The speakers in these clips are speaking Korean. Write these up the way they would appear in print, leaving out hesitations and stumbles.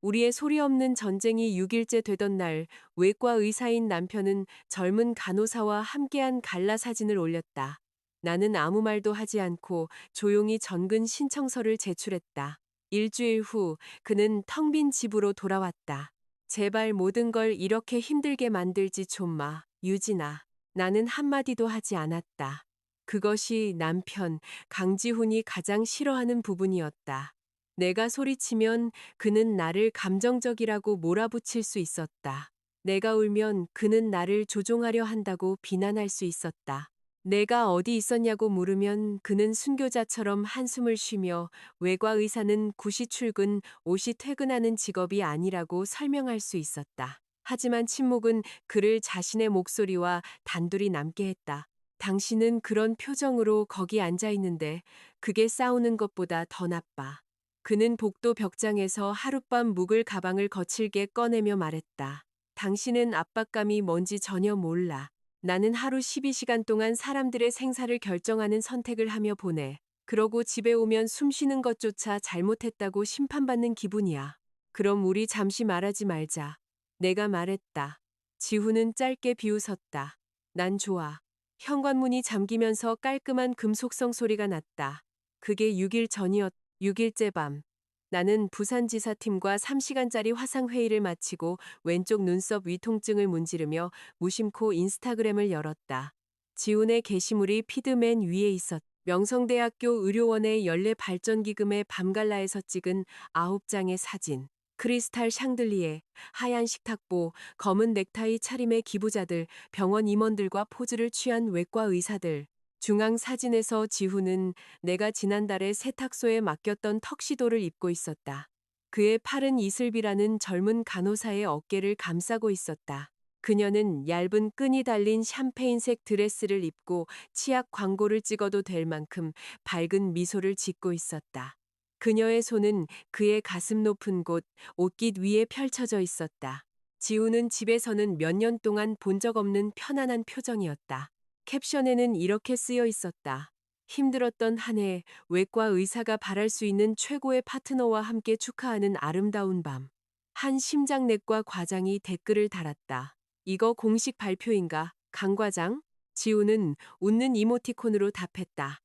우리의 소리 없는 전쟁이 6일째 되던 날, 외과 의사인 남편은 젊은 간호사와 함께한 갈라 사진을 올렸다. 나는 아무 말도 하지 않고 조용히 전근 신청서를 제출했다. 일주일 후 그는 텅 빈 집으로 돌아왔다. 제발 모든 걸 이렇게 힘들게 만들지 좀 마, 유진아. 나는 한마디도 하지 않았다. 그것이 남편 강지훈이 가장 싫어하는 부분이었다. 내가 소리치면 그는 나를 감정적이라고 몰아붙일 수 있었다. 내가 울면 그는 나를 조종하려 한다고 비난할 수 있었다. 내가 어디 있었냐고 물으면 그는 순교자처럼 한숨을 쉬며 외과 의사는 9시 출근, 5시 퇴근하는 직업이 아니라고 설명할 수 있었다. 하지만 침묵은 그를 자신의 목소리와 단둘이 남게 했다. 당신은 그런 표정으로 거기 앉아 있는데 그게 싸우는 것보다 더 나빠. 그는 복도 벽장에서 하룻밤 묵을 가방을 거칠게 꺼내며 말했다. 당신은 압박감이 뭔지 전혀 몰라. 나는 하루 12시간 동안 사람들의 생사를 결정하는 선택을 하며 보내. 그러고 집에 오면 숨 쉬는 것조차 잘못했다고 심판받는 기분이야. 그럼 우리 잠시 말하지 말자. 내가 말했다. 지훈은 짧게 비웃었다. 난 좋아. 현관문이 잠기면서 깔끔한 금속성 소리가 났다. 그게 6일 전이었다. 6일째 밤. 나는 부산지사팀과 3시간짜리 화상회의를 마치고 왼쪽 눈썹 위통증을 문지르며 무심코 인스타그램을 열었다. 지훈의 게시물이 피드 맨 위에 있었다. 명성대학교 의료원의 연례 발전기금의 밤갈라에서 찍은 9장의 사진. 크리스탈 샹들리에, 하얀 식탁보, 검은 넥타이 차림의 기부자들, 병원 임원들과 포즈를 취한 외과 의사들. 중앙 사진에서 지훈은 내가 지난달에 세탁소에 맡겼던 턱시도를 입고 있었다. 그의 팔은 이슬비라는 젊은 간호사의 어깨를 감싸고 있었다. 그녀는 얇은 끈이 달린 샴페인색 드레스를 입고 치약 광고를 찍어도 될 만큼 밝은 미소를 짓고 있었다. 그녀의 손은 그의 가슴 높은 곳 옷깃 위에 펼쳐져 있었다. 지훈은 집에서는 몇 년 동안 본 적 없는 편안한 표정이었다. 캡션에는 이렇게 쓰여 있었다. 힘들었던 한 해 외과 의사가 바랄 수 있는 최고의 파트너와 함께 축하하는 아름다운 밤. 한 심장내과 과장이 댓글을 달았다. 이거 공식 발표인가, 강 과장? 지우는 웃는 이모티콘으로 답했다.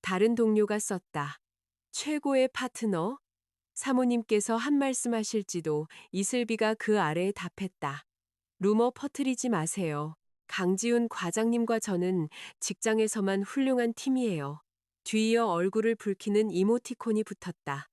다른 동료가 썼다. 최고의 파트너? 사모님께서 한 말씀 하실지도. 이슬비가 그 아래에 답했다. 루머 퍼뜨리지 마세요. 강지훈 과장님과 저는 직장에서만 훌륭한 팀이에요. 뒤이어 얼굴을 붉히는 이모티콘이 붙었다.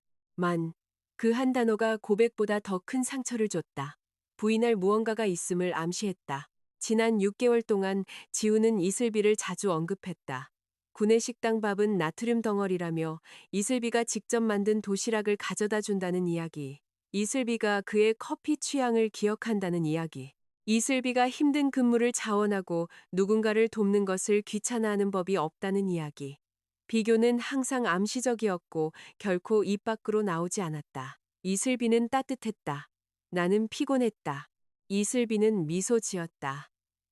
그 한 단어가 고백보다 더 큰 상처를 줬다. 부인할 무언가가 있음을 암시했다. 지난 6개월 동안 지훈은 이슬비를 자주 언급했다. 구내식당 밥은 나트륨 덩어리라며 이슬비가 직접 만든 도시락을 가져다 준다는 이야기. 이슬비가 그의 커피 취향을 기억한다는 이야기. 이슬비가 힘든 근무를 자원하고 누군가를 돕는 것을 귀찮아하는 법이 없다는 이야기. 비교는 항상 암시적이었고 결코 입 밖으로 나오지 않았다. 이슬비는 따뜻했다. 나는 피곤했다. 이슬비는 미소 지었다.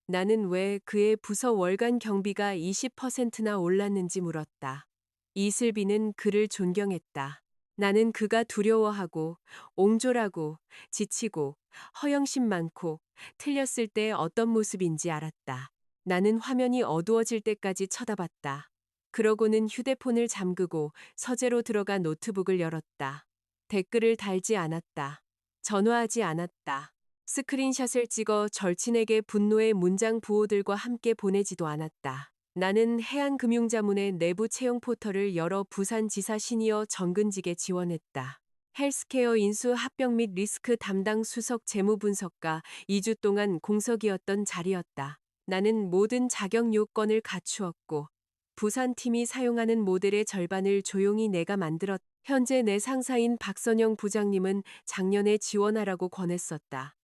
나는 왜 그의 부서 월간 경비가 20%나 올랐는지 물었다. 이슬비는 그를 존경했다. 나는 그가 두려워하고, 옹졸하고, 지치고, 허영심 많고, 틀렸을 때 어떤 모습인지 알았다. 나는 화면이 어두워질 때까지 쳐다봤다. 그러고는 휴대폰을 잠그고 서재로 들어가 노트북을 열었다. 댓글을 달지 않았다. 전화하지 않았다. 스크린샷을 찍어 절친에게 분노의 문장 부호들과 함께 보내지도 않았다. 나는 해안금융자문의 내부 채용 포털을 열어 부산지사 시니어 정근직에 지원했다. 헬스케어 인수 합병 및 리스크 담당 수석 재무분석가 2주 동안 공석이었던 자리였다. 나는 모든 자격 요건을 갖추었고 부산팀이 사용하는 모델의 절반을 조용히 내가 만들었다. 현재 내 상사인 박선영 부장님은 작년에 지원하라고 권했었다.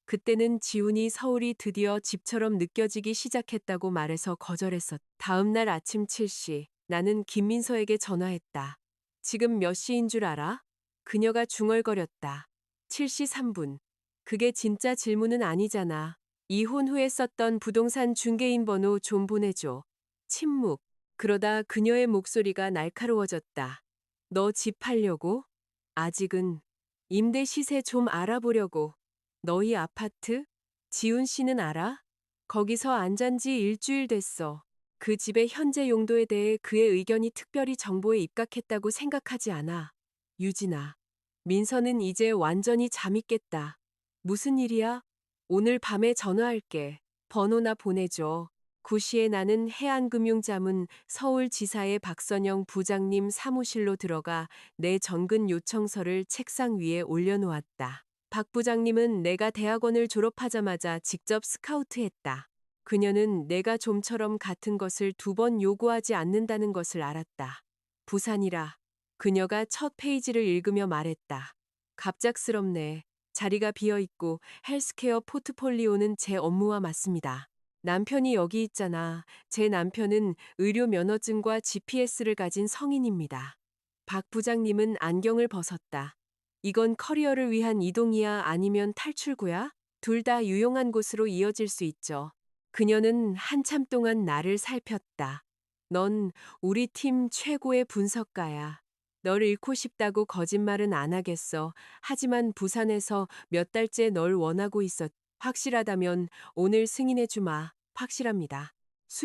그때는 지훈이 서울이 드디어 집처럼 느껴지기 시작했다고 말해서 거절했었다. 다음 날 아침 7시 나는 김민서에게 전화했다. 지금 몇 시인 줄 알아? 그녀가 중얼거렸다. 7시 3분. 그게 진짜 질문은 아니잖아. 이혼 후에 썼던 부동산 중개인 번호 좀 보내줘. 침묵. 그러다 그녀의 목소리가 날카로워졌다. 너 집 팔려고? 아직은. 임대 시세 좀 알아보려고. 너희 아파트? 지훈 씨는 알아? 거기서 안 잔 지 일주일 됐어. 그 집의 현재 용도에 대해 그의 의견이 특별히 정보에 입각했다고 생각하지 않아. 유진아. 민서는 이제 완전히 잠있겠다. 무슨 일이야? 오늘 밤에 전화할게. 번호나 보내줘. 9시에 나는 해안금융자문 서울지사의 박선영 부장님 사무실로 들어가 내 전근 요청서를 책상 위에 올려놓았다. 박 부장님은 내가 대학원을 졸업하자마자 직접 스카우트했다. 그녀는 내가 좀처럼 같은 것을 2번 요구하지 않는다는 것을 알았다. 부산이라. 그녀가 첫 페이지를 읽으며 말했다. 갑작스럽네. 자리가 비어 있고 헬스케어 포트폴리오는 제 업무와 맞습니다. 남편이 여기 있잖아. 제 남편은 의료 면허증과 GPS를 가진 성인입니다. 박 부장님은 안경을 벗었다. 이건 커리어를 위한 이동이야 아니면 탈출구야? 둘 다 유용한 곳으로 이어질 수 있죠. 그녀는 한참 동안 나를 살폈다. 넌 우리 팀 최고의 분석가야. 널 잃고 싶다고 거짓말은 안 하겠어. 하지만 부산에서 몇 달째 널 원하고 있었. 확실하다면 오늘 승인해 주마. 확실합니다.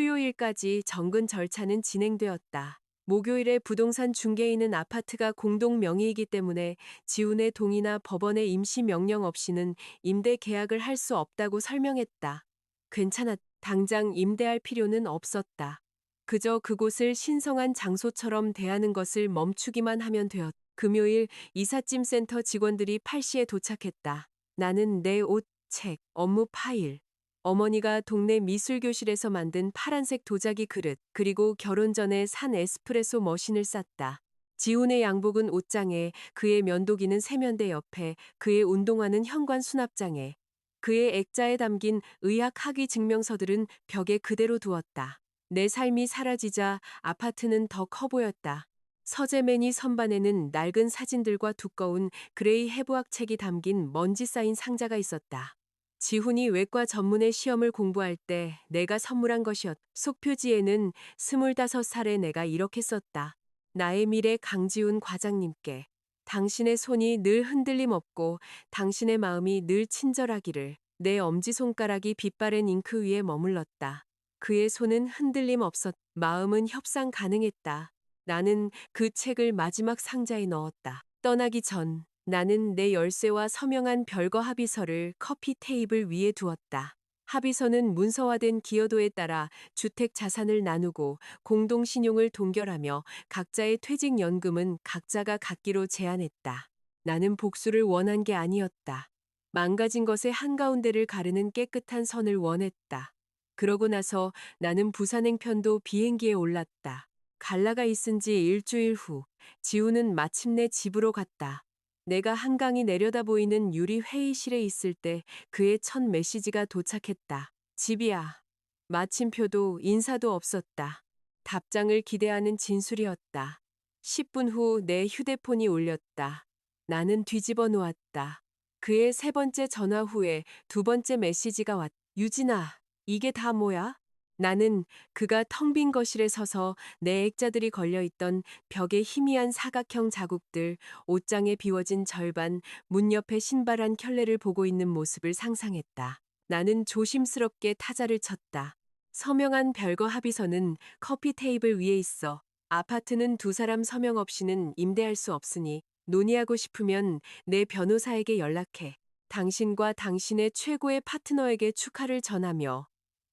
수요일까지 정근 절차는 진행되었다. 목요일에 부동산 중개인은 아파트가 공동 명의이기 때문에 지훈의 동의나 법원의 임시 명령 없이는 임대 계약을 할 수 없다고 설명했다. 괜찮았. 당장 임대할 필요는 없었다. 그저 그곳을 신성한 장소처럼 대하는 것을 멈추기만 하면 되었. 금요일 이삿짐 센터 직원들이 8시에 도착했다. 나는 내 옷, 책, 업무 파일, 어머니가 동네 미술교실에서 만든 파란색 도자기 그릇, 그리고 결혼 전에 산 에스프레소 머신을 쌌다. 지훈의 양복은 옷장에, 그의 면도기는 세면대 옆에, 그의 운동화는 현관 수납장에, 그의 액자에 담긴 의학 학위 증명서들은 벽에 그대로 두었다. 내 삶이 사라지자 아파트는 더 커 보였다. 서재매니 선반에는 낡은 사진들과 두꺼운 그레이 해부학 책이 담긴 먼지 쌓인 상자가 있었다. 지훈이 외과 전문의 시험을 공부할 때 내가 선물한 것이었. 속표지에는 25살의 내가 이렇게 썼다. 나의 미래 강지훈 과장님께. 당신의 손이 늘 흔들림 없고 당신의 마음이 늘 친절하기를. 내 엄지손가락이 빛바랜 잉크 위에 머물렀다. 그의 손은 흔들림 없었. 마음은 협상 가능했다. 나는 그 책을 마지막 상자에 넣었다. 떠나기 전 나는 내 열쇠와 서명한 별거 합의서를 커피 테이블 위에 두었다. 합의서는 문서화된 기여도에 따라 주택 자산을 나누고 공동신용을 동결하며 각자의 퇴직연금은 각자가 갖기로 제안했다. 나는 복수를 원한 게 아니었다. 망가진 것의 한가운데를 가르는 깨끗한 선을 원했다. 그러고 나서 나는 부산행편도 비행기에 올랐다. 갈라가 있은 지 일주일 후 지우는 마침내 집으로 갔다. 내가 한강이 내려다 보이는 유리 회의실에 있을 때 그의 첫 메시지가 도착했다. 집이야. 마침표도 인사도 없었다. 답장을 기대하는 진술이었다. 10분 후 내 휴대폰이 울렸다. 나는 뒤집어 놓았다. 그의 세 번째 전화 후에 두 번째 메시지가 왔다. 유진아, 이게 다 뭐야? 나는 그가 텅 빈 거실에 서서 내 액자들이 걸려있던 벽에 희미한 사각형 자국들, 옷장에 비워진 절반, 문 옆에 신발 한 켤레를 보고 있는 모습을 상상했다. 나는 조심스럽게 타자를 쳤다. 서명한 별거 합의서는 커피 테이블 위에 있어. 아파트는 두 사람 서명 없이는 임대할 수 없으니 논의하고 싶으면 내 변호사에게 연락해. 당신과 당신의 최고의 파트너에게 축하를 전하며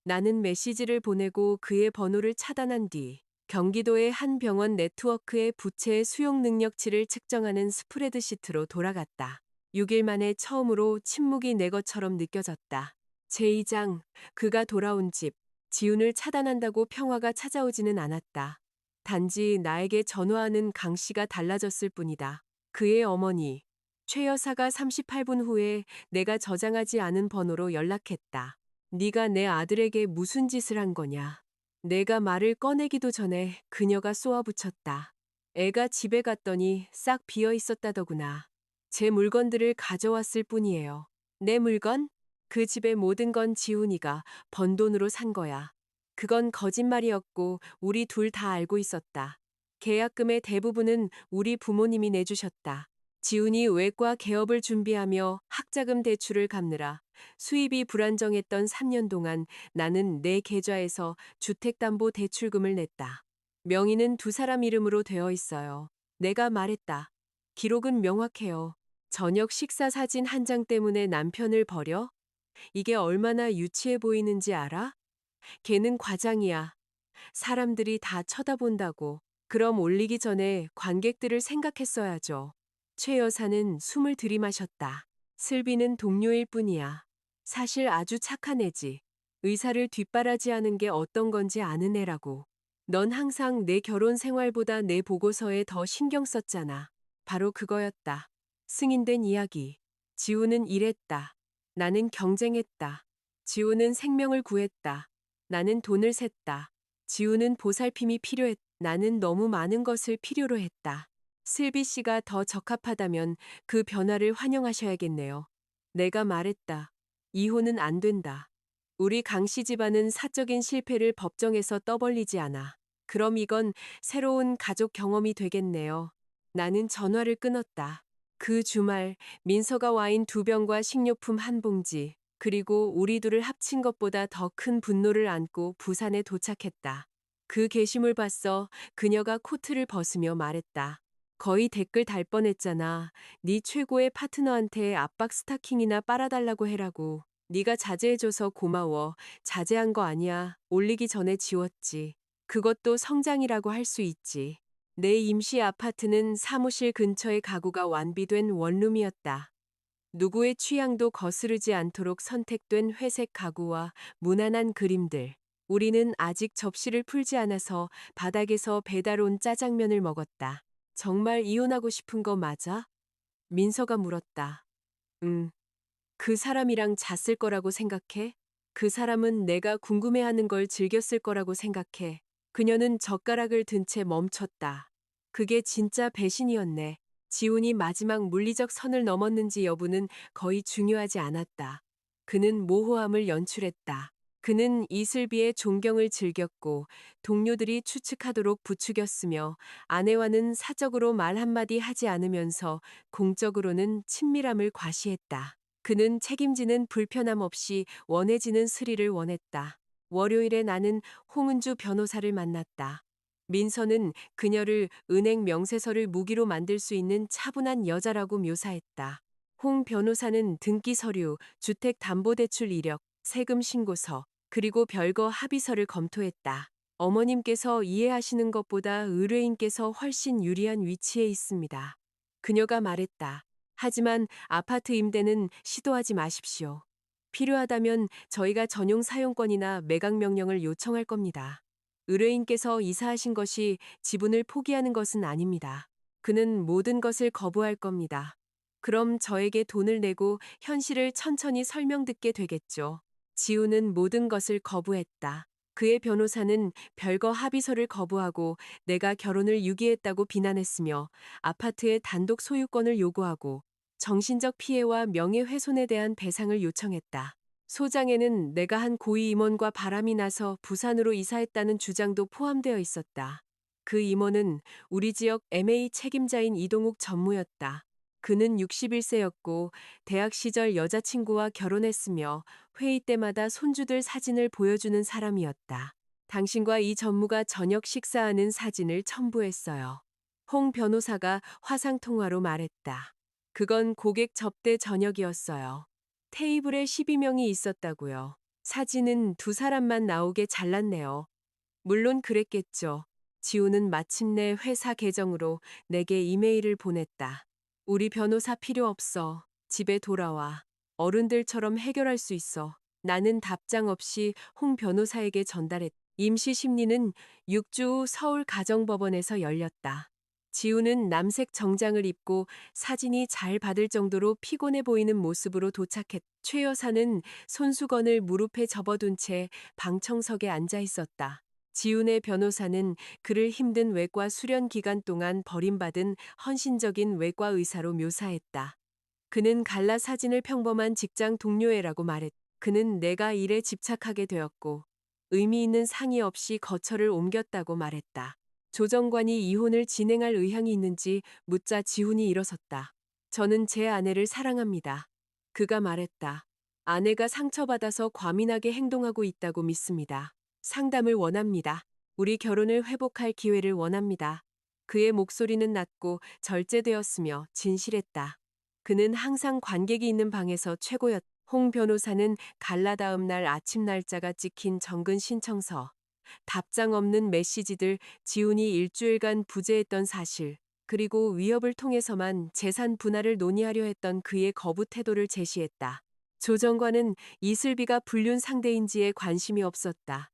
나는 메시지를 보내고 그의 번호를 차단한 뒤 경기도의 한 병원 네트워크의 부채의 수용 능력치를 측정하는 스프레드시트로 돌아갔다. 6일 만에 처음으로 침묵이 내 것처럼 느껴졌다. 제2장, 그가 돌아온 집. 지훈을 차단한다고 평화가 찾아오지는 않았다. 단지 나에게 전화하는 강 씨가 달라졌을 뿐이다. 그의 어머니, 최 여사가 38분 후에 내가 저장하지 않은 번호로 연락했다. 네가 내 아들에게 무슨 짓을 한 거냐. 내가 말을 꺼내기도 전에 그녀가 쏘아붙였다. 애가 집에 갔더니 싹 비어 있었다더구나. 제 물건들을 가져왔을 뿐이에요. 내 물건? 그 집의 모든 건 지훈이가 번 돈으로 산 거야. 그건 거짓말이었고 우리 둘 다 알고 있었다. 계약금의 대부분은 우리 부모님이 내주셨다. 지훈이 외과 개업을 준비하며 학자금 대출을 갚느라 수입이 불안정했던 3년 동안 나는 내 계좌에서 주택담보대출금을 냈다. 명의는 두 사람 이름으로 되어 있어요. 내가 말했다. 기록은 명확해요. 저녁 식사 사진 한 장 때문에 남편을 버려? 이게 얼마나 유치해 보이는지 알아? 걔는 과장이야. 사람들이 다 쳐다본다고. 그럼 올리기 전에 관객들을 생각했어야죠. 최 여사는 숨을 들이마셨다. 슬비는 동료일 뿐이야. 사실 아주 착한 애지. 의사를 뒷바라지하는 게 어떤 건지 아는 애라고. 넌 항상 내 결혼 생활보다 내 보고서에 더 신경 썼잖아. 바로 그거였다. 승인된 이야기. 지우는 일했다. 나는 경쟁했다. 지우는 생명을 구했다. 나는 돈을 샜다. 지우는 보살핌이 필요했다. 나는 너무 많은 것을 필요로 했다. 슬비 씨가 더 적합하다면 그 변화를 환영하셔야겠네요. 내가 말했다. 이혼은 안 된다. 우리 강씨 집안은 사적인 실패를 법정에서 떠벌리지 않아. 그럼 이건 새로운 가족 경험이 되겠네요. 나는 전화를 끊었다. 그 주말 민서가 와인 2병과 식료품 1봉지, 그리고 우리 둘을 합친 것보다 더 큰 분노를 안고 부산에 도착했다. 그 게시물 봤어. 그녀가 코트를 벗으며 말했다. 거의 댓글 달 뻔했잖아. 네 최고의 파트너한테 압박 스타킹이나 빨아달라고 해라고. 네가 자제해줘서 고마워. 자제한 거 아니야. 올리기 전에 지웠지. 그것도 성장이라고 할 수 있지. 내 임시 아파트는 사무실 근처의 가구가 완비된 원룸이었다. 누구의 취향도 거스르지 않도록 선택된 회색 가구와 무난한 그림들. 우리는 아직 접시를 풀지 않아서 바닥에서 배달 온 짜장면을 먹었다. 정말 이혼하고 싶은 거 맞아? 민서가 물었다. 응. 그 사람이랑 잤을 거라고 생각해? 그 사람은 내가 궁금해하는 걸 즐겼을 거라고 생각해. 그녀는 젓가락을 든 채 멈췄다. 그게 진짜 배신이었네. 지훈이 마지막 물리적 선을 넘었는지 여부는 거의 중요하지 않았다. 그는 모호함을 연출했다. 그는 이슬비의 존경을 즐겼고 동료들이 추측하도록 부추겼으며 아내와는 사적으로 말 한마디 하지 않으면서 공적으로는 친밀함을 과시했다. 그는 책임지는 불편함 없이 원해지는 스릴을 원했다. 월요일에 나는 홍은주 변호사를 만났다. 민서는 그녀를 은행 명세서를 무기로 만들 수 있는 차분한 여자라고 묘사했다. 홍 변호사는 등기 서류, 주택담보대출 이력, 세금 신고서, 그리고 별거 합의서를 검토했다. 어머님께서 이해하시는 것보다 의뢰인께서 훨씬 유리한 위치에 있습니다. 그녀가 말했다. 하지만 아파트 임대는 시도하지 마십시오. 필요하다면 저희가 전용 사용권이나 매각 명령을 요청할 겁니다. 의뢰인께서 이사하신 것이 지분을 포기하는 것은 아닙니다. 그는 모든 것을 거부할 겁니다. 그럼 저에게 돈을 내고 현실을 천천히 설명 듣게 되겠죠. 지우는 모든 것을 거부했다. 그의 변호사는 별거 합의서를 거부하고 내가 결혼을 유기했다고 비난했으며 아파트의 단독 소유권을 요구하고 정신적 피해와 명예훼손에 대한 배상을 요청했다. 소장에는 내가 한 고위 임원과 바람이 나서 부산으로 이사했다는 주장도 포함되어 있었다. 그 임원은 우리 지역 MA 책임자인 이동욱 전무였다. 그는 61세였고 대학 시절 여자친구와 결혼했으며 회의 때마다 손주들 사진을 보여주는 사람이었다. 당신과 이 전무가 저녁 식사하는 사진을 첨부했어요. 홍 변호사가 화상통화로 말했다. 그건 고객 접대 저녁이었어요. 테이블에 12명이 있었다고요. 사진은 두 사람만 나오게 잘랐네요. 물론 그랬겠죠. 지우는 마침내 회사 계정으로 내게 이메일을 보냈다. 우리 변호사 필요 없어. 집에 돌아와. 어른들처럼 해결할 수 있어. 나는 답장 없이 홍 변호사에게 전달했다. 임시 심리는 6주 후 서울 가정법원에서 열렸다. 지우는 남색 정장을 입고 사진이 잘 받을 정도로 피곤해 보이는 모습으로 도착했다. 최 여사는 손수건을 무릎에 접어둔 채 방청석에 앉아 있었다. 지훈의 변호사는 그를 힘든 외과 수련 기간 동안 버림받은 헌신적인 외과 의사로 묘사했다. 그는 갈라 사진을 평범한 직장 동료애라고 말했다. 그는 내가 일에 집착하게 되었고 의미 있는 상의 없이 거처를 옮겼다고 말했다. 조정관이 이혼을 진행할 의향이 있는지 묻자 지훈이 일어섰다. 저는 제 아내를 사랑합니다. 그가 말했다. 아내가 상처받아서 과민하게 행동하고 있다고 믿습니다. 상담을 원합니다. 우리 결혼을 회복할 기회를 원합니다. 그의 목소리는 낮고 절제되었으며 진실했다. 그는 항상 관객이 있는 방에서 최고였다. 홍 변호사는 갈라 다음 날 아침 날짜가 찍힌 정근 신청서, 답장 없는 메시지들, 지훈이 일주일간 부재했던 사실, 그리고 위협을 통해서만 재산 분할을 논의하려 했던 그의 거부 태도를 제시했다. 조정관은 이슬비가 불륜 상대인지에 관심이 없었다.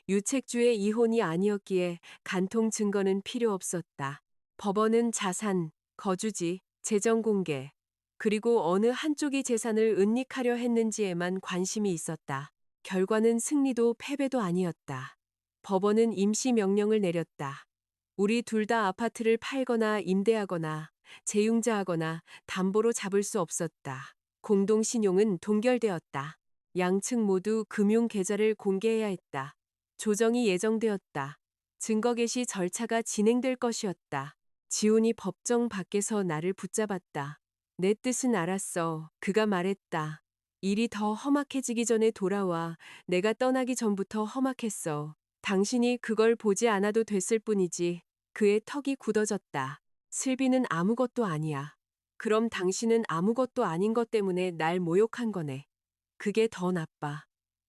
유책주의 이혼이 아니었기에 간통 증거는 필요 없었다. 법원은 자산, 거주지, 재정 공개, 그리고 어느 한쪽이 재산을 은닉하려 했는지에만 관심이 있었다. 결과는 승리도 패배도 아니었다. 법원은 임시 명령을 내렸다. 우리 둘 다 아파트를 팔거나 임대하거나 재융자하거나 담보로 잡을 수 없었다. 공동신용은 동결되었다. 양측 모두 금융 계좌를 공개해야 했다. 조정이 예정되었다. 증거 개시 절차가 진행될 것이었다. 지훈이 법정 밖에서 나를 붙잡았다. 내 뜻은 알았어. 그가 말했다. 일이 더 험악해지기 전에 돌아와. 내가 떠나기 전부터 험악했어. 당신이 그걸 보지 않아도 됐을 뿐이지. 그의 턱이 굳어졌다. 슬비는 아무것도 아니야. 그럼 당신은 아무것도 아닌 것 때문에 날 모욕한 거네. 그게 더 나빠.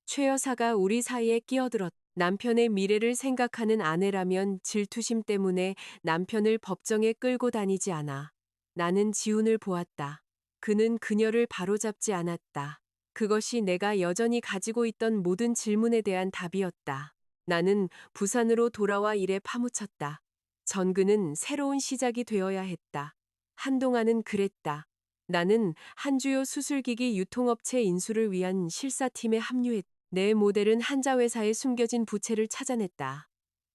최 여사가 우리 사이에 끼어들었다. 남편의 미래를 생각하는 아내라면 질투심 때문에 남편을 법정에 끌고 다니지 않아. 나는 지훈을 보았다. 그는 그녀를 바로잡지 않았다. 그것이 내가 여전히 가지고 있던 모든 질문에 대한 답이었다. 나는 부산으로 돌아와 일에 파묻혔다. 전근은 새로운 시작이 되어야 했다. 한동안은 그랬다. 나는 한주요 수술기기 유통업체 인수를 위한 실사팀에 합류했다. 내 모델은 한자회사에 숨겨진 부채를 찾아냈다.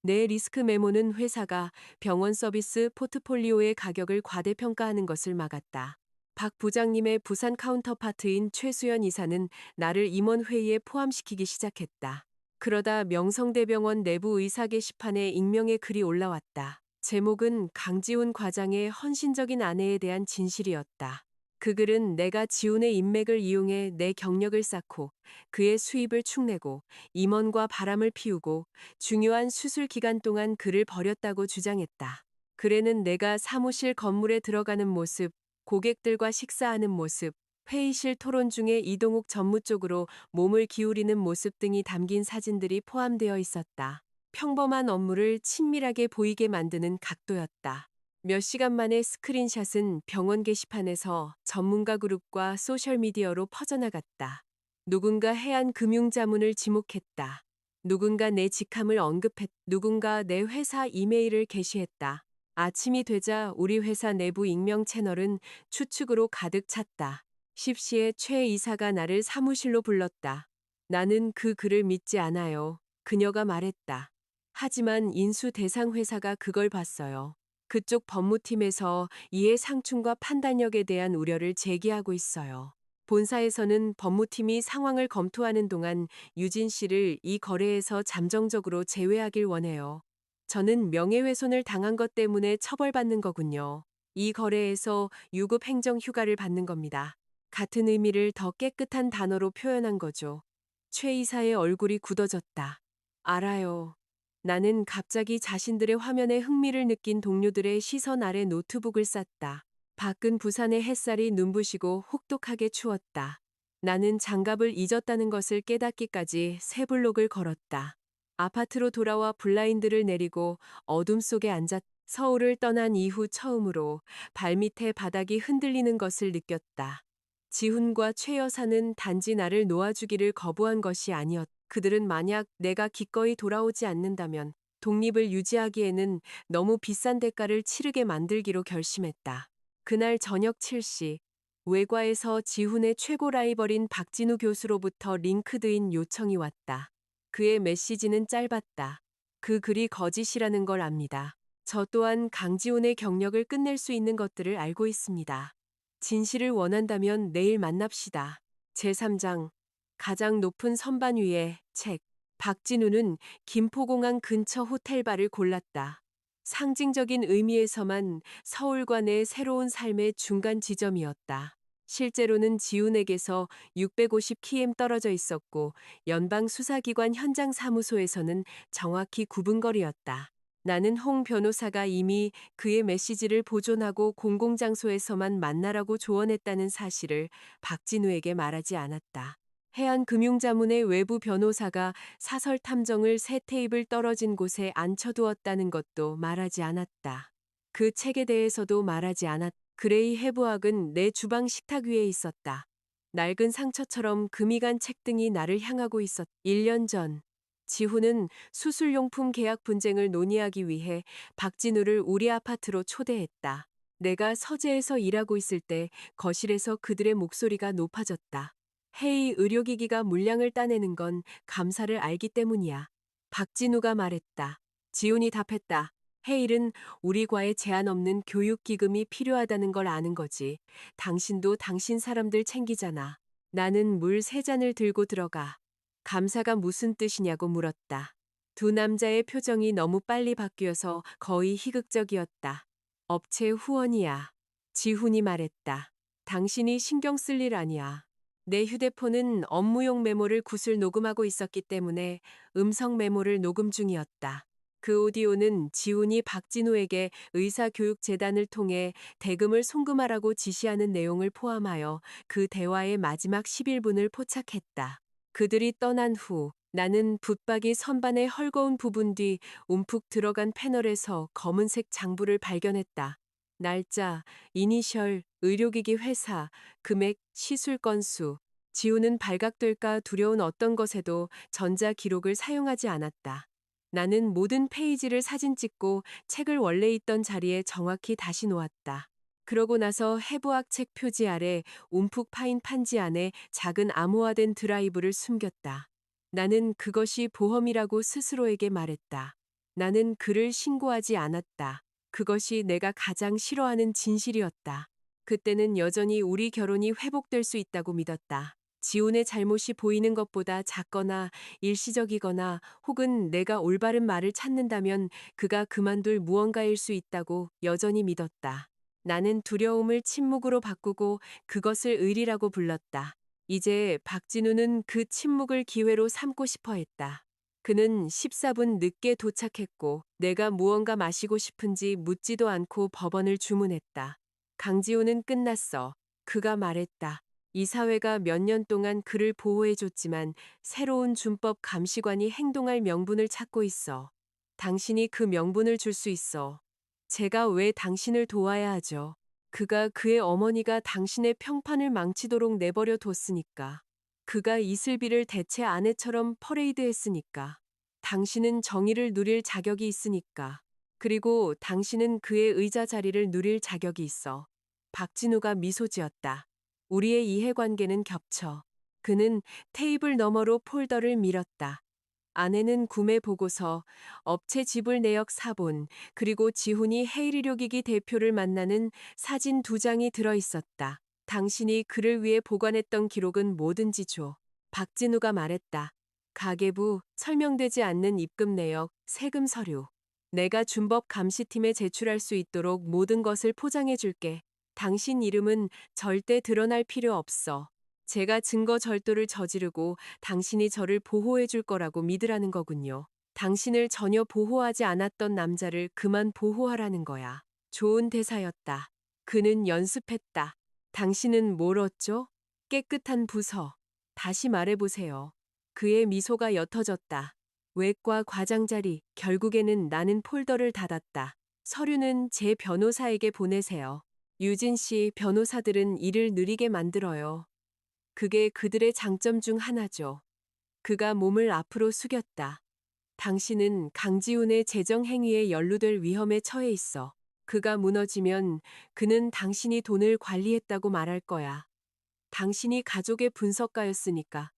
내 리스크 메모는 회사가 병원 서비스 포트폴리오의 가격을 과대평가하는 것을 막았다. 박 부장님의 부산 카운터파트인 최수연 이사는 나를 임원회의에 포함시키기 시작했다. 그러다 명성대병원 내부 의사 게시판에 익명의 글이 올라왔다. 제목은 강지훈 과장의 헌신적인 아내에 대한 진실이었다. 그 글은 내가 지훈의 인맥을 이용해 내 경력을 쌓고 그의 수입을 축내고 임원과 바람을 피우고 중요한 수술 기간 동안 그를 버렸다고 주장했다. 글에는 내가 사무실 건물에 들어가는 모습, 고객들과 식사하는 모습, 회의실 토론 중에 이동욱 전무 쪽으로 몸을 기울이는 모습 등이 담긴 사진들이 포함되어 있었다. 평범한 업무를 친밀하게 보이게 만드는 각도였다. 몇 시간 만에 스크린샷은 병원 게시판에서 전문가 그룹과 소셜미디어로 퍼져나갔다. 누군가 해안 금융자문을 지목했다. 누군가 내 직함을 언급했다. 누군가 내 회사 이메일을 게시했다. 아침이 되자 우리 회사 내부 익명 채널은 추측으로 가득 찼다. 십시에 최 이사가 나를 사무실로 불렀다. 나는 그 글을 믿지 않아요. 그녀가 말했다. 하지만 인수 대상 회사가 그걸 봤어요. 그쪽 법무팀에서 이해 상충과 판단력에 대한 우려를 제기하고 있어요. 본사에서는 법무팀이 상황을 검토하는 동안 유진 씨를 이 거래에서 잠정적으로 제외하길 원해요. 저는 명예훼손을 당한 것 때문에 처벌받는 거군요. 이 거래에서 유급 행정 휴가를 받는 겁니다. 같은 의미를 더 깨끗한 단어로 표현한 거죠. 최 이사의 얼굴이 굳어졌다. 알아요. 나는 갑자기 자신들의 화면에 흥미를 느낀 동료들의 시선 아래 노트북을 쌌다. 밖은 부산의 햇살이 눈부시고 혹독하게 추웠다. 나는 장갑을 잊었다는 것을 깨닫기까지 새 블록을 걸었다. 아파트로 돌아와 블라인드를 내리고 어둠 속에 앉았. 서울을 떠난 이후 처음으로 발밑에 바닥이 흔들리는 것을 느꼈다. 지훈과 최 여사는 단지 나를 놓아주기를 거부한 것이 아니었다. 그들은 만약 내가 기꺼이 돌아오지 않는다면 독립을 유지하기에는 너무 비싼 대가를 치르게 만들기로 결심했다. 그날 저녁 7시 외과에서 지훈의 최고 라이벌인 박진우 교수로부터 링크드인 요청이 왔다. 그의 메시지는 짧았다. 그 글이 거짓이라는 걸 압니다. 저 또한 강지훈의 경력을 끝낼 수 있는 것들을 알고 있습니다. 진실을 원한다면 내일 만납시다. 제3장 가장 높은 선반 위에 책. 박진우는 김포공항 근처 호텔바를 골랐다. 상징적인 의미에서만 서울과 내 새로운 삶의 중간 지점이었다. 실제로는 지훈에게서 650km 떨어져 있었고 연방 수사기관 현장 사무소에서는 정확히 9분거리였다. 나는 홍 변호사가 이미 그의 메시지를 보존하고 공공장소에서만 만나라고 조언했다는 사실을 박진우에게 말하지 않았다. 해안금융자문의 외부 변호사가 사설 탐정을 세 테이블 떨어진 곳에 앉혀두었다는 것도 말하지 않았다. 그 책에 대해서도 말하지 않았다. 그레이 해부학은 내 주방 식탁 위에 있었다. 낡은 상처처럼 금이 간 책등이 나를 향하고 있었다. 1년 전, 지훈은 수술용품 계약 분쟁을 논의하기 위해 박진우를 우리 아파트로 초대했다. 내가 서재에서 일하고 있을 때 거실에서 그들의 목소리가 높아졌다. 헤이 의료기기가 물량을 따내는 건 감사를 알기 때문이야. 박진우가 말했다. 지훈이 답했다. 헤일은 우리 과에 제한 없는 교육 기금이 필요하다는 걸 아는 거지. 당신도 당신 사람들 챙기잖아. 나는 물 3잔을 들고 들어가. 감사가 무슨 뜻이냐고 물었다. 두 남자의 표정이 너무 빨리 바뀌어서 거의 희극적이었다. 업체 후원이야. 지훈이 말했다. 당신이 신경 쓸 일 아니야. 내 휴대폰은 업무용 메모를 구슬 녹음하고 있었기 때문에 음성 메모를 녹음 중이었다. 그 오디오는 지훈이 박진우에게 의사교육재단을 통해 대금을 송금하라고 지시하는 내용을 포함하여 그 대화의 마지막 11분을 포착했다. 그들이 떠난 후 나는 붙박이 선반의 헐거운 부분 뒤 움푹 들어간 패널에서 검은색 장부를 발견했다. 날짜, 이니셜, 의료기기 회사, 금액, 시술 건수. 지우는 발각될까 두려운 어떤 것에도 전자 기록을 사용하지 않았다. 나는 모든 페이지를 사진 찍고 책을 원래 있던 자리에 정확히 다시 놓았다. 그러고 나서 해부학 책 표지 아래 움푹 파인 판지 안에 작은 암호화된 드라이브를 숨겼다. 나는 그것이 보험이라고 스스로에게 말했다. 나는 그를 신고하지 않았다. 그것이 내가 가장 싫어하는 진실이었다. 그때는 여전히 우리 결혼이 회복될 수 있다고 믿었다. 지훈의 잘못이 보이는 것보다 작거나 일시적이거나 혹은 내가 올바른 말을 찾는다면 그가 그만둘 무언가일 수 있다고 여전히 믿었다. 나는 두려움을 침묵으로 바꾸고 그것을 의리라고 불렀다. 이제 박진우는 그 침묵을 기회로 삼고 싶어 했다. 그는 14분 늦게 도착했고 내가 무언가 마시고 싶은지 묻지도 않고 법원을 주문했다. 강지호는 끝났어. 그가 말했다. 이 사회가 몇 년 동안 그를 보호해줬지만 새로운 준법 감시관이 행동할 명분을 찾고 있어. 당신이 그 명분을 줄 수 있어. 제가 왜 당신을 도와야 하죠? 그가 그의 어머니가 당신의 평판을 망치도록 내버려 뒀으니까. 그가 이슬비를 대체 아내처럼 퍼레이드했으니까. 당신은 정의를 누릴 자격이 있으니까. 그리고 당신은 그의 의자 자리를 누릴 자격이 있어. 박진우가 미소 지었다. 우리의 이해관계는 겹쳐. 그는 테이블 너머로 폴더를 밀었다. 안에는 구매 보고서, 업체 지불 내역 사본, 그리고 지훈이 해일의료기기 대표를 만나는 사진 2장이 들어 있었다. 당신이 그를 위해 보관했던 기록은 뭐든지 줘. 박진우가 말했다. 가계부, 설명되지 않는 입금 내역, 세금 서류. 내가 준법 감시팀에 제출할 수 있도록 모든 것을 포장해 줄게. 당신 이름은 절대 드러날 필요 없어. 제가 증거 절도를 저지르고 당신이 저를 보호해 줄 거라고 믿으라는 거군요. 당신을 전혀 보호하지 않았던 남자를 그만 보호하라는 거야. 좋은 대사였다. 그는 연습했다. 당신은 뭘 얻죠? 깨끗한 부서. 다시 말해보세요. 그의 미소가 옅어졌다. 외과 과장 자리, 결국에는 나는 폴더를 닫았다. 서류는 제 변호사에게 보내세요. 유진 씨, 변호사들은 일을 느리게 만들어요. 그게 그들의 장점 중 하나죠. 그가 몸을 앞으로 숙였다. 당신은 강지훈의 재정행위에 연루될 위험에 처해 있어. 그가 무너지면 그는 당신이 돈을 관리했다고 말할 거야. 당신이 가족의 분석가였으니까.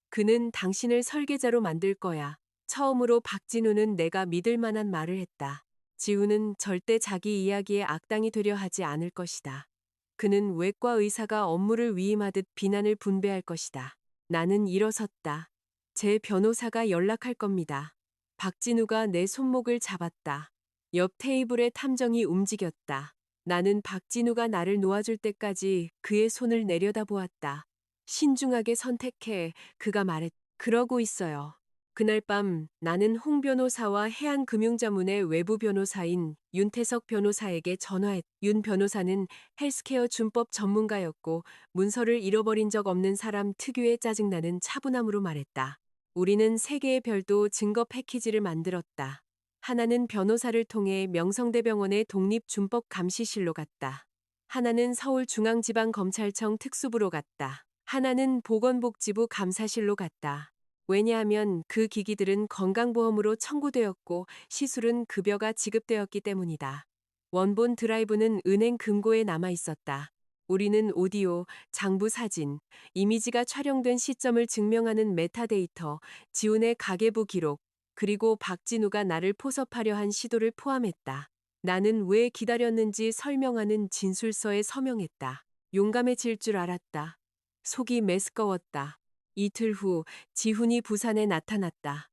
그는 당신을 설계자로 만들 거야. 처음으로 박진우는 내가 믿을 만한 말을 했다. 지우는 절대 자기 이야기에 악당이 되려 하지 않을 것이다. 그는 외과 의사가 업무를 위임하듯 비난을 분배할 것이다. 나는 일어섰다. 제 변호사가 연락할 겁니다. 박진우가 내 손목을 잡았다. 옆 테이블의 탐정이 움직였다. 나는 박진우가 나를 놓아줄 때까지 그의 손을 내려다보았다. 신중하게 선택해. 그가 말했. 그러고 있어요. 그날 밤 나는 홍 변호사와 해안금융자문의 외부 변호사인 윤태석 변호사에게 전화했. 윤 변호사는 헬스케어 준법 전문가였고 문서를 잃어버린 적 없는 사람 특유의 짜증나는 차분함으로 말했다. 우리는 세 개의 별도 증거 패키지를 만들었다. 하나는 변호사를 통해 명성대병원의 독립준법감시실로 갔다. 하나는 서울중앙지방검찰청 특수부로 갔다. 하나는 보건복지부 감사실로 갔다. 왜냐하면 그 기기들은 건강보험으로 청구되었고 시술은 급여가 지급되었기 때문이다. 원본 드라이브는 은행 금고에 남아 있었다. 우리는 오디오, 장부 사진, 이미지가 촬영된 시점을 증명하는 메타데이터, 지훈의 가계부 기록, 그리고 박진우가 나를 포섭하려 한 시도를 포함했다. 나는 왜 기다렸는지 설명하는 진술서에 서명했다. 용감해질 줄 알았다. 속이 메스꺼웠다. 이틀 후 지훈이 부산에 나타났다.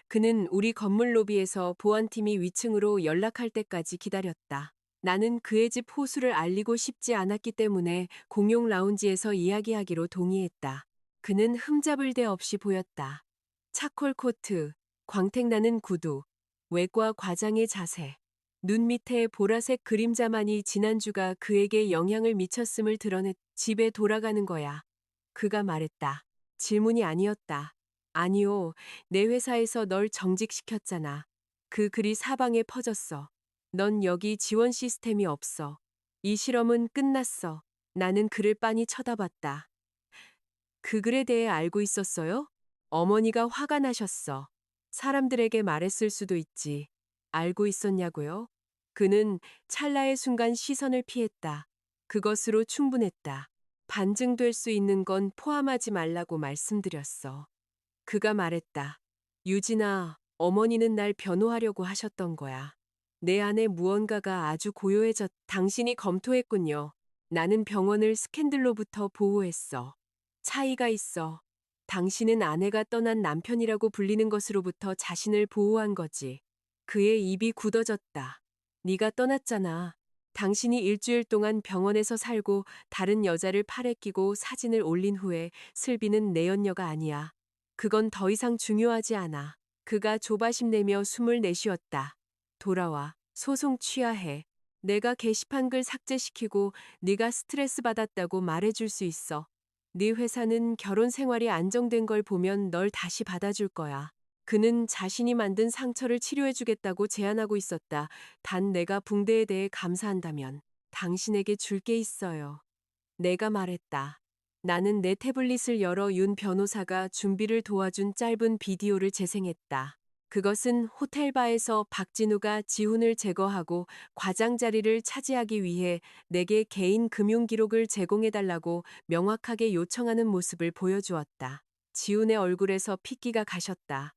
그는 우리 건물 로비에서 보안팀이 위층으로 연락할 때까지 기다렸다. 나는 그의 집 호수를 알리고 싶지 않았기 때문에 공용 라운지에서 이야기하기로 동의했다. 그는 흠잡을 데 없이 보였다. 차콜 코트, 광택나는 구두, 외과 과장의 자세. 눈 밑에 보라색 그림자만이 지난주가 그에게 영향을 미쳤음을 드러냈. 집에 돌아가는 거야. 그가 말했다. 질문이 아니었다. 아니요, 내 회사에서 널 정직시켰잖아. 그 글이 사방에 퍼졌어. 넌 여기 지원 시스템이 없어. 이 실험은 끝났어. 나는 그를 빤히 쳐다봤다. 그 글에 대해 알고 있었어요? 어머니가 화가 나셨어. 사람들에게 말했을 수도 있지. 알고 있었냐고요? 그는 찰나의 순간 시선을 피했다. 그것으로 충분했다. 반증될 수 있는 건 포함하지 말라고 말씀드렸어. 그가 말했다. 유진아, 어머니는 날 변호하려고 하셨던 거야. 내 안에 무언가가 아주 고요해졌. 당신이 검토했군요. 나는 병원을 스캔들로부터 보호했어. 차이가 있어. 당신은 아내가 떠난 남편이라고 불리는 것으로부터 자신을 보호한 거지. 그의 입이 굳어졌다. 네가 떠났잖아. 당신이 일주일 동안 병원에서 살고 다른 여자를 팔에 끼고 사진을 올린 후에 슬비는 내 연녀가 아니야. 그건 더 이상 중요하지 않아. 그가 조바심 내며 숨을 내쉬었다. 돌아와. 소송 취하해. 내가 게시판 글 삭제시키고 네가 스트레스 받았다고 말해줄 수 있어. 네 회사는 결혼 생활이 안정된 걸 보면 널 다시 받아줄 거야. 그는 자신이 만든 상처를 치료해주겠다고 제안하고 있었다. 단 내가 붕대에 대해 감사한다면 당신에게 줄 게 있어요. 내가 말했다. 나는 내 태블릿을 열어 윤 변호사가 준비를 도와준 짧은 비디오를 재생했다. 그것은 호텔바에서 박진우가 지훈을 제거하고 과장 자리를 차지하기 위해 내게 개인 금융 기록을 제공해달라고 명확하게 요청하는 모습을 보여주었다. 지훈의 얼굴에서 핏기가 가셨다.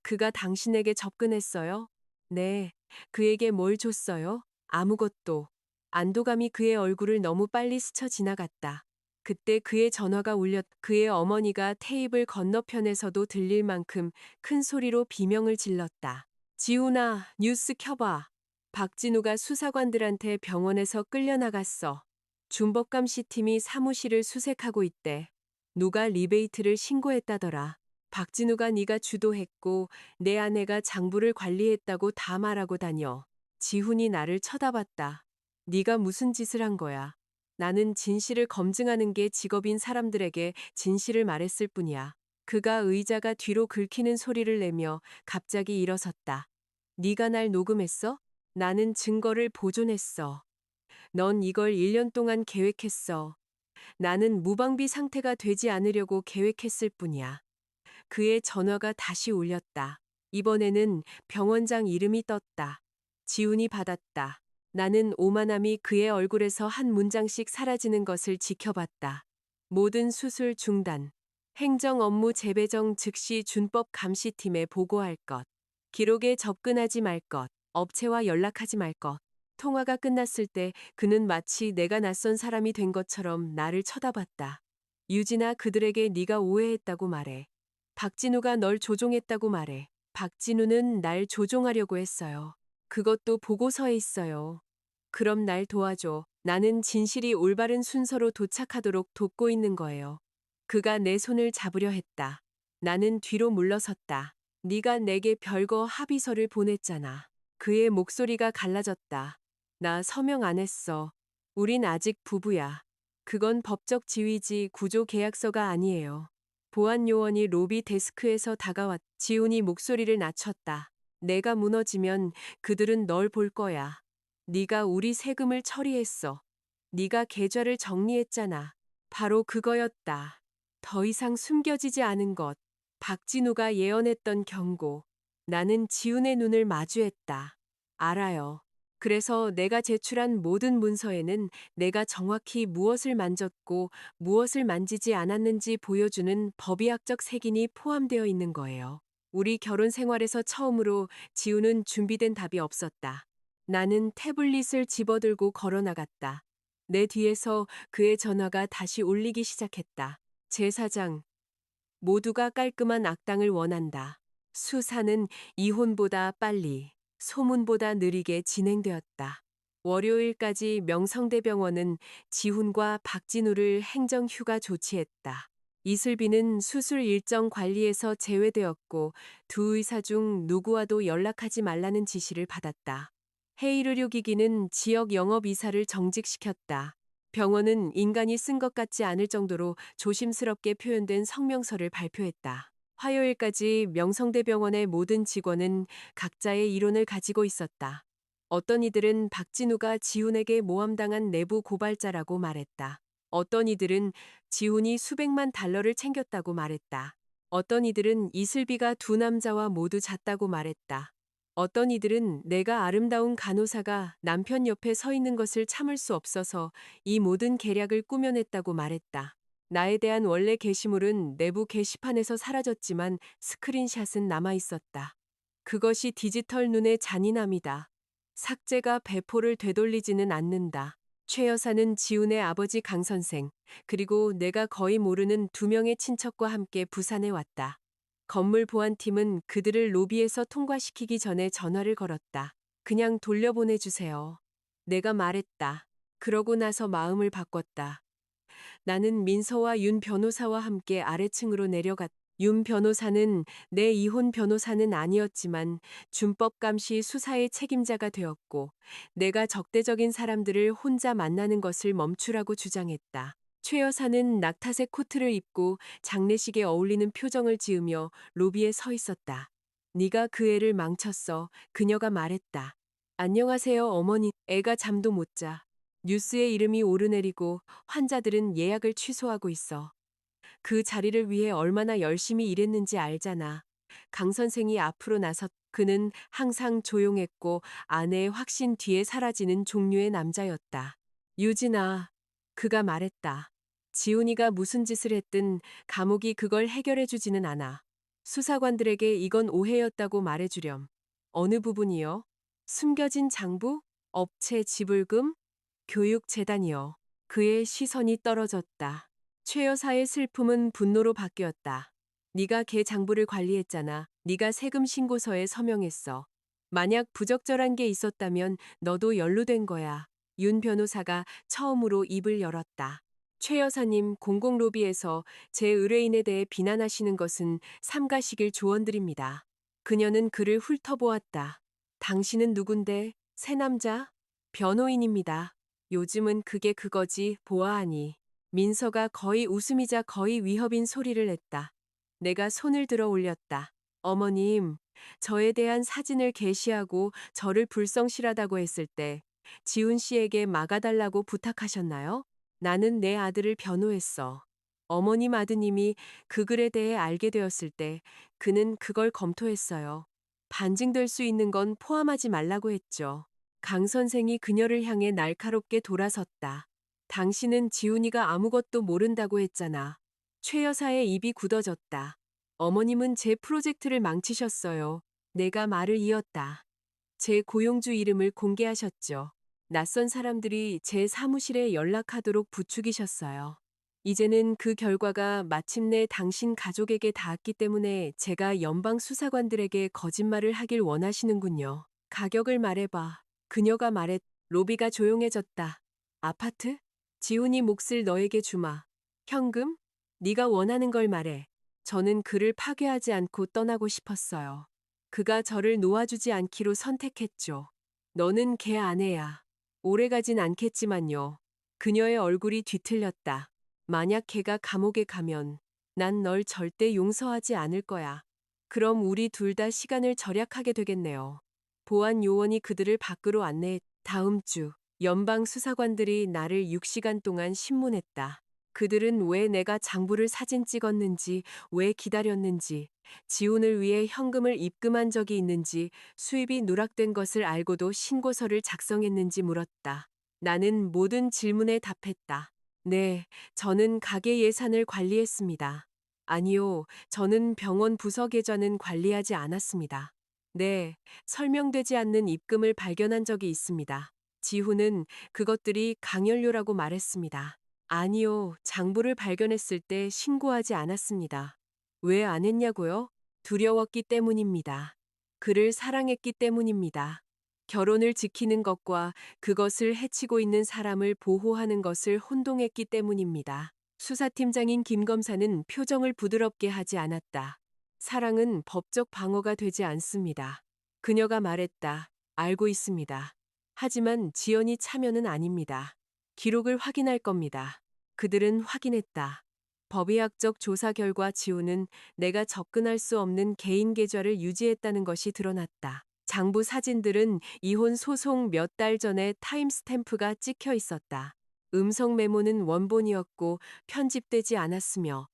그가 당신에게 접근했어요? 네. 그에게 뭘 줬어요? 아무것도. 안도감이 그의 얼굴을 너무 빨리 스쳐 지나갔다. 그때 그의 전화가 울렸. 그의 어머니가 테이블 건너편에서도 들릴 만큼 큰 소리로 비명을 질렀다. 지훈아, 뉴스 켜봐. 박진우가 수사관들한테 병원에서 끌려나갔어. 준법감시팀이 사무실을 수색하고 있대. 누가 리베이트를 신고했다더라. 박진우가 네가 주도했고 내 아내가 장부를 관리했다고 다 말하고 다녀. 지훈이 나를 쳐다봤다. 네가 무슨 짓을 한 거야. 나는 진실을 검증하는 게 직업인 사람들에게 진실을 말했을 뿐이야. 그가 의자가 뒤로 긁히는 소리를 내며 갑자기 일어섰다. 네가 날 녹음했어? 나는 증거를 보존했어. 넌 이걸 1년 동안 계획했어. 나는 무방비 상태가 되지 않으려고 계획했을 뿐이야. 그의 전화가 다시 울렸다. 이번에는 병원장 이름이 떴다. 지훈이 받았다. 나는 오만함이 그의 얼굴에서 한 문장씩 사라지는 것을 지켜봤다. 모든 수술 중단. 행정 업무 재배정 즉시 준법 감시팀에 보고할 것. 기록에 접근하지 말 것. 업체와 연락하지 말 것. 통화가 끝났을 때 그는 마치 내가 낯선 사람이 된 것처럼 나를 쳐다봤다. 유진아, 그들에게 네가 오해했다고 말해. 박진우가 널 조종했다고 말해. 박진우는 날 조종하려고 했어요. 그것도 보고서에 있어요. 그럼 날 도와줘. 나는 진실이 올바른 순서로 도착하도록 돕고 있는 거예요. 그가 내 손을 잡으려 했다. 나는 뒤로 물러섰다. 네가 내게 별거 합의서를 보냈잖아. 그의 목소리가 갈라졌다. 나 서명 안 했어. 우린 아직 부부야. 그건 법적 지위지 구조 계약서가 아니에요. 보안 요원이 로비 데스크에서 다가왔. 지훈이 목소리를 낮췄다. 내가 무너지면 그들은 널 볼 거야. 네가 우리 세금을 처리했어. 네가 계좌를 정리했잖아. 바로 그거였다. 더 이상 숨겨지지 않은 것. 박진우가 예언했던 경고. 나는 지훈의 눈을 마주했다. 알아요. 그래서 내가 제출한 모든 문서에는 내가 정확히 무엇을 만졌고 무엇을 만지지 않았는지 보여주는 법의학적 색인이 포함되어 있는 거예요. 우리 결혼 생활에서 처음으로 지훈은 준비된 답이 없었다. 나는 태블릿을 집어들고 걸어 나갔다. 내 뒤에서 그의 전화가 다시 울리기 시작했다. 제사장, 모두가 깔끔한 악당을 원한다. 수사는 이혼보다 빨리, 소문보다 느리게 진행되었다. 월요일까지 명성대병원은 지훈과 박진우를 행정휴가 조치했다. 이슬비는 수술 일정 관리에서 제외되었고 두 의사 중 누구와도 연락하지 말라는 지시를 받았다. 해일의료기기는 지역 영업이사를 정직시켰다. 병원은 인간이 쓴 것 같지 않을 정도로 조심스럽게 표현된 성명서를 발표했다. 화요일까지 명성대병원의 모든 직원은 각자의 이론을 가지고 있었다. 어떤 이들은 박진우가 지훈에게 모함당한 내부 고발자라고 말했다. 어떤 이들은 지훈이 수백만 달러를 챙겼다고 말했다. 어떤 이들은 이슬비가 두 남자와 모두 잤다고 말했다. 어떤 이들은 내가 아름다운 간호사가 남편 옆에 서 있는 것을 참을 수 없어서 이 모든 계략을 꾸며냈다고 말했다. 나에 대한 원래 게시물은 내부 게시판에서 사라졌지만 스크린샷은 남아 있었다. 그것이 디지털 눈의 잔인함이다. 삭제가 배포를 되돌리지는 않는다. 최 여사는 지훈의 아버지 강 선생, 그리고 내가 거의 모르는 두 명의 친척과 함께 부산에 왔다. 건물 보안팀은 그들을 로비에서 통과시키기 전에 전화를 걸었다. 그냥 돌려보내주세요. 내가 말했다. 그러고 나서 마음을 바꿨다. 나는 민서와 윤 변호사와 함께 아래층으로 내려갔다. 윤 변호사는 내 이혼 변호사는 아니었지만 준법감시 수사의 책임자가 되었고 내가 적대적인 사람들을 혼자 만나는 것을 멈추라고 주장했다. 최 여사는 낙타색 코트를 입고 장례식에 어울리는 표정을 지으며 로비에 서 있었다. 네가 그 애를 망쳤어. 그녀가 말했다. 안녕하세요 어머니. 애가 잠도 못 자. 뉴스에 이름이 오르내리고 환자들은 예약을 취소하고 있어. 그 자리를 위해 얼마나 열심히 일했는지 알잖아. 강 선생이 앞으로 나섰. 그는 항상 조용했고 아내의 확신 뒤에 사라지는 종류의 남자였다. 유진아, 그가 말했다. 지훈이가 무슨 짓을 했든 감옥이 그걸 해결해 주지는 않아. 수사관들에게 이건 오해였다고 말해주렴. 어느 부분이요? 숨겨진 장부? 업체 지불금? 교육재단이요. 그의 시선이 떨어졌다. 최 여사의 슬픔은 분노로 바뀌었다. 네가 걔 장부를 관리했잖아. 네가 세금 신고서에 서명했어. 만약 부적절한 게 있었다면 너도 연루된 거야. 윤 변호사가 처음으로 입을 열었다. 최 여사님 공공로비에서 제 의뢰인에 대해 비난하시는 것은 삼가시길 조언드립니다. 그녀는 그를 훑어보았다. 당신은 누군데? 새 남자? 변호인입니다. 요즘은 그게 그거지 보아하니. 민서가 거의 웃음이자 거의 위협인 소리를 냈다. 내가 손을 들어 올렸다. 어머님, 저에 대한 사진을 게시하고 저를 불성실하다고 했을 때 지훈 씨에게 막아달라고 부탁하셨나요? 나는 내 아들을 변호했어. 어머님 아드님이 그 글에 대해 알게 되었을 때 그는 그걸 검토했어요. 반증될 수 있는 건 포함하지 말라고 했죠. 강 선생이 그녀를 향해 날카롭게 돌아섰다. 당신은 지훈이가 아무것도 모른다고 했잖아. 최 여사의 입이 굳어졌다. 어머님은 제 프로젝트를 망치셨어요. 내가 말을 이었다. 제 고용주 이름을 공개하셨죠. 낯선 사람들이 제 사무실에 연락하도록 부추기셨어요. 이제는 그 결과가 마침내 당신 가족에게 닿았기 때문에 제가 연방 수사관들에게 거짓말을 하길 원하시는군요. 가격을 말해봐. 그녀가 말했. 로비가 조용해졌다. 아파트? 지훈이 몫을 너에게 주마. 현금? 네가 원하는 걸 말해. 저는 그를 파괴하지 않고 떠나고 싶었어요. 그가 저를 놓아주지 않기로 선택했죠. 너는 걔 아내야. 오래가진 않겠지만요. 그녀의 얼굴이 뒤틀렸다. 만약 걔가 감옥에 가면 난 널 절대 용서하지 않을 거야. 그럼 우리 둘 다 시간을 절약하게 되겠네요. 보안 요원이 그들을 밖으로 안내했. 다음 주 연방 수사관들이 나를 6시간 동안 신문했다. 그들은 왜 내가 장부를 사진 찍었는지, 왜 기다렸는지, 지훈을 위해 현금을 입금한 적이 있는지, 수입이 누락된 것을 알고도 신고서를 작성했는지 물었다. 나는 모든 질문에 답했다. 네, 저는 가게 예산을 관리했습니다. 아니요, 저는 병원 부서 계좌는 관리하지 않았습니다. 네, 설명되지 않는 입금을 발견한 적이 있습니다. 지훈은 그것들이 강연료라고 말했습니다. 아니요, 장부를 발견했을 때 신고하지 않았습니다. 왜 안 했냐고요? 두려웠기 때문입니다. 그를 사랑했기 때문입니다. 결혼을 지키는 것과 그것을 해치고 있는 사람을 보호하는 것을 혼동했기 때문입니다. 수사팀장인 김 검사는 표정을 부드럽게 하지 않았다. 사랑은 법적 방어가 되지 않습니다. 그녀가 말했다. 알고 있습니다. 하지만 지연이 참여는 아닙니다. 기록을 확인할 겁니다. 그들은 확인했다. 법의학적 조사 결과 지우는 내가 접근할 수 없는 개인 계좌를 유지했다는 것이 드러났다. 장부 사진들은 이혼 소송 몇 달 전에 타임스탬프가 찍혀 있었다. 음성 메모는 원본이었고 편집되지 않았으며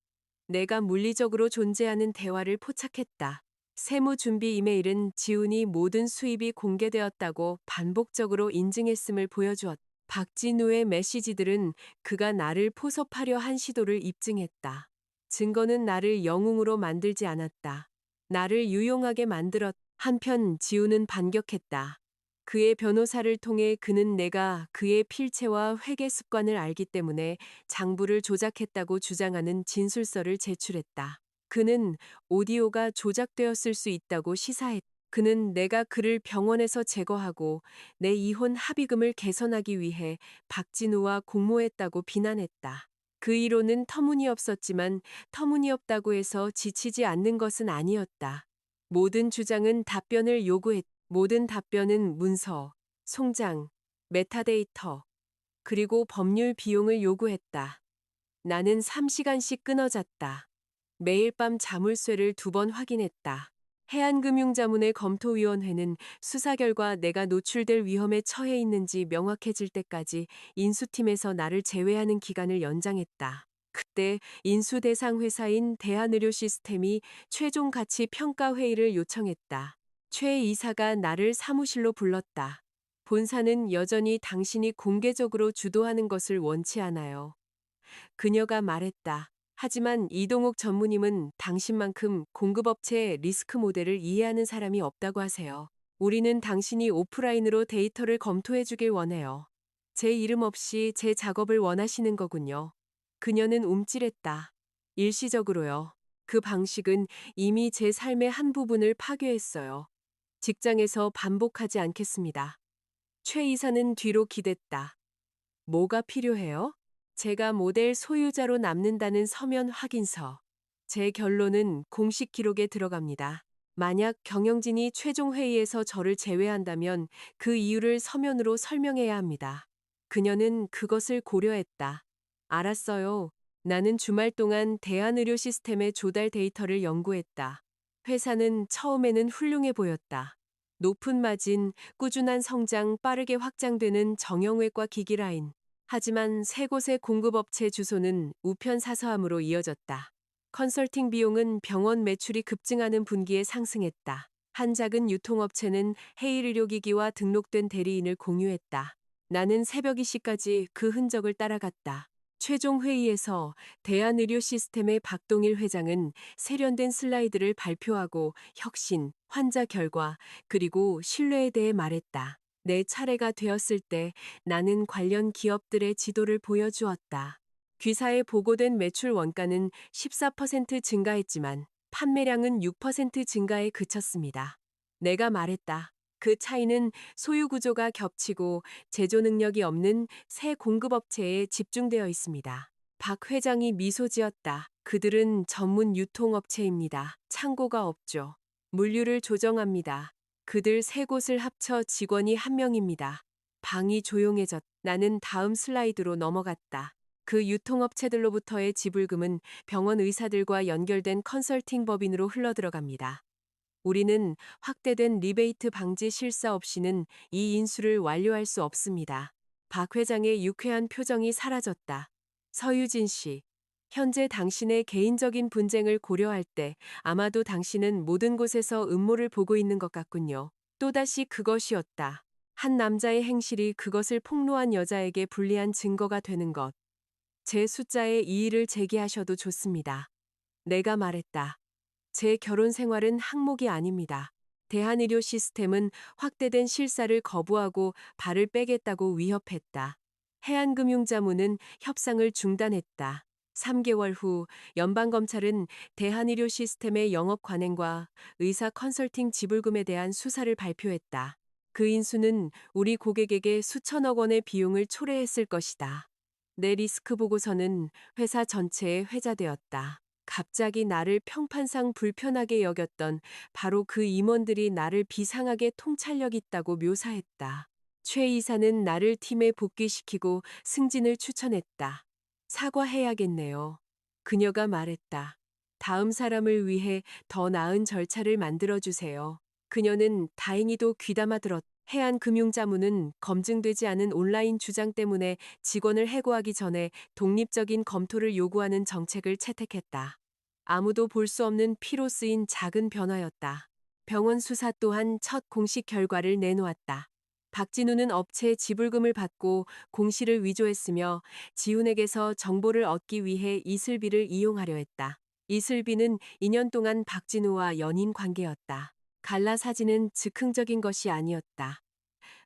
내가 물리적으로 존재하는 대화를 포착했다. 세무 준비 이메일은 지훈이 모든 수입이 공개되었다고 반복적으로 인증했음을 보여주었다. 박진우의 메시지들은 그가 나를 포섭하려 한 시도를 입증했다. 증거는 나를 영웅으로 만들지 않았다. 나를 유용하게 만들었다. 한편 지우는 반격했다. 그의 변호사를 통해 그는 내가 그의 필체와 회계 습관을 알기 때문에 장부를 조작했다고 주장하는 진술서를 제출했다. 그는 오디오가 조작되었을 수 있다고 시사했다. 그는 내가 그를 병원에서 제거하고 내 이혼 합의금을 개선하기 위해 박진우와 공모했다고 비난했다. 그 이론은 터무니없었지만 터무니없다고 해서 지치지 않는 것은 아니었다. 모든 주장은 답변을 요구했다. 모든 답변은 문서, 송장, 메타데이터, 그리고 법률 비용을 요구했다. 나는 3시간씩 끊어잤다. 매일 밤 자물쇠를 2번 확인했다. 해안금융자문회 검토위원회는 수사 결과 내가 노출될 위험에 처해 있는지 명확해질 때까지 인수팀에서 나를 제외하는 기간을 연장했다. 그때 인수 대상 회사인 대한의료시스템이 최종 가치 평가 회의를 요청했다. 최 이사가 나를 사무실로 불렀다. 본사는 여전히 당신이 공개적으로 주도하는 것을 원치 않아요. 그녀가 말했다. 하지만 이동욱 전무님은 당신만큼 공급업체의 리스크 모델을 이해하는 사람이 없다고 하세요. 우리는 당신이 오프라인으로 데이터를 검토해 주길 원해요. 제 이름 없이 제 작업을 원하시는 거군요. 그녀는 움찔했다. 일시적으로요. 그 방식은 이미 제 삶의 한 부분을 파괴했어요. 직장에서 반복하지 않겠습니다. 최 이사는 뒤로 기댔다. 뭐가 필요해요? 제가 모델 소유자로 남는다는 서면 확인서. 제 결론은 공식 기록에 들어갑니다. 만약 경영진이 최종 회의에서 저를 제외한다면 그 이유를 서면으로 설명해야 합니다. 그녀는 그것을 고려했다. 알았어요. 나는 주말 동안 대한의료 시스템의 조달 데이터를 연구했다. 회사는 처음에는 훌륭해 보였다. 높은 마진, 꾸준한 성장, 빠르게 확장되는 정형외과 기기 라인. 하지만 세 곳의 공급업체 주소는 우편 사서함으로 이어졌다. 컨설팅 비용은 병원 매출이 급증하는 분기에 상승했다. 한 작은 유통업체는 해일 의료기기와 등록된 대리인을 공유했다. 나는 새벽 2시까지 그 흔적을 따라갔다. 최종 회의에서 대한의료 시스템의 박동일 회장은 세련된 슬라이드를 발표하고 혁신, 환자 결과, 그리고 신뢰에 대해 말했다. 내 차례가 되었을 때 나는 관련 기업들의 지도를 보여주었다. 귀사에 보고된 매출 원가는 14% 증가했지만 판매량은 6% 증가에 그쳤습니다. 내가 말했다. 그 차이는 소유 구조가 겹치고 제조 능력이 없는 새 공급업체에 집중되어 있습니다. 박 회장이 미소 지었다. 그들은 전문 유통업체입니다. 창고가 없죠. 물류를 조정합니다. 그들 세 곳을 합쳐 직원이 한 명입니다. 방이 조용해졌. 나는 다음 슬라이드로 넘어갔다. 그 유통업체들로부터의 지불금은 병원 의사들과 연결된 컨설팅 법인으로 흘러들어갑니다. 우리는 확대된 리베이트 방지 실사 없이는 이 인수를 완료할 수 없습니다. 박 회장의 유쾌한 표정이 사라졌다. 서유진 씨, 현재 당신의 개인적인 분쟁을 고려할 때 아마도 당신은 모든 곳에서 음모를 보고 있는 것 같군요. 또다시 그것이었다. 한 남자의 행실이 그것을 폭로한 여자에게 불리한 증거가 되는 것. 제 숫자에 이의를 제기하셔도 좋습니다. 내가 말했다. 제 결혼 생활은 항목이 아닙니다. 대한의료 시스템은 확대된 실사를 거부하고 발을 빼겠다고 위협했다. 해안금융자문은 협상을 중단했다. 3개월 후 연방검찰은 대한의료 시스템의 영업 관행과 의사 컨설팅 지불금에 대한 수사를 발표했다. 그 인수는 우리 고객에게 수천억 원의 비용을 초래했을 것이다. 내 리스크 보고서는 회사 전체에 회자되었다. 갑자기 나를 평판상 불편하게 여겼던 바로 그 임원들이 나를 비상하게 통찰력 있다고 묘사했다. 최 이사는 나를 팀에 복귀시키고 승진을 추천했다. 사과해야겠네요. 그녀가 말했다. 다음 사람을 위해 더 나은 절차를 만들어주세요. 그녀는 다행히도 귀담아 들었다. 해안금융자문은 검증되지 않은 온라인 주장 때문에 직원을 해고하기 전에 독립적인 검토를 요구하는 정책을 채택했다. 아무도 볼 수 없는 피로 쓰인 작은 변화였다. 병원 수사 또한 첫 공식 결과를 내놓았다. 박진우는 업체의 지불금을 받고 공시를 위조했으며 지훈에게서 정보를 얻기 위해 이슬비를 이용하려 했다. 이슬비는 2년 동안 박진우와 연인 관계였다. 갈라 사진은 즉흥적인 것이 아니었다.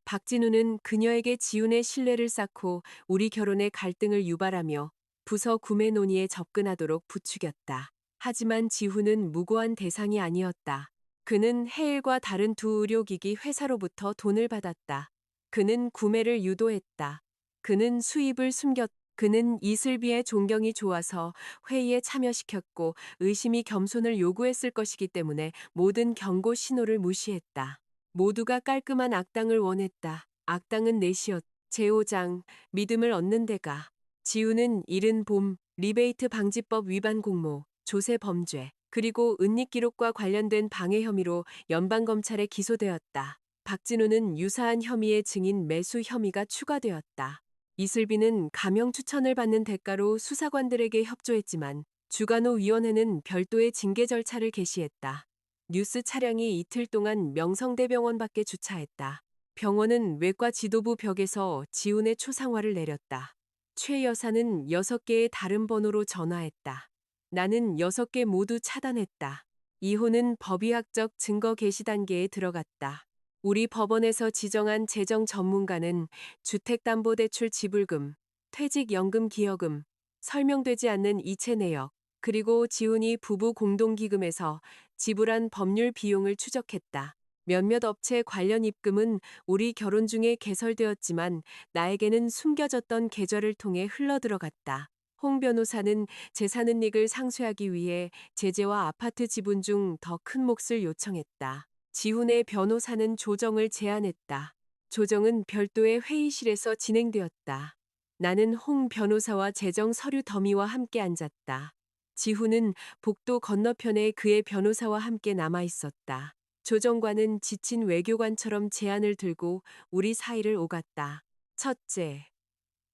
박진우는 그녀에게 지훈의 신뢰를 쌓고 우리 결혼에 갈등을 유발하며 부서 구매 논의에 접근하도록 부추겼다. 하지만 지훈은 무고한 대상이 아니었다. 그는 해일과 다른 두 의료기기 회사로부터 돈을 받았다. 그는 구매를 유도했다. 그는 수입을 숨겼다. 그는 이슬비의 존경이 좋아서 회의에 참여시켰고 의심이 겸손을 요구했을 것이기 때문에 모든 경고 신호를 무시했다. 모두가 깔끔한 악당을 원했다. 악당은 넷이었다. 제5장 믿음을 얻는 데가. 지우는 이른 봄 리베이트 방지법 위반 공모, 조세 범죄, 그리고 은닉 기록과 관련된 방해 혐의로 연방검찰에 기소되었다. 박진우는 유사한 혐의의 증인 매수 혐의가 추가되었다. 이슬비는 가명 추천을 받는 대가로 수사관들에게 협조했지만 주간호 위원회는 별도의 징계 절차를 개시했다. 뉴스 차량이 이틀 동안 명성대병원 밖에 주차했다. 병원은 외과 지도부 벽에서 지훈의 초상화를 내렸다. 최 여사는 6개의 다른 번호로 전화했다. 나는 6개 모두 차단했다. 이혼은 법의학적 증거 개시 단계에 들어갔다. 우리 법원에서 지정한 재정 전문가는 주택담보대출 지불금, 퇴직연금 기여금, 설명되지 않는 이체 내역, 그리고 지훈이 부부 공동기금에서 지불한 법률 비용을 추적했다. 몇몇 업체 관련 입금은 우리 결혼 중에 개설되었지만 나에게는 숨겨졌던 계좌를 통해 흘러들어갔다. 홍 변호사는 재산은닉을 상쇄하기 위해 제재와 아파트 지분 중 더 큰 몫을 요청했다. 지훈의 변호사는 조정을 제안했다. 조정은 별도의 회의실에서 진행되었다. 나는 홍 변호사와 재정 서류 더미와 함께 앉았다. 지훈은 복도 건너편에 그의 변호사와 함께 남아 있었다. 조정관은 지친 외교관처럼 제안을 들고 우리 사이를 오갔다. 첫째,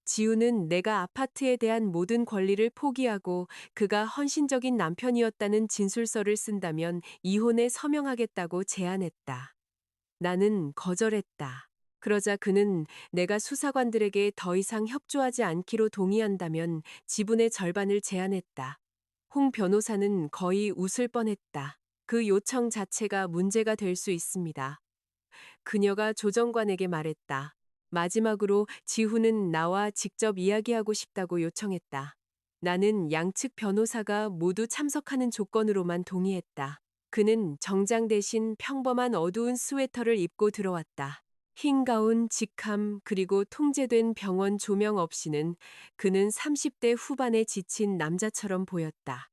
지우는 내가 아파트에 대한 모든 권리를 포기하고 그가 헌신적인 남편이었다는 진술서를 쓴다면 이혼에 서명하겠다고 제안했다. 나는 거절했다. 그러자 그는 내가 수사관들에게 더 이상 협조하지 않기로 동의한다면 지분의 절반을 제안했다. 홍 변호사는 거의 웃을 뻔했다. 그 요청 자체가 문제가 될 수 있습니다. 그녀가 조정관에게 말했다. 마지막으로 지훈은 나와 직접 이야기하고 싶다고 요청했다. 나는 양측 변호사가 모두 참석하는 조건으로만 동의했다. 그는 정장 대신 평범한 어두운 스웨터를 입고 들어왔다. 흰 가운, 직함, 그리고 통제된 병원 조명 없이는 그는 30대 후반에 지친 남자처럼 보였다.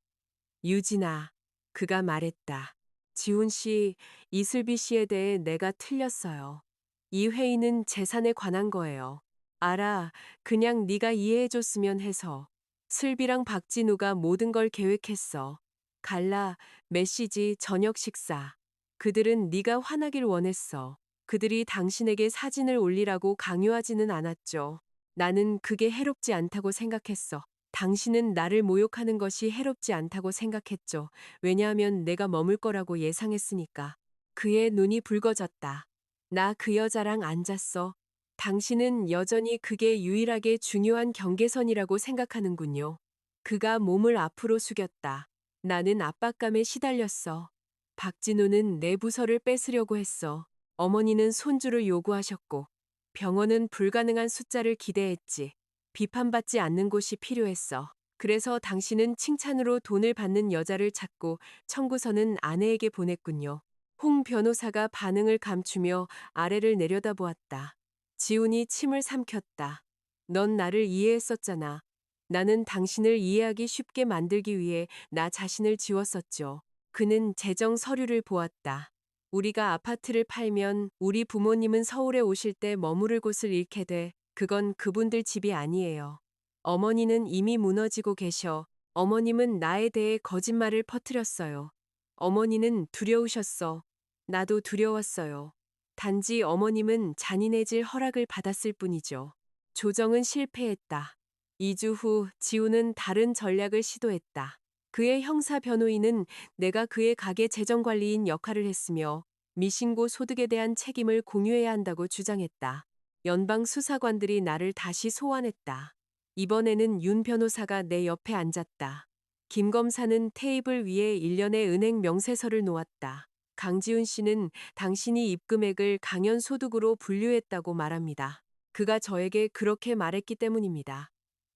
유진아, 그가 말했다. 지훈 씨, 이슬비 씨에 대해 내가 틀렸어요. 이 회의는 재산에 관한 거예요. 알아, 그냥 네가 이해해줬으면 해서. 슬비랑 박진우가 모든 걸 계획했어. 갈라, 메시지, 저녁 식사. 그들은 네가 화나길 원했어. 그들이 당신에게 사진을 올리라고 강요하지는 않았죠. 나는 그게 해롭지 않다고 생각했어. 당신은 나를 모욕하는 것이 해롭지 않다고 생각했죠. 왜냐하면 내가 머물 거라고 예상했으니까. 그의 눈이 붉어졌다. 나 그 여자랑 안 잤어. 당신은 여전히 그게 유일하게 중요한 경계선이라고 생각하는군요. 그가 몸을 앞으로 숙였다. 나는 압박감에 시달렸어. 박진우는 내 부서를 뺏으려고 했어. 어머니는 손주를 요구하셨고, 병원은 불가능한 숫자를 기대했지. 비판받지 않는 곳이 필요했어. 그래서 당신은 칭찬으로 돈을 받는 여자를 찾고 청구서는 아내에게 보냈군요. 홍 변호사가 반응을 감추며 아래를 내려다보았다. 지훈이 침을 삼켰다. 넌 나를 이해했었잖아. 나는 당신을 이해하기 쉽게 만들기 위해 나 자신을 지웠었죠. 그는 재정 서류를 보았다. 우리가 아파트를 팔면 우리 부모님은 서울에 오실 때 머무를 곳을 잃게 돼. 그건 그분들 집이 아니에요. 어머니는 이미 무너지고 계셔. 어머님은 나에 대해 거짓말을 퍼뜨렸어요. 어머니는 두려우셨어. 나도 두려웠어요. 단지 어머님은 잔인해질 허락을 받았을 뿐이죠. 조정은 실패했다. 2주 후 지우는 다른 전략을 시도했다. 그의 형사 변호인은 내가 그의 가게 재정관리인 역할을 했으며 미신고 소득에 대한 책임을 공유해야 한다고 주장했다. 연방 수사관들이 나를 다시 소환했다. 이번에는 윤 변호사가 내 옆에 앉았다. 김 검사는 테이블 위에 일련의 은행 명세서를 놓았다. 강지훈 씨는 당신이 입금액을 강연소득으로 분류했다고 말합니다. 그가 저에게 그렇게 말했기 때문입니다.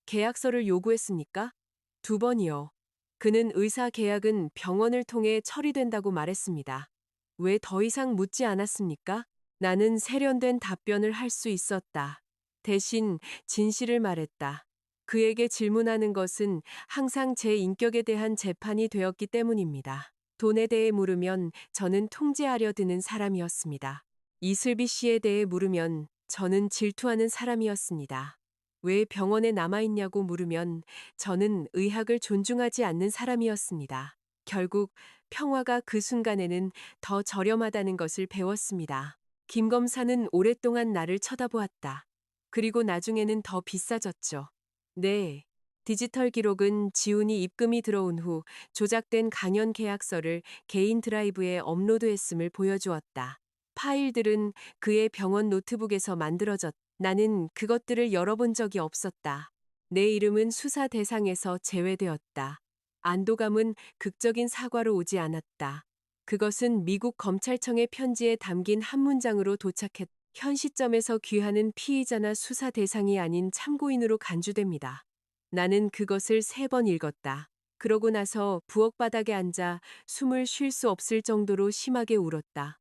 계약서를 요구했습니까? 2번이요. 그는 의사 계약은 병원을 통해 처리된다고 말했습니다. 왜 더 이상 묻지 않았습니까? 나는 세련된 답변을 할 수 있었다. 대신 진실을 말했다. 그에게 질문하는 것은 항상 제 인격에 대한 재판이 되었기 때문입니다. 돈에 대해 물으면 저는 통제하려 드는 사람이었습니다. 이슬비 씨에 대해 물으면 저는 질투하는 사람이었습니다. 왜 병원에 남아있냐고 물으면 저는 의학을 존중하지 않는 사람이었습니다. 결국 평화가 그 순간에는 더 저렴하다는 것을 배웠습니다. 김 검사는 오랫동안 나를 쳐다보았다. 그리고 나중에는 더 비싸졌죠. 네. 디지털 기록은 지훈이 입금이 들어온 후 조작된 강연 계약서를 개인 드라이브에 업로드했음을 보여주었다. 파일들은 그의 병원 노트북에서 만들어졌다. 나는 그것들을 열어본 적이 없었다. 내 이름은 수사 대상에서 제외되었다. 안도감은 극적인 사과로 오지 않았다. 그것은 미국 검찰청의 편지에 담긴 한 문장으로 도착했다. 현 시점에서 귀하는 피의자나 수사 대상이 아닌 참고인으로 간주됩니다. 나는 그것을 3번 읽었다. 그러고 나서 부엌 바닥에 앉아 숨을 쉴 수 없을 정도로 심하게 울었다.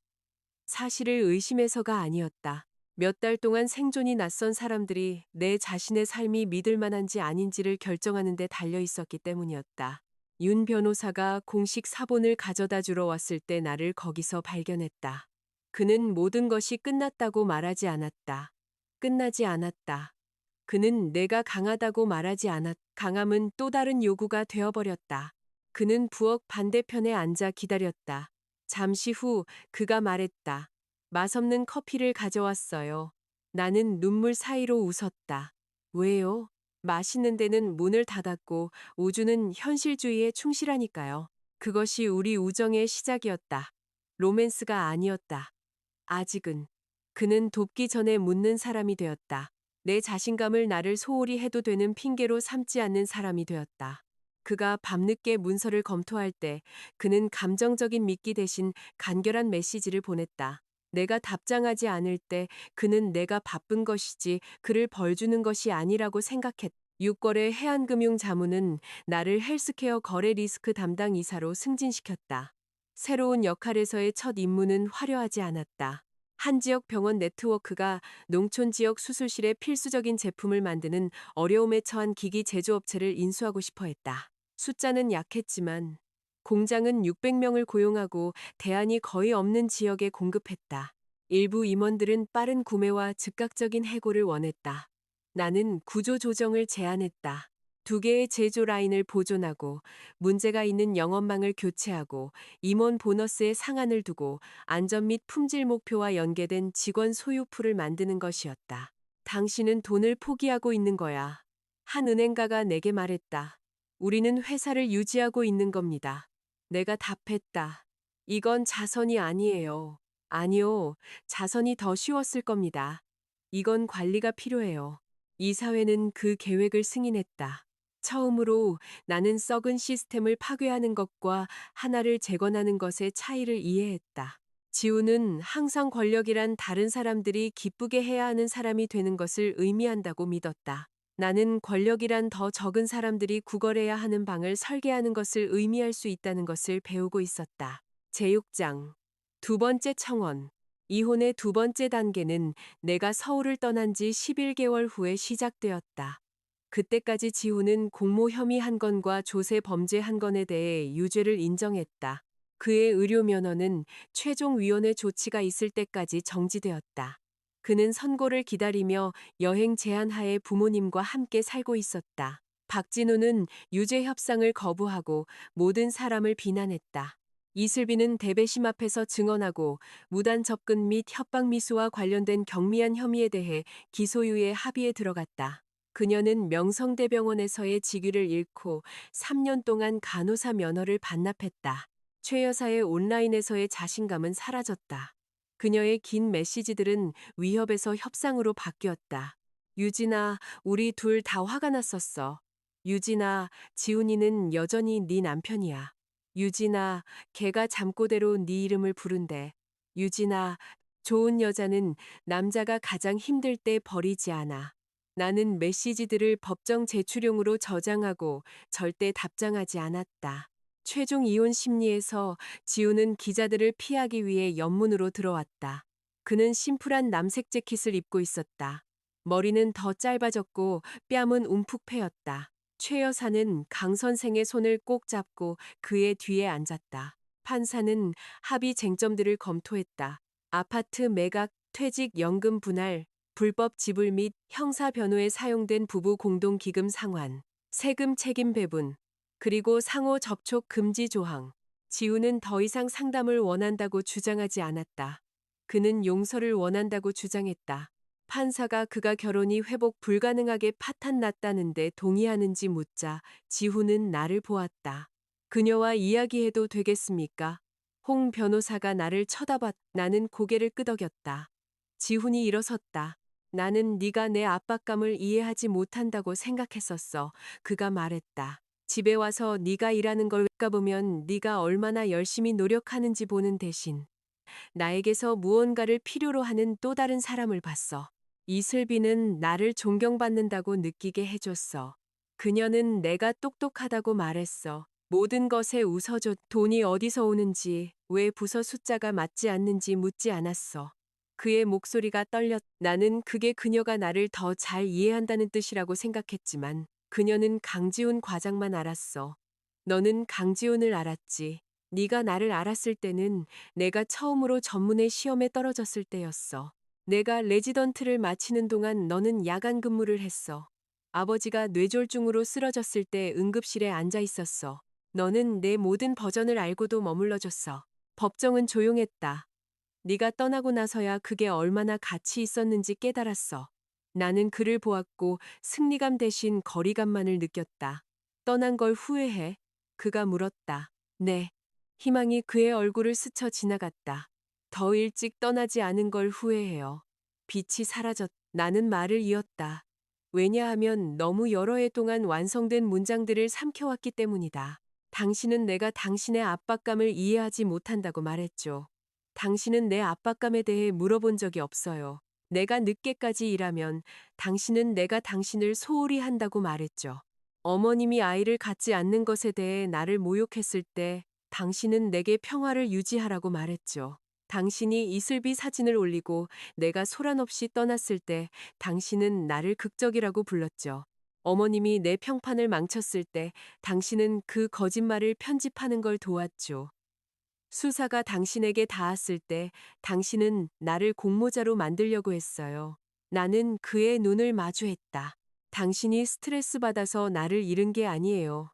사실을 의심해서가 아니었다. 몇 달 동안 생존이 낯선 사람들이 내 자신의 삶이 믿을 만한지 아닌지를 결정하는 데 달려 있었기 때문이었다. 윤 변호사가 공식 사본을 가져다 주러 왔을 때 나를 거기서 발견했다. 그는 모든 것이 끝났다고 말하지 않았다. 끝나지 않았다. 그는 내가 강하다고 말하지 않았다. 강함은 또 다른 요구가 되어버렸다. 그는 부엌 반대편에 앉아 기다렸다. 잠시 후 그가 말했다. 맛없는 커피를 가져왔어요. 나는 눈물 사이로 웃었다. 왜요? 맛있는 데는 문을 닫았고 우주는 현실주의에 충실하니까요. 그것이 우리 우정의 시작이었다. 로맨스가 아니었다. 아직은. 그는 돕기 전에 묻는 사람이 되었다. 내 자신감을 나를 소홀히 해도 되는 핑계로 삼지 않는 사람이 되었다. 그가 밤늦게 문서를 검토할 때 그는 감정적인 미끼 대신 간결한 메시지를 보냈다. 내가 답장하지 않을 때 그는 내가 바쁜 것이지 그를 벌주는 것이 아니라고 생각했다. 6월의 해안금융자문은 나를 헬스케어 거래 리스크 담당 이사로 승진시켰다. 새로운 역할에서의 첫 임무는 화려하지 않았다. 한 지역 병원 네트워크가 농촌 지역 수술실에 필수적인 제품을 만드는 어려움에 처한 기기 제조업체를 인수하고 싶어 했다. 숫자는 약했지만 공장은 600명을 고용하고 대안이 거의 없는 지역에 공급했다. 일부 임원들은 빠른 구매와 즉각적인 해고를 원했다. 나는 구조 조정을 제안했다. 두 개의 제조 라인을 보존하고 문제가 있는 영업망을 교체하고 임원 보너스에 상한을 두고 안전 및 품질 목표와 연계된 직원 소유 풀을 만드는 것이었다. 당신은 돈을 포기하고 있는 거야. 한 은행가가 내게 말했다. 우리는 회사를 유지하고 있는 겁니다. 내가 답했다. 이건 자선이 아니에요. 아니요, 자선이 더 쉬웠을 겁니다. 이건 관리가 필요해요. 이사회는 그 계획을 승인했다. 처음으로 나는 썩은 시스템을 파괴하는 것과 하나를 재건하는 것의 차이를 이해했다. 지우는 항상 권력이란 다른 사람들이 기쁘게 해야 하는 사람이 되는 것을 의미한다고 믿었다. 나는 권력이란 더 적은 사람들이 구걸해야 하는 방을 설계하는 것을 의미할 수 있다는 것을 배우고 있었다. 제6장. 두 번째 청원. 이혼의 두 번째 단계는 내가 서울을 떠난 지 11개월 후에 시작되었다. 그때까지 지우는 공모 혐의 한 건과 조세 범죄 한 건에 대해 유죄를 인정했다. 그의 의료 면허는 최종 위원회 조치가 있을 때까지 정지되었다. 그는 선고를 기다리며 여행 제한 하에 부모님과 함께 살고 있었다. 박진우는 유죄 협상을 거부하고 모든 사람을 비난했다. 이슬비는 대배심 앞에서 증언하고 무단 접근 및 협박 미수와 관련된 경미한 혐의에 대해 기소유예 합의에 들어갔다. 그녀는 명성대병원에서의 직위를 잃고 3년 동안 간호사 면허를 반납했다. 최 여사의 온라인에서의 자신감은 사라졌다. 그녀의 긴 메시지들은 위협에서 협상으로 바뀌었다. 유진아, 우리 둘 다 화가 났었어. 유진아, 지훈이는 여전히 네 남편이야. 유진아, 걔가 잠꼬대로 네 이름을 부른대. 유진아, 좋은 여자는 남자가 가장 힘들 때 버리지 않아. 나는 메시지들을 법정 제출용으로 저장하고 절대 답장하지 않았다. 최종 이혼 심리에서 지우는 기자들을 피하기 위해 연문으로 들어왔다. 그는 심플한 남색 재킷을 입고 있었다. 머리는 더 짧아졌고 뺨은 움푹 패였다. 최 여사는 강 선생의 손을 꼭 잡고 그의 뒤에 앉았다. 판사는 합의 쟁점들을 검토했다. 아파트 매각, 퇴직 연금 분할, 불법 지불 및 형사 변호에 사용된 부부 공동기금 상환, 세금 책임 배분, 그리고 상호 접촉 금지 조항. 지우는 더 이상 상담을 원한다고 주장하지 않았다. 그는 용서를 원한다고 주장했다. 판사가 그가 결혼이 회복 불가능하게 파탄났다는데 동의하는지 묻자 지훈은 나를 보았다. 그녀와 이야기해도 되겠습니까? 홍 변호사가 나를 쳐다봤. 나는 고개를 끄덕였다. 지훈이 일어섰다. 나는 네가 내 압박감을 이해하지 못한다고 생각했었어. 그가 말했다. 집에 와서 네가 일하는 걸 까보면 네가 얼마나 열심히 노력하는지 보는 대신 나에게서 무언가를 필요로 하는 또 다른 사람을 봤어. 이슬비는 나를 존경받는다고 느끼게 해줬어. 그녀는 내가 똑똑하다고 말했어. 모든 것에 웃어줘. 돈이 어디서 오는지, 왜 부서 숫자가 맞지 않는지 묻지 않았어. 그의 목소리가 떨렸. 나는 그게 그녀가 나를 더 잘 이해한다는 뜻이라고 생각했지만 그녀는 강지훈 과장만 알았어. 너는 강지훈을 알았지. 네가 나를 알았을 때는 내가 처음으로 전문의 시험에 떨어졌을 때였어. 내가 레지던트를 마치는 동안 너는 야간 근무를 했어. 아버지가 뇌졸중으로 쓰러졌을 때 응급실에 앉아 있었어. 너는 내 모든 버전을 알고도 머물러줬어. 법정은 조용했다. 네가 떠나고 나서야 그게 얼마나 가치 있었는지 깨달았어. 나는 그를 보았고 승리감 대신 거리감만을 느꼈다. 떠난 걸 후회해? 그가 물었다. 네. 희망이 그의 얼굴을 스쳐 지나갔다. 더 일찍 떠나지 않은 걸 후회해요. 빛이 사라졌. 나는 말을 이었다. 왜냐하면 너무 여러 해 동안 완성된 문장들을 삼켜왔기 때문이다. 당신은 내가 당신의 압박감을 이해하지 못한다고 말했죠. 당신은 내 압박감에 대해 물어본 적이 없어요. 내가 늦게까지 일하면 당신은 내가 당신을 소홀히 한다고 말했죠. 어머님이 아이를 갖지 않는 것에 대해 나를 모욕했을 때 당신은 내게 평화를 유지하라고 말했죠. 당신이 이슬비 사진을 올리고 내가 소란 없이 떠났을 때 당신은 나를 극적이라고 불렀죠. 어머님이 내 평판을 망쳤을 때 당신은 그 거짓말을 편집하는 걸 도왔죠. 수사가 당신에게 닿았을 때 당신은 나를 공모자로 만들려고 했어요. 나는 그의 눈을 마주했다. 당신이 스트레스 받아서 나를 잃은 게 아니에요.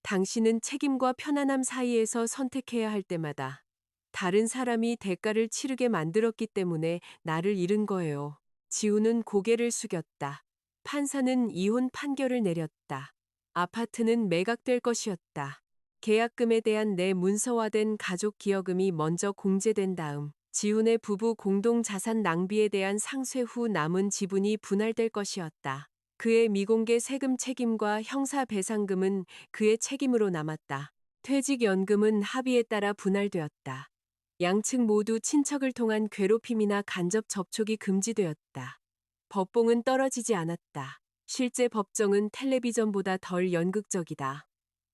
당신은 책임과 편안함 사이에서 선택해야 할 때마다 다른 사람이 대가를 치르게 만들었기 때문에 나를 잃은 거예요. 지우는 고개를 숙였다. 판사는 이혼 판결을 내렸다. 아파트는 매각될 것이었다. 계약금에 대한 내 문서화된 가족 기여금이 먼저 공제된 다음 지훈의 부부 공동 자산 낭비에 대한 상쇄 후 남은 지분이 분할될 것이었다. 그의 미공개 세금 책임과 형사배상금은 그의 책임으로 남았다. 퇴직연금은 합의에 따라 분할되었다. 양측 모두 친척을 통한 괴롭힘이나 간접 접촉이 금지되었다. 법봉은 떨어지지 않았다. 실제 법정은 텔레비전보다 덜 연극적이다.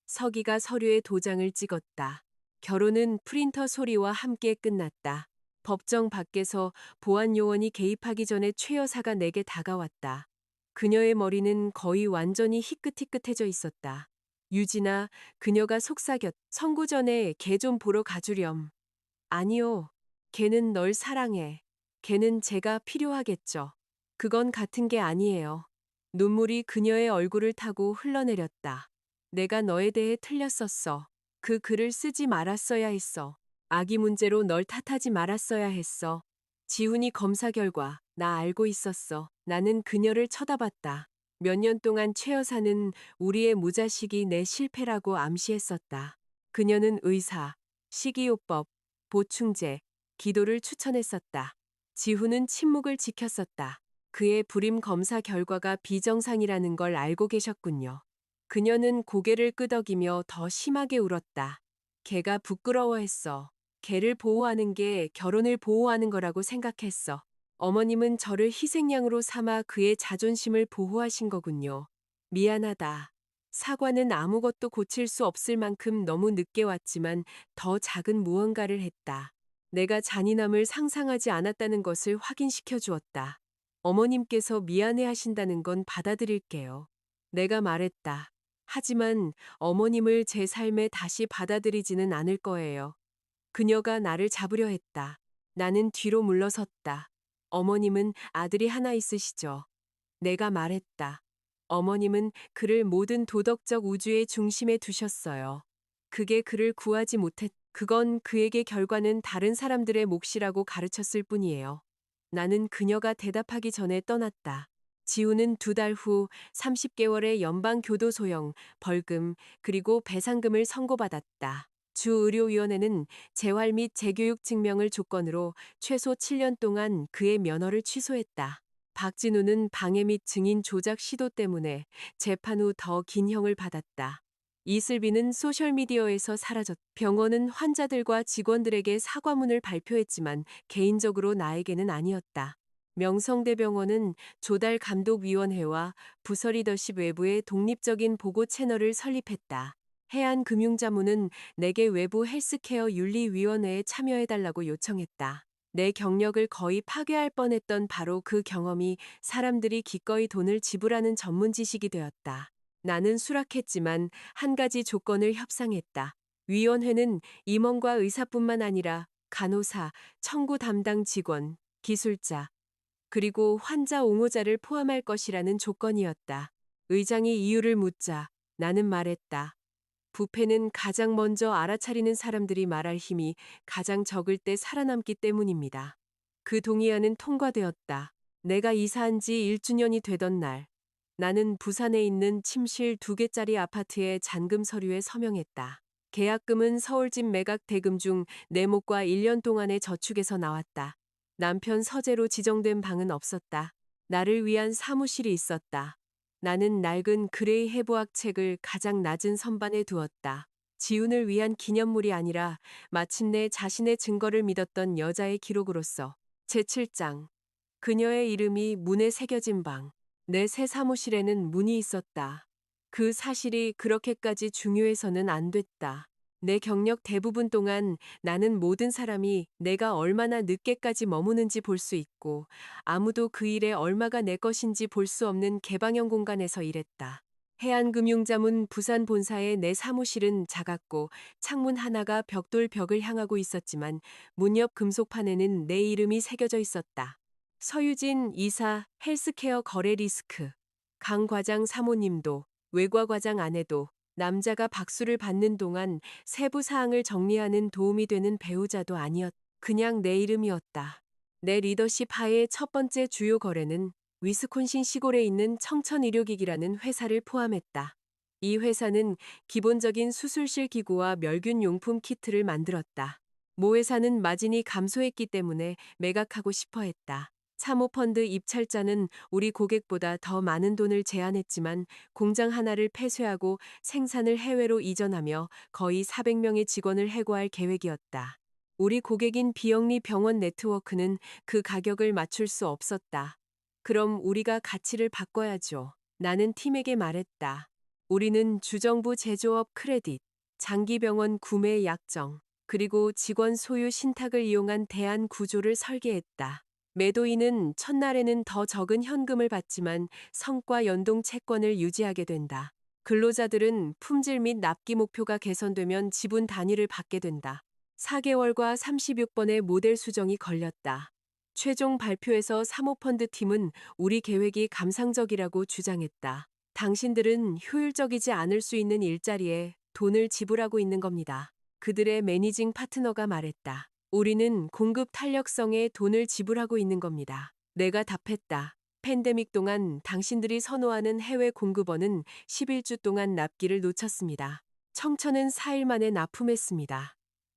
서기가 서류에 도장을 찍었다. 결혼은 프린터 소리와 함께 끝났다. 법정 밖에서 보안 요원이 개입하기 전에 최 여사가 내게 다가왔다. 그녀의 머리는 거의 완전히 희끗희끗해져 있었다. 유진아, 그녀가 속삭였. 선고 전에 걔 좀 보러 가주렴. 아니요. 걔는 널 사랑해. 걔는 제가 필요하겠죠. 그건 같은 게 아니에요. 눈물이 그녀의 얼굴을 타고 흘러내렸다. 내가 너에 대해 틀렸었어. 그 글을 쓰지 말았어야 했어. 아기 문제로 널 탓하지 말았어야 했어. 지훈이 검사 결과 나 알고 있었어. 나는 그녀를 쳐다봤다. 몇 년 동안 최 여사는 우리의 무자식이 내 실패라고 암시했었다. 그녀는 의사, 식이요법, 보충제, 기도를 추천했었다. 지훈은 침묵을 지켰었다. 그의 불임 검사 결과가 비정상이라는 걸 알고 계셨군요. 그녀는 고개를 끄덕이며 더 심하게 울었다. 걔가 부끄러워했어. 걔를 보호하는 게 결혼을 보호하는 거라고 생각했어. 어머님은 저를 희생양으로 삼아 그의 자존심을 보호하신 거군요. 미안하다. 사과는 아무것도 고칠 수 없을 만큼 너무 늦게 왔지만 더 작은 무언가를 했다. 내가 잔인함을 상상하지 않았다는 것을 확인시켜 주었다. 어머님께서 미안해 하신다는 건 받아들일게요. 내가 말했다. 하지만 어머님을 제 삶에 다시 받아들이지는 않을 거예요. 그녀가 나를 잡으려 했다. 나는 뒤로 물러섰다. 어머님은 아들이 하나 있으시죠. 내가 말했다. 어머님은 그를 모든 도덕적 우주의 중심에 두셨어요. 그게 그를 구하지 못했. 그건 그에게 결과는 다른 사람들의 몫이라고 가르쳤을 뿐이에요. 나는 그녀가 대답하기 전에 떠났다. 지우는 2달 후 30개월의 연방교도소형, 벌금, 그리고 배상금을 선고받았다. 주의료위원회는 재활 및 재교육 증명을 조건으로 최소 7년 동안 그의 면허를 취소했다. 박진우는 방해 및 증인 조작 시도 때문에 재판 후 더 긴 형을 받았다. 이슬비는 소셜미디어에서 사라졌다. 병원은 환자들과 직원들에게 사과문을 발표했지만 개인적으로 나에게는 아니었다. 명성대병원은 조달 감독위원회와 부서 리더십 외부의 독립적인 보고 채널을 설립했다. 해안금융자문은 내게 외부 헬스케어 윤리위원회에 참여해달라고 요청했다. 내 경력을 거의 파괴할 뻔했던 바로 그 경험이 사람들이 기꺼이 돈을 지불하는 전문 지식이 되었다. 나는 수락했지만 한 가지 조건을 협상했다. 위원회는 임원과 의사뿐만 아니라 간호사, 청구 담당 직원, 기술자, 그리고 환자 옹호자를 포함할 것이라는 조건이었다. 의장이 이유를 묻자 나는 말했다. 부패는 가장 먼저 알아차리는 사람들이 말할 힘이 가장 적을 때 살아남기 때문입니다. 그 동의안은 통과되었다. 내가 이사한 지 1주년이 되던 날, 나는 부산에 있는 침실 2개짜리 아파트의 잔금 서류에 서명했다. 계약금은 서울집 매각 대금 중 내 몫과 1년 동안의 저축에서 나왔다. 남편 서재로 지정된 방은 없었다. 나를 위한 사무실이 있었다. 나는 낡은 그레이 해부학 책을 가장 낮은 선반에 두었다. 지훈을 위한 기념물이 아니라 마침내 자신의 증거를 믿었던 여자의 기록으로서. 제7장. 그녀의 이름이 문에 새겨진 방. 내 새 사무실에는 문이 있었다. 그 사실이 그렇게까지 중요해서는 안 됐다. 내 경력 대부분 동안 나는 모든 사람이 내가 얼마나 늦게까지 머무는지 볼 수 있고 아무도 그 일에 얼마가 내 것인지 볼 수 없는 개방형 공간에서 일했다. 해안금융자문 부산 본사의 내 사무실은 작았고 창문 하나가 벽돌 벽을 향하고 있었지만 문 옆 금속판에는 내 이름이 새겨져 있었다. 서유진 이사 헬스케어 거래 리스크. 강 과장 사모님도 외과 과장 아내도 남자가 박수를 받는 동안 세부 사항을 정리하는 도움이 되는 배우자도 아니었. 그냥 내 이름이었다. 내 리더십 하의 첫 번째 주요 거래는 위스콘신 시골에 있는 청천의료기기라는 회사를 포함했다. 이 회사는 기본적인 수술실 기구와 멸균 용품 키트를 만들었다. 모 회사는 마진이 감소했기 때문에 매각하고 싶어 했다. 사모펀드 입찰자는 우리 고객보다 더 많은 돈을 제안했지만 공장 하나를 폐쇄하고 생산을 해외로 이전하며 거의 400명의 직원을 해고할 계획이었다. 우리 고객인 비영리 병원 네트워크는 그 가격을 맞출 수 없었다. 그럼 우리가 가치를 바꿔야죠. 나는 팀에게 말했다. 우리는 주정부 제조업 크레딧, 장기병원 구매 약정, 그리고 직원 소유 신탁을 이용한 대안 구조를 설계했다. 매도인은 첫날에는 더 적은 현금을 받지만 성과 연동 채권을 유지하게 된다. 근로자들은 품질 및 납기 목표가 개선되면 지분 단위를 받게 된다. 4개월과 36번의 모델 수정이 걸렸다. 최종 발표에서 사모펀드 팀은 우리 계획이 감상적이라고 주장했다. 당신들은 효율적이지 않을 수 있는 일자리에 돈을 지불하고 있는 겁니다. 그들의 매니징 파트너가 말했다. 우리는 공급 탄력성에 돈을 지불하고 있는 겁니다. 내가 답했다. 팬데믹 동안 당신들이 선호하는 해외 공급원은 11주 동안 납기를 놓쳤습니다. 청천은 4일 만에 납품했습니다.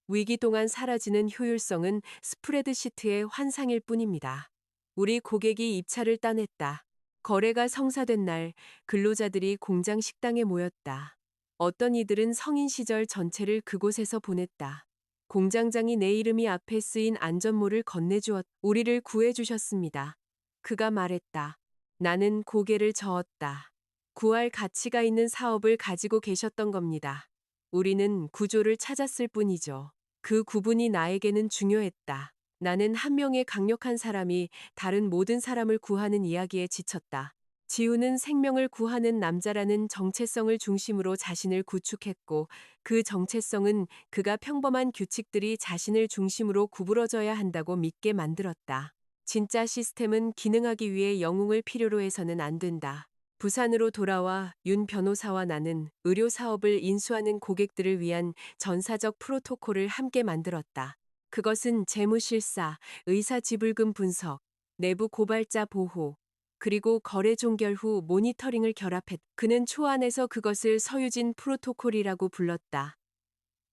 위기 동안 사라지는 효율성은 스프레드시트의 환상일 뿐입니다. 우리 고객이 입찰을 따냈다. 거래가 성사된 날 근로자들이 공장 식당에 모였다. 어떤 이들은 성인 시절 전체를 그곳에서 보냈다. 공장장이 내 이름이 앞에 쓰인 안전모를 건네주었. 우리를 구해주셨습니다. 그가 말했다. 나는 고개를 저었다. 구할 가치가 있는 사업을 가지고 계셨던 겁니다. 우리는 구조를 찾았을 뿐이죠. 그 구분이 나에게는 중요했다. 나는 한 명의 강력한 사람이 다른 모든 사람을 구하는 이야기에 지쳤다. 지우는 생명을 구하는 남자라는 정체성을 중심으로 자신을 구축했고 그 정체성은 그가 평범한 규칙들이 자신을 중심으로 구부러져야 한다고 믿게 만들었다. 진짜 시스템은 기능하기 위해 영웅을 필요로 해서는 안 된다. 부산으로 돌아와 윤 변호사와 나는 의료 사업을 인수하는 고객들을 위한 전사적 프로토콜을 함께 만들었다. 그것은 재무실사, 의사 지불금 분석, 내부 고발자 보호, 그리고 거래 종결 후 모니터링을 결합했. 그는 초안에서 그것을 서유진 프로토콜이라고 불렀다.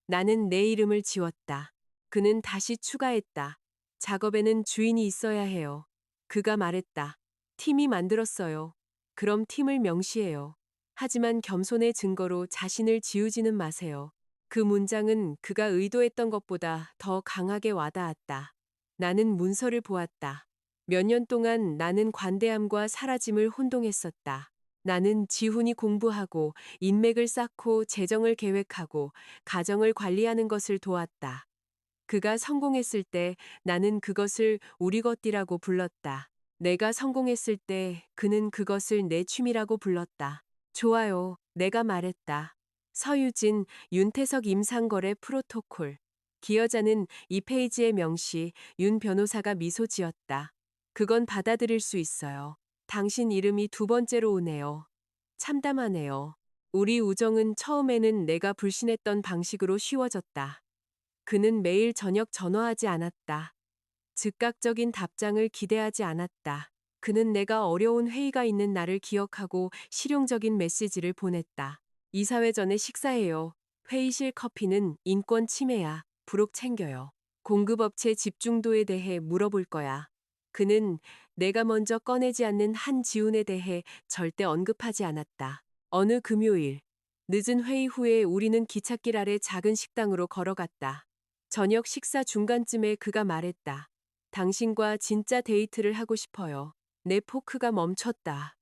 나는 내 이름을 지웠다. 그는 다시 추가했다. 작업에는 주인이 있어야 해요. 그가 말했다. 팀이 만들었어요. 그럼 팀을 명시해요. 하지만 겸손의 증거로 자신을 지우지는 마세요. 그 문장은 그가 의도했던 것보다 더 강하게 와닿았다. 나는 문서를 보았다. 몇 년 동안 나는 관대함과 사라짐을 혼동했었다. 나는 지훈이 공부하고 인맥을 쌓고 재정을 계획하고 가정을 관리하는 것을 도왔다. 그가 성공했을 때 나는 그것을 우리 것이라고 불렀다. 내가 성공했을 때 그는 그것을 내 취미라고 불렀다. 좋아요. 내가 말했다. 서유진, 윤태석 임상거래 프로토콜. 기여자는 이 페이지의 명시, 윤 변호사가 미소 지었다. 그건 받아들일 수 있어요. 당신 이름이 두 번째로 오네요. 참담하네요. 우리 우정은 처음에는 내가 불신했던 방식으로 쉬워졌다. 그는 매일 저녁 전화하지 않았다. 즉각적인 답장을 기대하지 않았다. 그는 내가 어려운 회의가 있는 날을 기억하고 실용적인 메시지를 보냈다. 이사회 전에 식사해요. 회의실 커피는 인권 침해야. 부록 챙겨요. 공급업체 집중도에 대해 물어볼 거야. 그는 내가 먼저 꺼내지 않는 한 지훈에 대해 절대 언급하지 않았다. 어느 금요일, 늦은 회의 후에 우리는 기찻길 아래 작은 식당으로 걸어갔다. 저녁 식사 중간쯤에 그가 말했다. 당신과 진짜 데이트를 하고 싶어요. 내 포크가 멈췄다.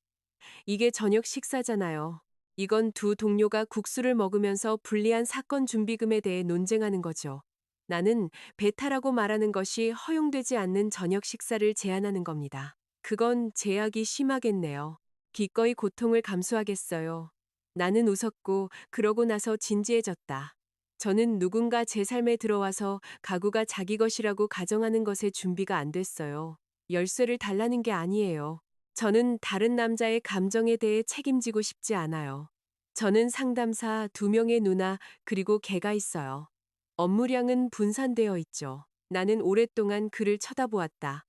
이게 저녁 식사잖아요. 이건 두 동료가 국수를 먹으면서 불리한 사건 준비금에 대해 논쟁하는 거죠. 나는 배타라고 말하는 것이 허용되지 않는 저녁 식사를 제안하는 겁니다. 그건 제약이 심하겠네요. 기꺼이 고통을 감수하겠어요. 나는 웃었고 그러고 나서 진지해졌다. 저는 누군가 제 삶에 들어와서 가구가 자기 것이라고 가정하는 것에 준비가 안 됐어요. 열쇠를 달라는 게 아니에요. 저는 다른 남자의 감정에 대해 책임지고 싶지 않아요. 저는 상담사 두 명의 누나 그리고 개가 있어요. 업무량은 분산되어 있죠. 나는 오랫동안 그를 쳐다보았다.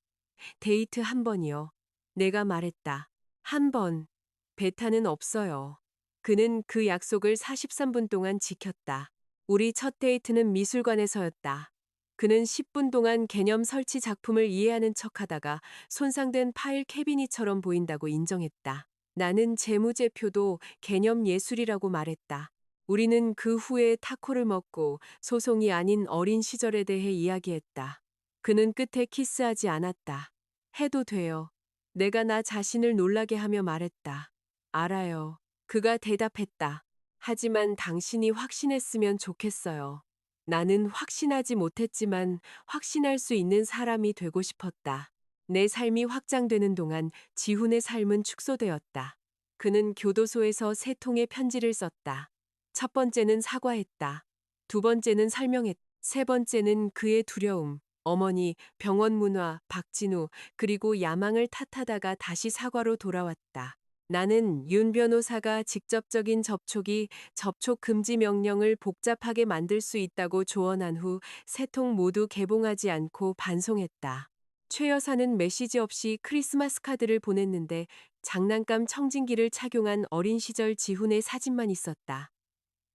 데이트 한 번이요. 내가 말했다. 한 번. 베타는 없어요. 그는 그 약속을 43분 동안 지켰다. 우리 첫 데이트는 미술관에서였다. 그는 10분 동안 개념 설치 작품을 이해하는 척하다가 손상된 파일 캐비닛처럼 보인다고 인정했다. 나는 재무제표도 개념 예술이라고 말했다. 우리는 그 후에 타코를 먹고 소송이 아닌 어린 시절에 대해 이야기했다. 그는 끝에 키스하지 않았다. 해도 돼요. 내가 나 자신을 놀라게 하며 말했다. 알아요. 그가 대답했다. 하지만 당신이 확신했으면 좋겠어요. 나는 확신하지 못했지만 확신할 수 있는 사람이 되고 싶었다. 내 삶이 확장되는 동안 지훈의 삶은 축소되었다. 그는 교도소에서 세 통의 편지를 썼다. 첫 번째는 사과했다. 두 번째는 설명했다. 세 번째는 그의 두려움, 어머니, 병원 문화, 박진우, 그리고 야망을 탓하다가 다시 사과로 돌아왔다. 나는 윤 변호사가 직접적인 접촉이 접촉 금지 명령을 복잡하게 만들 수 있다고 조언한 후 세 통 모두 개봉하지 않고 반송했다. 최 여사는 메시지 없이 크리스마스 카드를 보냈는데 장난감 청진기를 착용한 어린 시절 지훈의 사진만 있었다.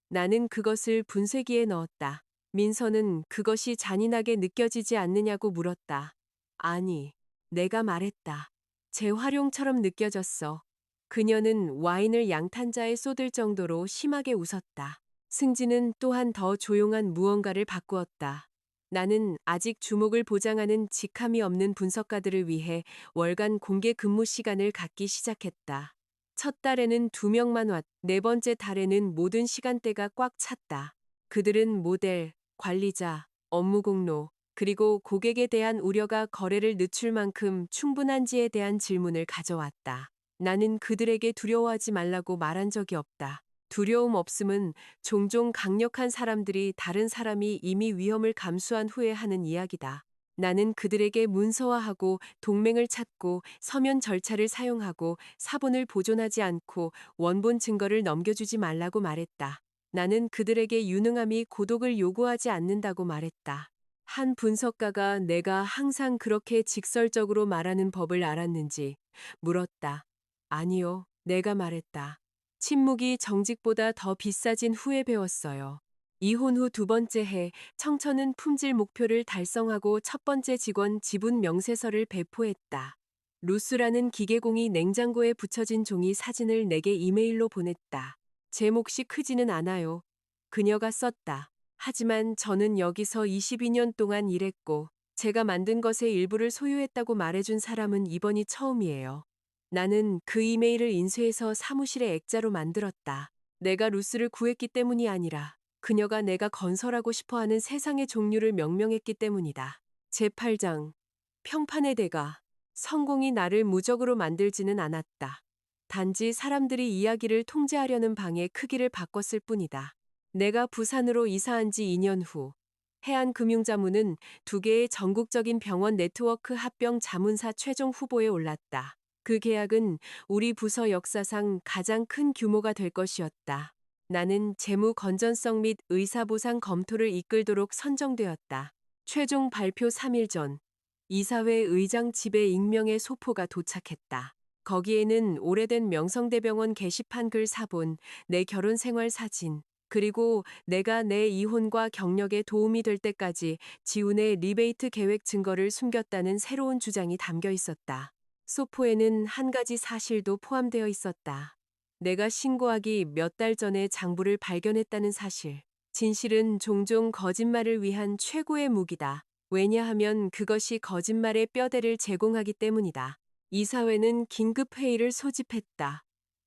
나는 그것을 분쇄기에 넣었다. 민서는 그것이 잔인하게 느껴지지 않느냐고 물었다. 아니, 내가 말했다. 재활용처럼 느껴졌어. 그녀는 와인을 양탄자에 쏟을 정도로 심하게 웃었다. 승진은 또한 더 조용한 무언가를 바꾸었다. 나는 아직 주목을 보장하는 직함이 없는 분석가들을 위해 월간 공개 근무 시간을 갖기 시작했다. 첫 달에는 2명만 왔, 네 번째 달에는 모든 시간대가 꽉 찼다. 그들은 모델, 관리자, 업무 공로, 그리고 고객에 대한 우려가 거래를 늦출 만큼 충분한지에 대한 질문을 가져왔다. 나는 그들에게 두려워하지 말라고 말한 적이 없다. 두려움 없음은 종종 강력한 사람들이 다른 사람이 이미 위험을 감수한 후에 하는 이야기다. 나는 그들에게 문서화하고 동맹을 찾고 서면 절차를 사용하고 사본을 보존하지 않고 원본 증거를 넘겨주지 말라고 말했다. 나는 그들에게 유능함이 고독을 요구하지 않는다고 말했다. 한 분석가가 내가 항상 그렇게 직설적으로 말하는 법을 알았는지 물었다. 아니요, 내가 말했다. 침묵이 정직보다 더 비싸진 후에 배웠어요. 이혼 후 두 번째 해 청천은 품질 목표를 달성하고 첫 번째 직원 지분 명세서를 배포했다. 루스라는 기계공이 냉장고에 붙여진 종이 사진을 내게 이메일로 보냈다. 제 몫이 크지는 않아요. 그녀가 썼다. 하지만 저는 여기서 22년 동안 일했고 제가 만든 것의 일부를 소유했다고 말해준 사람은 이번이 처음이에요. 나는 그 이메일을 인쇄해서 사무실에 액자로 만들었다. 내가 루스를 구했기 때문이 아니라 그녀가 내가 건설하고 싶어하는 세상의 종류를 명명했기 때문이다. 제8장 평판의 대가 성공이 나를 무적으로 만들지는 않았다. 단지 사람들이 이야기를 통제하려는 방의 크기를 바꿨을 뿐이다. 내가 부산으로 이사한 지 2년 후 해안금융자문은 2개의 전국적인 병원 네트워크 합병 자문사 최종 후보에 올랐다. 그 계약은 우리 부서 역사상 가장 큰 규모가 될 것이었다. 나는 재무 건전성 및 의사보상 검토를 이끌도록 선정되었다. 최종 발표 3일 전 이사회 의장 집에 익명의 소포가 도착했다. 거기에는 오래된 명성대병원 게시판 글 사본, 내 결혼 생활 사진, 그리고 내가 내 이혼과 경력에 도움이 될 때까지 지훈의 리베이트 계획 증거를 숨겼다는 새로운 주장이 담겨 있었다. 소포에는 한 가지 사실도 포함되어 있었다. 내가 신고하기 몇 달 전에 장부를 발견했다는 사실. 진실은 종종 거짓말을 위한 최고의 무기다. 왜냐하면 그것이 거짓말의 뼈대를 제공하기 때문이다. 이사회는 긴급 회의를 소집했다.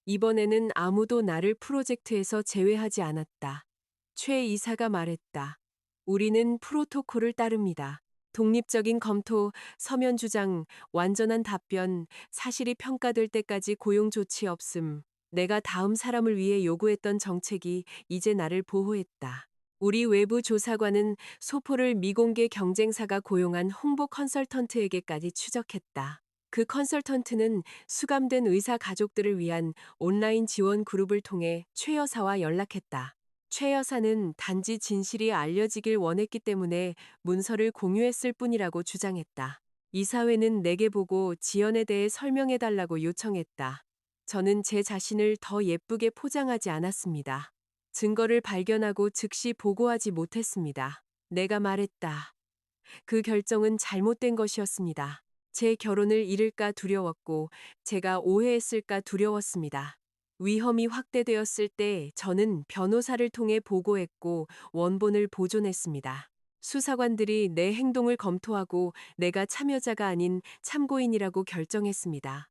이번에는 아무도 나를 프로젝트에서 제외하지 않았다. 최 이사가 말했다. 우리는 프로토콜을 따릅니다. 독립적인 검토, 서면 주장, 완전한 답변, 사실이 평가될 때까지 고용 조치 없음. 내가 다음 사람을 위해 요구했던 정책이 이제 나를 보호했다. 우리 외부 조사관은 소포를 미공개 경쟁사가 고용한 홍보 컨설턴트에게까지 추적했다. 그 컨설턴트는 수감된 의사 가족들을 위한 온라인 지원 그룹을 통해 최 여사와 연락했다. 최 여사는 단지 진실이 알려지길 원했기 때문에 문서를 공유했을 뿐이라고 주장했다. 이사회는 내게 보고 지연에 대해 설명해달라고 요청했다. 저는 제 자신을 더 예쁘게 포장하지 않았습니다. 증거를 발견하고 즉시 보고하지 못했습니다. 내가 말했다. 그 결정은 잘못된 것이었습니다. 제 결혼을 잃을까 두려웠고 제가 오해했을까 두려웠습니다. 위험이 확대되었을 때 저는 변호사를 통해 보고했고 원본을 보존했습니다. 수사관들이 내 행동을 검토하고 내가 참여자가 아닌 참고인이라고 결정했습니다.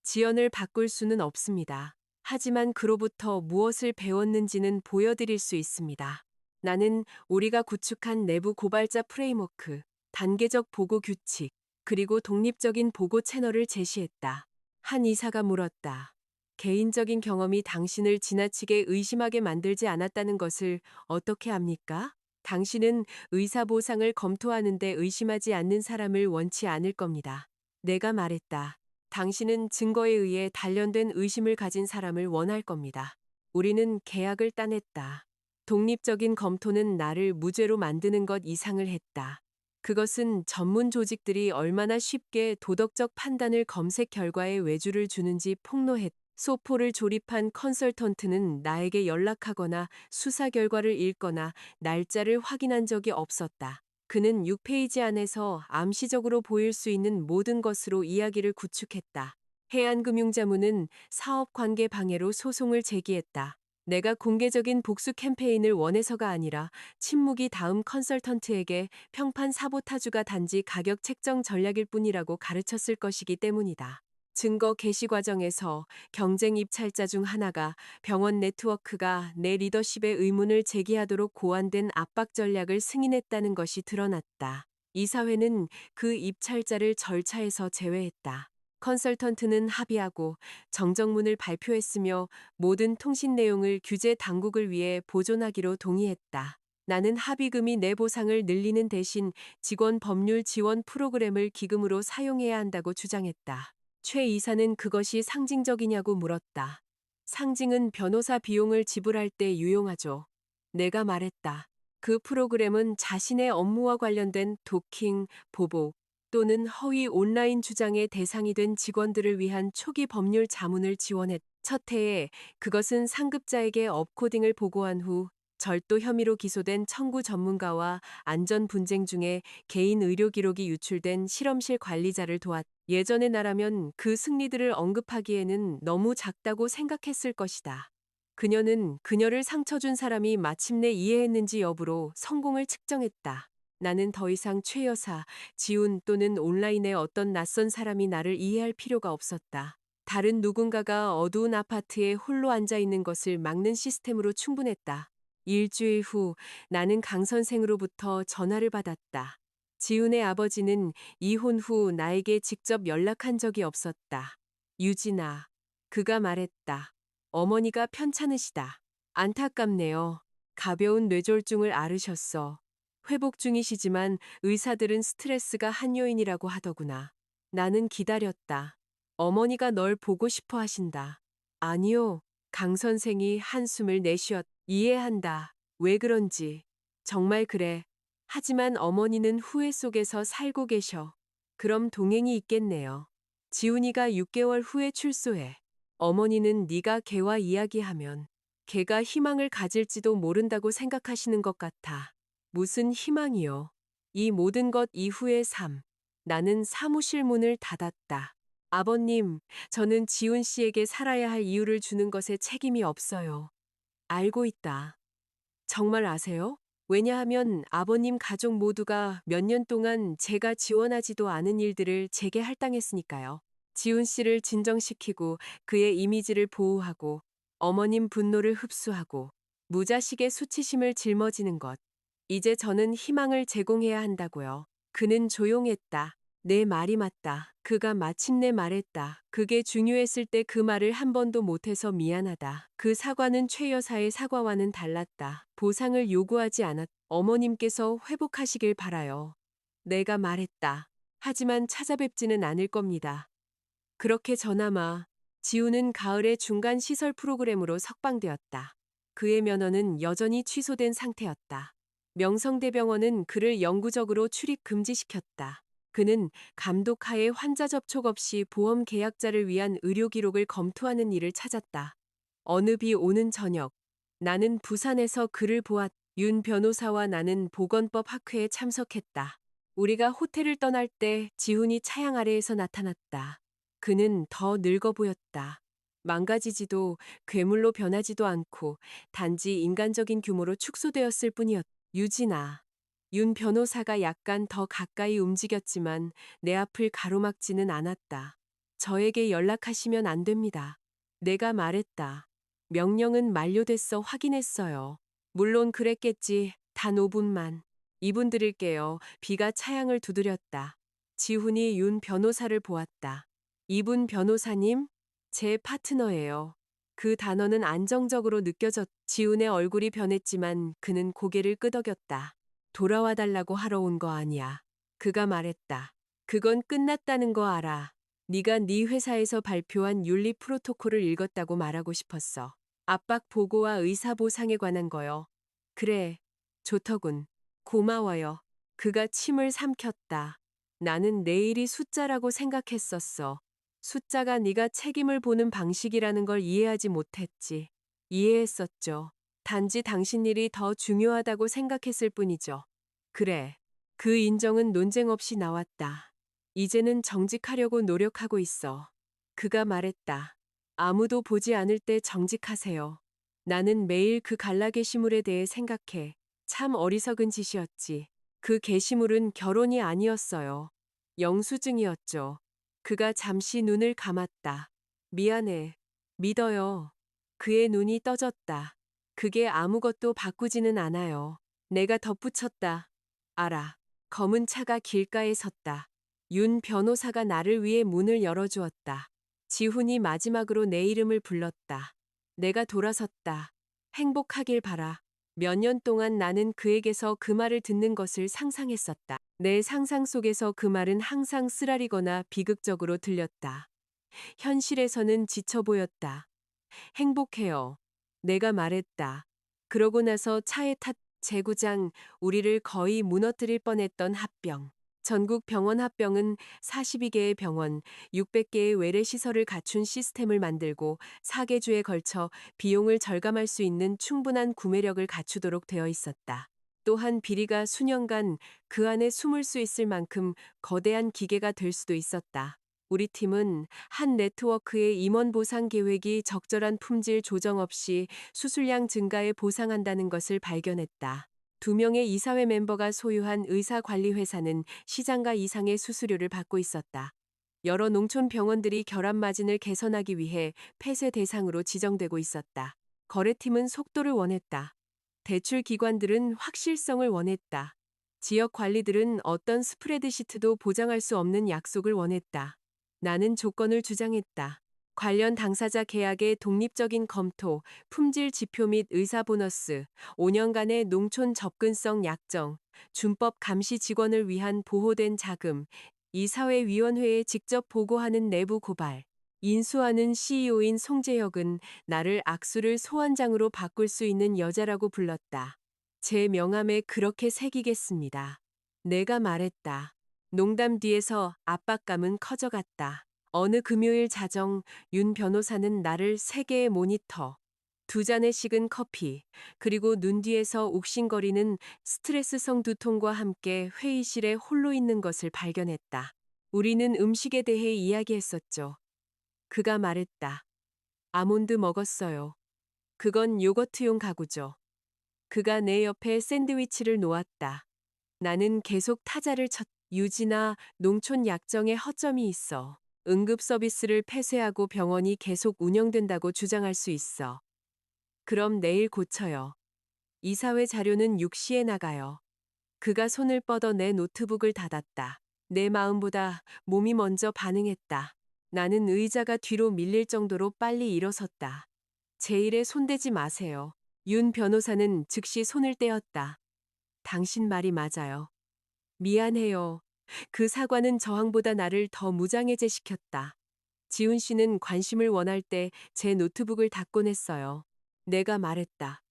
지연을 바꿀 수는 없습니다. 하지만 그로부터 무엇을 배웠는지는 보여드릴 수 있습니다. 나는 우리가 구축한 내부 고발자 프레임워크, 단계적 보고 규칙, 그리고 독립적인 보고 채널을 제시했다. 한 이사가 물었다. 개인적인 경험이 당신을 지나치게 의심하게 만들지 않았다는 것을 어떻게 압니까? 당신은 의사 보상을 검토하는데 의심하지 않는 사람을 원치 않을 겁니다. 내가 말했다. 당신은 증거에 의해 단련된 의심을 가진 사람을 원할 겁니다. 우리는 계약을 따냈다. 독립적인 검토는 나를 무죄로 만드는 것 이상을 했다. 그것은 전문 조직들이 얼마나 쉽게 도덕적 판단을 검색 결과에 외주를 주는지 폭로했다. 소포를 조립한 컨설턴트는 나에게 연락하거나 수사 결과를 읽거나 날짜를 확인한 적이 없었다. 그는 6페이지 안에서 암시적으로 보일 수 있는 모든 것으로 이야기를 구축했다. 해안금융자문은 사업관계 방해로 소송을 제기했다. 내가 공개적인 복수 캠페인을 원해서가 아니라 침묵이 다음 컨설턴트에게 평판 사보타주가 단지 가격 책정 전략일 뿐이라고 가르쳤을 것이기 때문이다. 증거 게시 과정에서 경쟁 입찰자 중 하나가 병원 네트워크가 내 리더십의 의문을 제기하도록 고안된 압박 전략을 승인했다는 것이 드러났다. 이사회는 그 입찰자를 절차에서 제외했다. 컨설턴트는 합의하고 정정문을 발표했으며 모든 통신 내용을 규제 당국을 위해 보존하기로 동의했다. 나는 합의금이 내 보상을 늘리는 대신 직원 법률 지원 프로그램을 기금으로 사용해야 한다고 주장했다. 최 이사는 그것이 상징적이냐고 물었다. 상징은 변호사 비용을 지불할 때 유용하죠. 내가 말했다. 그 프로그램은 자신의 업무와 관련된 도킹, 보복 또는 허위 온라인 주장의 대상이 된 직원들을 위한 초기 법률 자문을 지원했다. 첫 해에 그것은 상급자에게 업코딩을 보고한 후 절도 혐의로 기소된 청구 전문가와 안전 분쟁 중에 개인 의료 기록이 유출된 실험실 관리자를 도왔다. 예전의 나라면 그 승리들을 언급하기에는 너무 작다고 생각했을 것이다. 그녀는 그녀를 상처 준 사람이 마침내 이해했는지 여부로 성공을 측정했다. 나는 더 이상 최 여사, 지훈 또는 온라인의 어떤 낯선 사람이 나를 이해할 필요가 없었다. 다른 누군가가 어두운 아파트에 홀로 앉아 있는 것을 막는 시스템으로 충분했다. 일주일 후 나는 강 선생으로부터 전화를 받았다. 지훈의 아버지는 이혼 후 나에게 직접 연락한 적이 없었다. 유진아, 그가 말했다. 어머니가 편찮으시다. 안타깝네요. 가벼운 뇌졸중을 앓으셨어. 회복 중이시지만 의사들은 스트레스가 한 요인이라고 하더구나. 나는 기다렸다. 어머니가 널 보고 싶어 하신다. 아니요. 강 선생이 한숨을 내쉬었다. 이해한다. 왜 그런지. 정말 그래. 하지만 어머니는 후회 속에서 살고 계셔. 그럼 동행이 있겠네요. 지훈이가 6개월 후에 출소해. 어머니는 네가 걔와 이야기하면 걔가 희망을 가질지도 모른다고 생각하시는 것 같아. 무슨 희망이요. 이 모든 것 이후의 삶. 나는 사무실 문을 닫았다. 아버님, 저는 지훈 씨에게 살아야 할 이유를 주는 것에 책임이 없어요. 알고 있다. 정말 아세요? 왜냐하면 아버님 가족 모두가 몇 년 동안 제가 지원하지도 않은 일들을 제게 할당했으니까요. 지훈 씨를 진정시키고 그의 이미지를 보호하고 어머님 분노를 흡수하고 무자식의 수치심을 짊어지는 것. 이제 저는 희망을 제공해야 한다고요. 그는 조용했다. 내 말이 맞다. 그가 마침내 말했다. 그게 중요했을 때 그 말을 한 번도 못해서 미안하다. 그 사과는 최 여사의 사과와는 달랐다. 보상을 요구하지 않았. 어머님께서 회복하시길 바라요. 내가 말했다. 하지만 찾아뵙지는 않을 겁니다. 그렇게 저나마 지우는 가을에 중간 시설 프로그램으로 석방되었다. 그의 면허는 여전히 취소된 상태였다. 명성대병원은 그를 영구적으로 출입 금지시켰다. 그는 감독하에 환자 접촉 없이 보험 계약자를 위한 의료 기록을 검토하는 일을 찾았다. 어느 비 오는 저녁, 나는 부산에서 그를 보았. 윤 변호사와 나는 보건법 학회에 참석했다. 우리가 호텔을 떠날 때 지훈이 차양 아래에서 나타났다. 그는 더 늙어 보였다. 망가지지도 괴물로 변하지도 않고 단지 인간적인 규모로 축소되었을 뿐이었다. 유진아. 윤 변호사가 약간 더 가까이 움직였지만 내 앞을 가로막지는 않았다. 저에게 연락하시면 안 됩니다. 내가 말했다. 명령은 만료됐어 확인했어요. 물론 그랬겠지. 단 5분만. 2분 드릴게요. 비가 차양을 두드렸다. 지훈이 윤 변호사를 보았다. 이분 변호사님? 제 파트너예요. 그 단어는 안정적으로 느껴졌. 지훈의 얼굴이 변했지만 그는 고개를 끄덕였다. 돌아와 달라고 하러 온 거 아니야. 그가 말했다. 그건 끝났다는 거 알아. 네가 네 회사에서 발표한 윤리 프로토콜을 읽었다고 말하고 싶었어. 압박 보고와 의사 보상에 관한 거요. 그래. 좋더군. 고마워요. 그가 침을 삼켰다. 나는 내일이 숫자라고 생각했었어. 숫자가 네가 책임을 보는 방식이라는 걸 이해하지 못했지. 이해했었죠. 단지 당신 일이 더 중요하다고 생각했을 뿐이죠. 그래. 그 인정은 논쟁 없이 나왔다. 이제는 정직하려고 노력하고 있어. 그가 말했다. 아무도 보지 않을 때 정직하세요. 나는 매일 그 갈라 게시물에 대해 생각해. 참 어리석은 짓이었지. 그 게시물은 결혼이 아니었어요. 영수증이었죠. 그가 잠시 눈을 감았다. 미안해. 믿어요. 그의 눈이 떠졌다. 그게 아무것도 바꾸지는 않아요. 내가 덧붙였다. 알아. 검은 차가 길가에 섰다. 윤 변호사가 나를 위해 문을 열어주었다. 지훈이 마지막으로 내 이름을 불렀다. 내가 돌아섰다. 행복하길 바라. 몇 년 동안 나는 그에게서 그 말을 듣는 것을 상상했었다. 내 상상 속에서 그 말은 항상 쓰라리거나 비극적으로 들렸다. 현실에서는 지쳐 보였다. 행복해요. 내가 말했다. 그러고 나서 차에 탔 제구장, 우리를 거의 무너뜨릴 뻔했던 합병. 전국 병원 합병은 42개의 병원, 600개의 외래 시설을 갖춘 시스템을 만들고 4개주에 걸쳐 비용을 절감할 수 있는 충분한 구매력을 갖추도록 되어 있었다. 또한 비리가 수년간 그 안에 숨을 수 있을 만큼 거대한 기계가 될 수도 있었다. 우리 팀은 한 네트워크의 임원 보상 계획이 적절한 품질 조정 없이 수술량 증가에 보상한다는 것을 발견했다. 2명의 이사회 멤버가 소유한 의사관리회사는 시장가 이상의 수수료를 받고 있었다. 여러 농촌 병원들이 결합 마진을 개선하기 위해 폐쇄 대상으로 지정되고 있었다. 거래팀은 속도를 원했다. 대출 기관들은 확실성을 원했다. 지역 관리들은 어떤 스프레드시트도 보장할 수 없는 약속을 원했다. 나는 조건을 주장했다. 관련 당사자 계약의 독립적인 검토, 품질 지표 및 의사 보너스, 5년간의 농촌 접근성 약정, 준법 감시 직원을 위한 보호된 자금, 이사회위원회에 직접 보고하는 내부 고발. 인수하는 CEO인 송재혁은 나를 악수를 소원장으로 바꿀 수 있는 여자라고 불렀다. 제 명함에 그렇게 새기겠습니다. 내가 말했다. 농담 뒤에서 압박감은 커져갔다. 어느 금요일 자정, 윤 변호사는 나를 3개의 모니터, 2잔의 식은 커피, 그리고 눈 뒤에서 욱신거리는 스트레스성 두통과 함께 회의실에 홀로 있는 것을 발견했다. 우리는 음식에 대해 이야기했었죠. 그가 말했다. 아몬드 먹었어요. 그건 요거트용 가구죠. 그가 내 옆에 샌드위치를 놓았다. 나는 계속 타자를 쳤. 유지나 농촌 약정에 허점이 있어. 응급 서비스를 폐쇄하고 병원이 계속 운영된다고 주장할 수 있어. 그럼 내일 고쳐요. 이사회 자료는 6시에 나가요. 그가 손을 뻗어 내 노트북을 닫았다. 내 마음보다 몸이 먼저 반응했다. 나는 의자가 뒤로 밀릴 정도로 빨리 일어섰다. 제 일에 손대지 마세요. 윤 변호사는 즉시 손을 떼었다. 당신 말이 맞아요. 미안해요. 그 사과는 저항보다 나를 더 무장해제시켰다. 지훈 씨는 관심을 원할 때 제 노트북을 닫곤 했어요. 내가 말했다.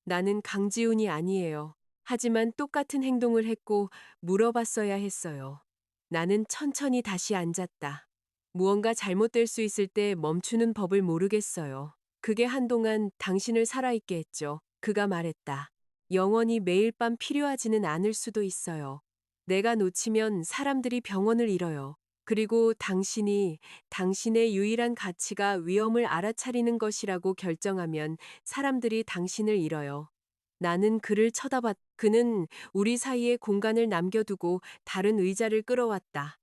나는 강지훈이 아니에요. 하지만 똑같은 행동을 했고 물어봤어야 했어요. 나는 천천히 다시 앉았다. 무언가 잘못될 수 있을 때 멈추는 법을 모르겠어요. 그게 한동안 당신을 살아있게 했죠. 그가 말했다. 영원히 매일 밤 필요하지는 않을 수도 있어요. 내가 놓치면 사람들이 병원을 잃어요. 그리고 당신이 당신의 유일한 가치가 위험을 알아차리는 것이라고 결정하면 사람들이 당신을 잃어요. 나는 그를 쳐다봤. 그는 우리 사이에 공간을 남겨두고 다른 의자를 끌어왔다.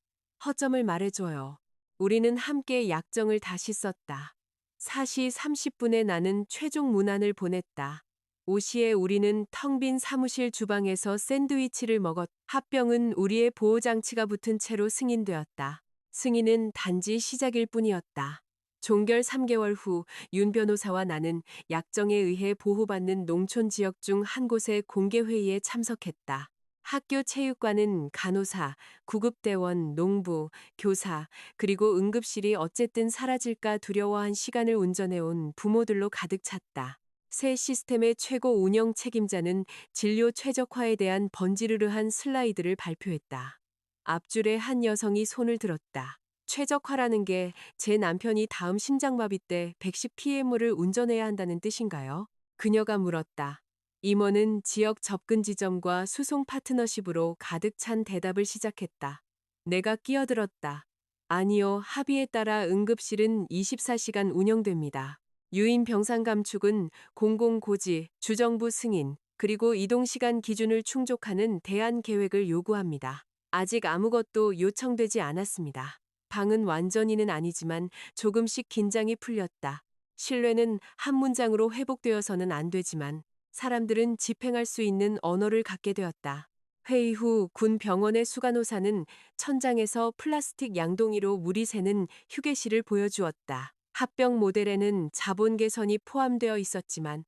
허점을 말해줘요. 우리는 함께 약정을 다시 썼다. 4시 30분에 나는 최종 문안을 보냈다. 5시에 우리는 텅 빈 사무실 주방에서 샌드위치를 먹었. 합병은 우리의 보호장치가 붙은 채로 승인되었다. 승인은 단지 시작일 뿐이었다. 종결 3개월 후 윤 변호사와 나는 약정에 의해 보호받는 농촌 지역 중 한 곳의 공개회의에 참석했다. 학교 체육관은 간호사, 구급대원, 농부, 교사, 그리고 응급실이 어쨌든 사라질까 두려워한 시간을 운전해온 부모들로 가득 찼다. 새 시스템의 최고 운영 책임자는 진료 최적화에 대한 번지르르한 슬라이드를 발표했다. 앞줄에 한 여성이 손을 들었다. 최적화라는 게 제 남편이 다음 심장마비 때 110pm를 운전해야 한다는 뜻인가요? 그녀가 물었다. 임원은 지역 접근 지점과 수송 파트너십으로 가득 찬 대답을 시작했다. 내가 끼어들었다. 아니요, 합의에 따라 응급실은 24시간 운영됩니다. 유인 병상 감축은 공공고지, 주정부 승인, 그리고 이동시간 기준을 충족하는 대안 계획을 요구합니다. 아직 아무것도 요청되지 않았습니다. 방은 완전히는 아니지만 조금씩 긴장이 풀렸다. 신뢰는 한 문장으로 회복되어서는 안 되지만 사람들은 집행할 수 있는 언어를 갖게 되었다. 회의 후 군 병원의 수간호사는 천장에서 플라스틱 양동이로 물이 새는 휴게실을 보여주었다. 합병 모델에는 자본 개선이 포함되어 있었지만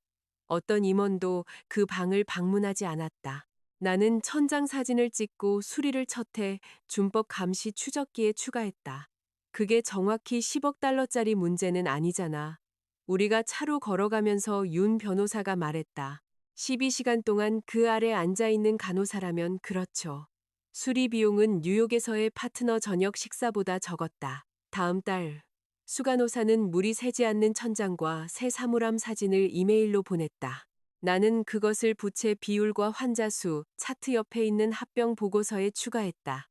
어떤 임원도 그 방을 방문하지 않았다. 나는 천장 사진을 찍고 수리를 쳤해 준법 감시 추적기에 추가했다. 그게 정확히 10억 달러짜리 문제는 아니잖아. 우리가 차로 걸어가면서 윤 변호사가 말했다. 12시간 동안 그 아래 앉아있는 간호사라면 그렇죠. 수리 비용은 뉴욕에서의 파트너 저녁 식사보다 적었다. 다음 달 수간호사는 물이 새지 않는 천장과 새 사물함 사진을 이메일로 보냈다. 나는 그것을 부채 비율과 환자 수, 차트 옆에 있는 합병 보고서에 추가했다.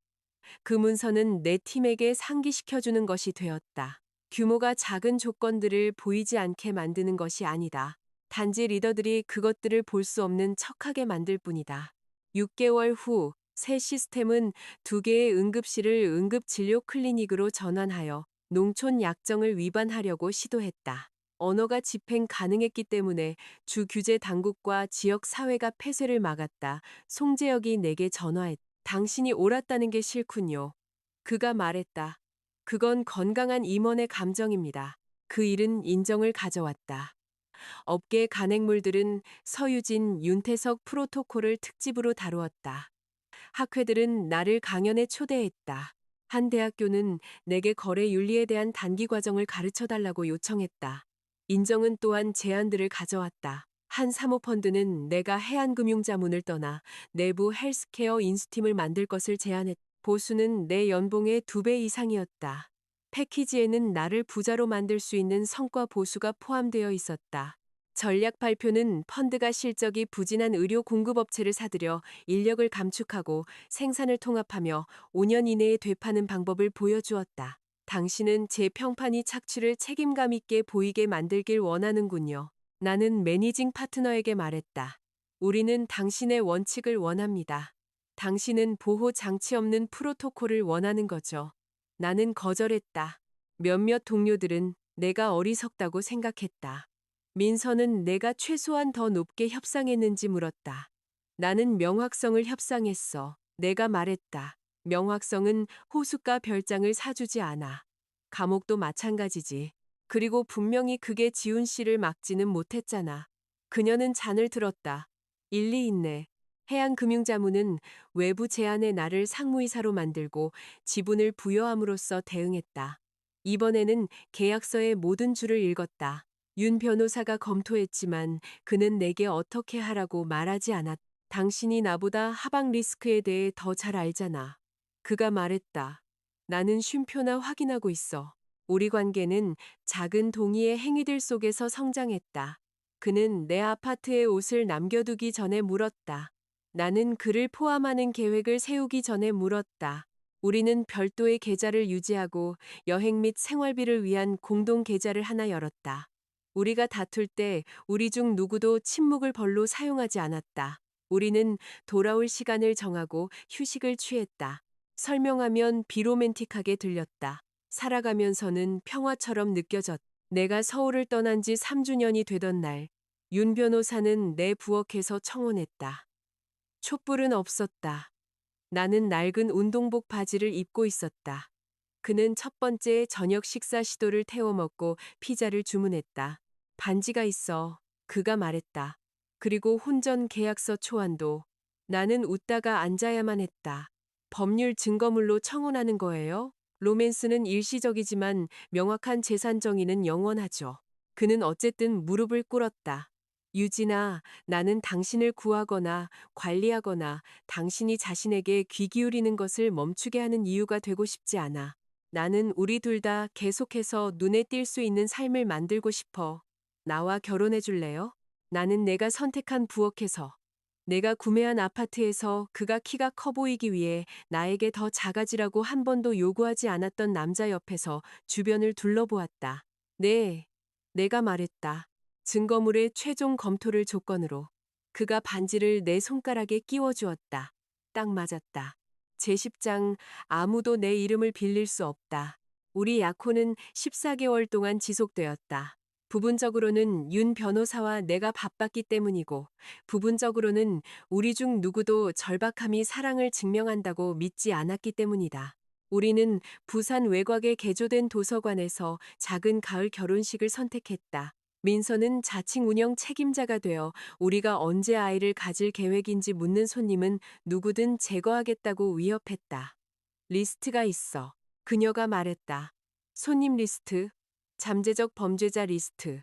그 문서는 내 팀에게 상기시켜주는 것이 되었다. 규모가 작은 조건들을 보이지 않게 만드는 것이 아니다. 단지 리더들이 그것들을 볼 수 없는 척하게 만들 뿐이다. 6개월 후, 새 시스템은 2개의 응급실을 응급진료 클리닉으로 전환하여 농촌 약정을 위반하려고 시도했다. 언어가 집행 가능했기 때문에 주 규제 당국과 지역 사회가 폐쇄를 막았다. 송재혁이 내게 전화했다. 당신이 옳았다는 게 싫군요. 그가 말했다. 그건 건강한 임원의 감정입니다. 그 일은 인정을 가져왔다. 업계 간행물들은 서유진, 윤태석 프로토콜을 특집으로 다루었다. 학회들은 나를 강연에 초대했다. 한 대학교는 내게 거래 윤리에 대한 단기 과정을 가르쳐 달라고 요청했다. 인정은 또한 제안들을 가져왔다. 한 사모펀드는 내가 해안금융자문을 떠나 내부 헬스케어 인수팀을 만들 것을 제안했다. 보수는 내 연봉의 2배 이상이었다. 패키지에는 나를 부자로 만들 수 있는 성과 보수가 포함되어 있었다. 전략 발표는 펀드가 실적이 부진한 의료 공급업체를 사들여 인력을 감축하고 생산을 통합하며 5년 이내에 되파는 방법을 보여주었다. 당신은 제 평판이 착취를 책임감 있게 보이게 만들길 원하는군요. 나는 매니징 파트너에게 말했다. 우리는 당신의 원칙을 원합니다. 당신은 보호 장치 없는 프로토콜을 원하는 거죠. 나는 거절했다. 몇몇 동료들은 내가 어리석다고 생각했다. 민서는 내가 최소한 더 높게 협상했는지 물었다. 나는 명확성을 협상했어. 내가 말했다. 명확성은 호숫가 별장을 사주지 않아. 감옥도 마찬가지지. 그리고 분명히 그게 지훈 씨를 막지는 못했잖아. 그녀는 잔을 들었다. 일리 있네. 해양금융자문은 외부 제안에 나를 상무이사로 만들고 지분을 부여함으로써 대응했다. 이번에는 계약서의 모든 줄을 읽었다. 윤 변호사가 검토했지만 그는 내게 어떻게 하라고 말하지 않았다. 당신이 나보다 하방 리스크에 대해 더 잘 알잖아. 그가 말했다. 나는 쉼표나 확인하고 있어. 우리 관계는 작은 동의의 행위들 속에서 성장했다. 그는 내 아파트에 옷을 남겨두기 전에 물었다. 나는 그를 포함하는 계획을 세우기 전에 물었다. 우리는 별도의 계좌를 유지하고 여행 및 생활비를 위한 공동 계좌를 하나 열었다. 우리가 다툴 때 우리 중 누구도 침묵을 벌로 사용하지 않았다. 우리는 돌아올 시간을 정하고 휴식을 취했다. 설명하면 비로맨틱하게 들렸다. 살아가면서는 평화처럼 느껴졌다. 내가 서울을 떠난 지 3주년이 되던 날, 윤 변호사는 내 부엌에서 청혼했다. 촛불은 없었다. 나는 낡은 운동복 바지를 입고 있었다. 그는 첫 번째 저녁 식사 시도를 태워 먹고 피자를 주문했다. 반지가 있어. 그가 말했다. 그리고 혼전 계약서 초안도. 나는 웃다가 앉아야만 했다. 법률 증거물로 청혼하는 거예요? 로맨스는 일시적이지만 명확한 재산 정의는 영원하죠. 그는 어쨌든 무릎을 꿇었다. 유진아, 나는 당신을 구하거나 관리하거나 당신이 자신에게 귀 기울이는 것을 멈추게 하는 이유가 되고 싶지 않아. 나는 우리 둘 다 계속해서 눈에 띌 수 있는 삶을 만들고 싶어. 나와 결혼해 줄래요? 나는 내가 선택한 부엌에서, 내가 구매한 아파트에서 그가 키가 커 보이기 위해 나에게 더 작아지라고 한 번도 요구하지 않았던 남자 옆에서 주변을 둘러보았다. 네, 내가 말했다. 증거물의 최종 검토를 조건으로. 그가 반지를 내 손가락에 끼워 주었다. 딱 맞았다. 제10장 아무도 내 이름을 빌릴 수 없다. 우리 약혼은 14개월 동안 지속되었다. 부분적으로는 윤 변호사와 내가 바빴기 때문이고, 부분적으로는 우리 중 누구도 절박함이 사랑을 증명한다고 믿지 않았기 때문이다. 우리는 부산 외곽에 개조된 도서관에서 작은 가을 결혼식을 선택했다. 민서는 자칭 운영 책임자가 되어 우리가 언제 아이를 가질 계획인지 묻는 손님은 누구든 제거하겠다고 위협했다. 리스트가 있어. 그녀가 말했다. 손님 리스트, 잠재적 범죄자 리스트.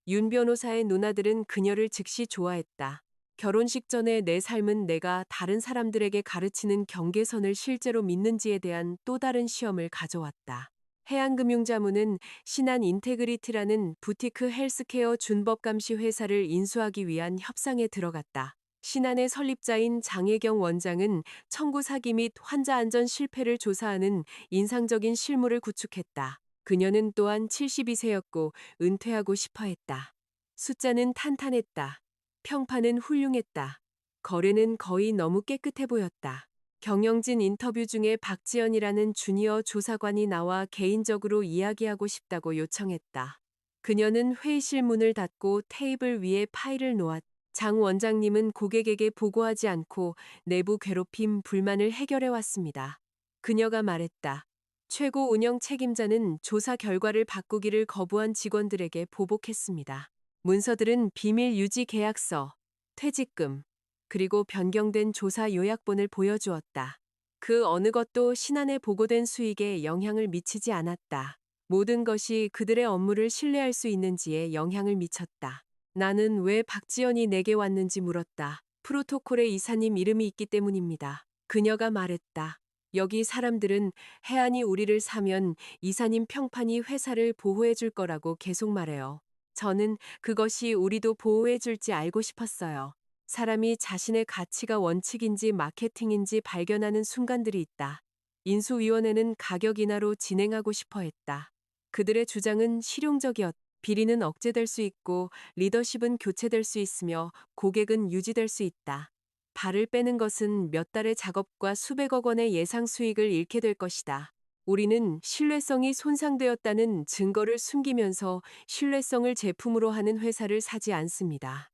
윤 변호사의 누나들은 그녀를 즉시 좋아했다. 결혼식 전에 내 삶은 내가 다른 사람들에게 가르치는 경계선을 실제로 믿는지에 대한 또 다른 시험을 가져왔다. 해양금융자문은 신한 인테그리티라는 부티크 헬스케어 준법감시 회사를 인수하기 위한 협상에 들어갔다. 신한의 설립자인 장혜경 원장은 청구 사기 및 환자 안전 실패를 조사하는 인상적인 실무를 구축했다. 그녀는 또한 72세였고 은퇴하고 싶어 했다. 숫자는 탄탄했다. 평판은 훌륭했다. 거래는 거의 너무 깨끗해 보였다. 경영진 인터뷰 중에 박지연이라는 주니어 조사관이 나와 개인적으로 이야기하고 싶다고 요청했다. 그녀는 회의실 문을 닫고 테이블 위에 파일을 놓았다. 장 원장님은 고객에게 보고하지 않고 내부 괴롭힘, 불만을 해결해 왔습니다. 그녀가 말했다. 최고 운영 책임자는 조사 결과를 바꾸기를 거부한 직원들에게 보복했습니다. 문서들은 비밀 유지 계약서, 퇴직금, 그리고 변경된 조사 요약본을 보여주었다. 그 어느 것도 신한에 보고된 수익에 영향을 미치지 않았다. 모든 것이 그들의 업무를 신뢰할 수 있는지에 영향을 미쳤다. 나는 왜 박지연이 내게 왔는지 물었다. 프로토콜에 이사님 이름이 있기 때문입니다. 그녀가 말했다. 여기 사람들은 해안이 우리를 사면 이사님 평판이 회사를 보호해 줄 거라고 계속 말해요. 저는 그것이 우리도 보호해 줄지 알고 싶었어요. 사람이 자신의 가치가 원칙인지 마케팅인지 발견하는 순간들이 있다. 인수위원회는 가격 인하로 진행하고 싶어 했다. 그들의 주장은 실용적이었다. 비리는 억제될 수 있고 리더십은 교체될 수 있으며 고객은 유지될 수 있다. 발을 빼는 것은 몇 달의 작업과 수백억 원의 예상 수익을 잃게 될 것이다. 우리는 신뢰성이 손상되었다는 증거를 숨기면서 신뢰성을 제품으로 하는 회사를 사지 않습니다.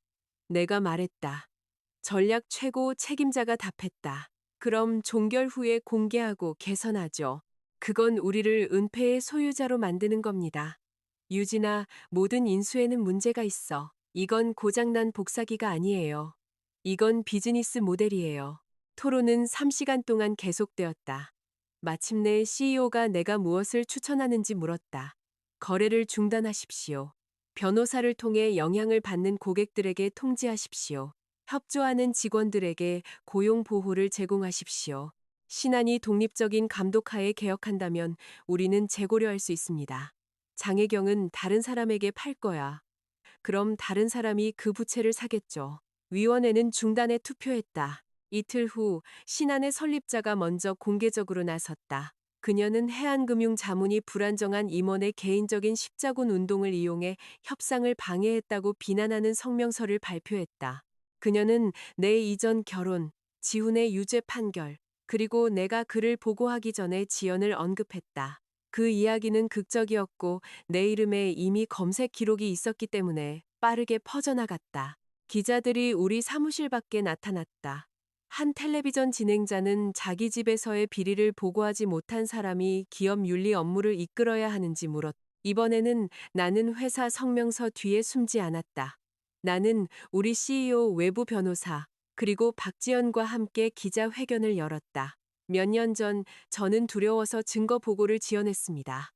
내가 말했다. 전략 최고 책임자가 답했다. 그럼 종결 후에 공개하고 개선하죠. 그건 우리를 은폐의 소유자로 만드는 겁니다. 유진아, 모든 인수에는 문제가 있어. 이건 고장난 복사기가 아니에요. 이건 비즈니스 모델이에요. 토론은 3시간 동안 계속되었다. 마침내 CEO가 내가 무엇을 추천하는지 물었다. 거래를 중단하십시오. 변호사를 통해 영향을 받는 고객들에게 통지하십시오. 협조하는 직원들에게 고용 보호를 제공하십시오. 신한이 독립적인 감독하에 개혁한다면 우리는 재고려할 수 있습니다. 장혜경은 다른 사람에게 팔 거야. 그럼 다른 사람이 그 부채를 사겠죠. 위원회는 중단에 투표했다. 이틀 후 신한의 설립자가 먼저 공개적으로 나섰다. 그녀는 해안금융 자문이 불안정한 임원의 개인적인 십자군 운동을 이용해 협상을 방해했다고 비난하는 성명서를 발표했다. 그녀는 내 이전 결혼, 지훈의 유죄 판결, 그리고 내가 그를 보고하기 전에 지연을 언급했다. 그 이야기는 극적이었고 내 이름에 이미 검색 기록이 있었기 때문에 빠르게 퍼져나갔다. 기자들이 우리 사무실 밖에 나타났다. 한 텔레비전 진행자는 자기 집에서의 비리를 보고하지 못한 사람이 기업 윤리 업무를 이끌어야 하는지 물었다. 이번에는 나는 회사 성명서 뒤에 숨지 않았다. 나는 우리 CEO 외부 변호사, 그리고 박지연과 함께 기자회견을 열었다. 몇 년 전 저는 두려워서 증거 보고를 지연했습니다.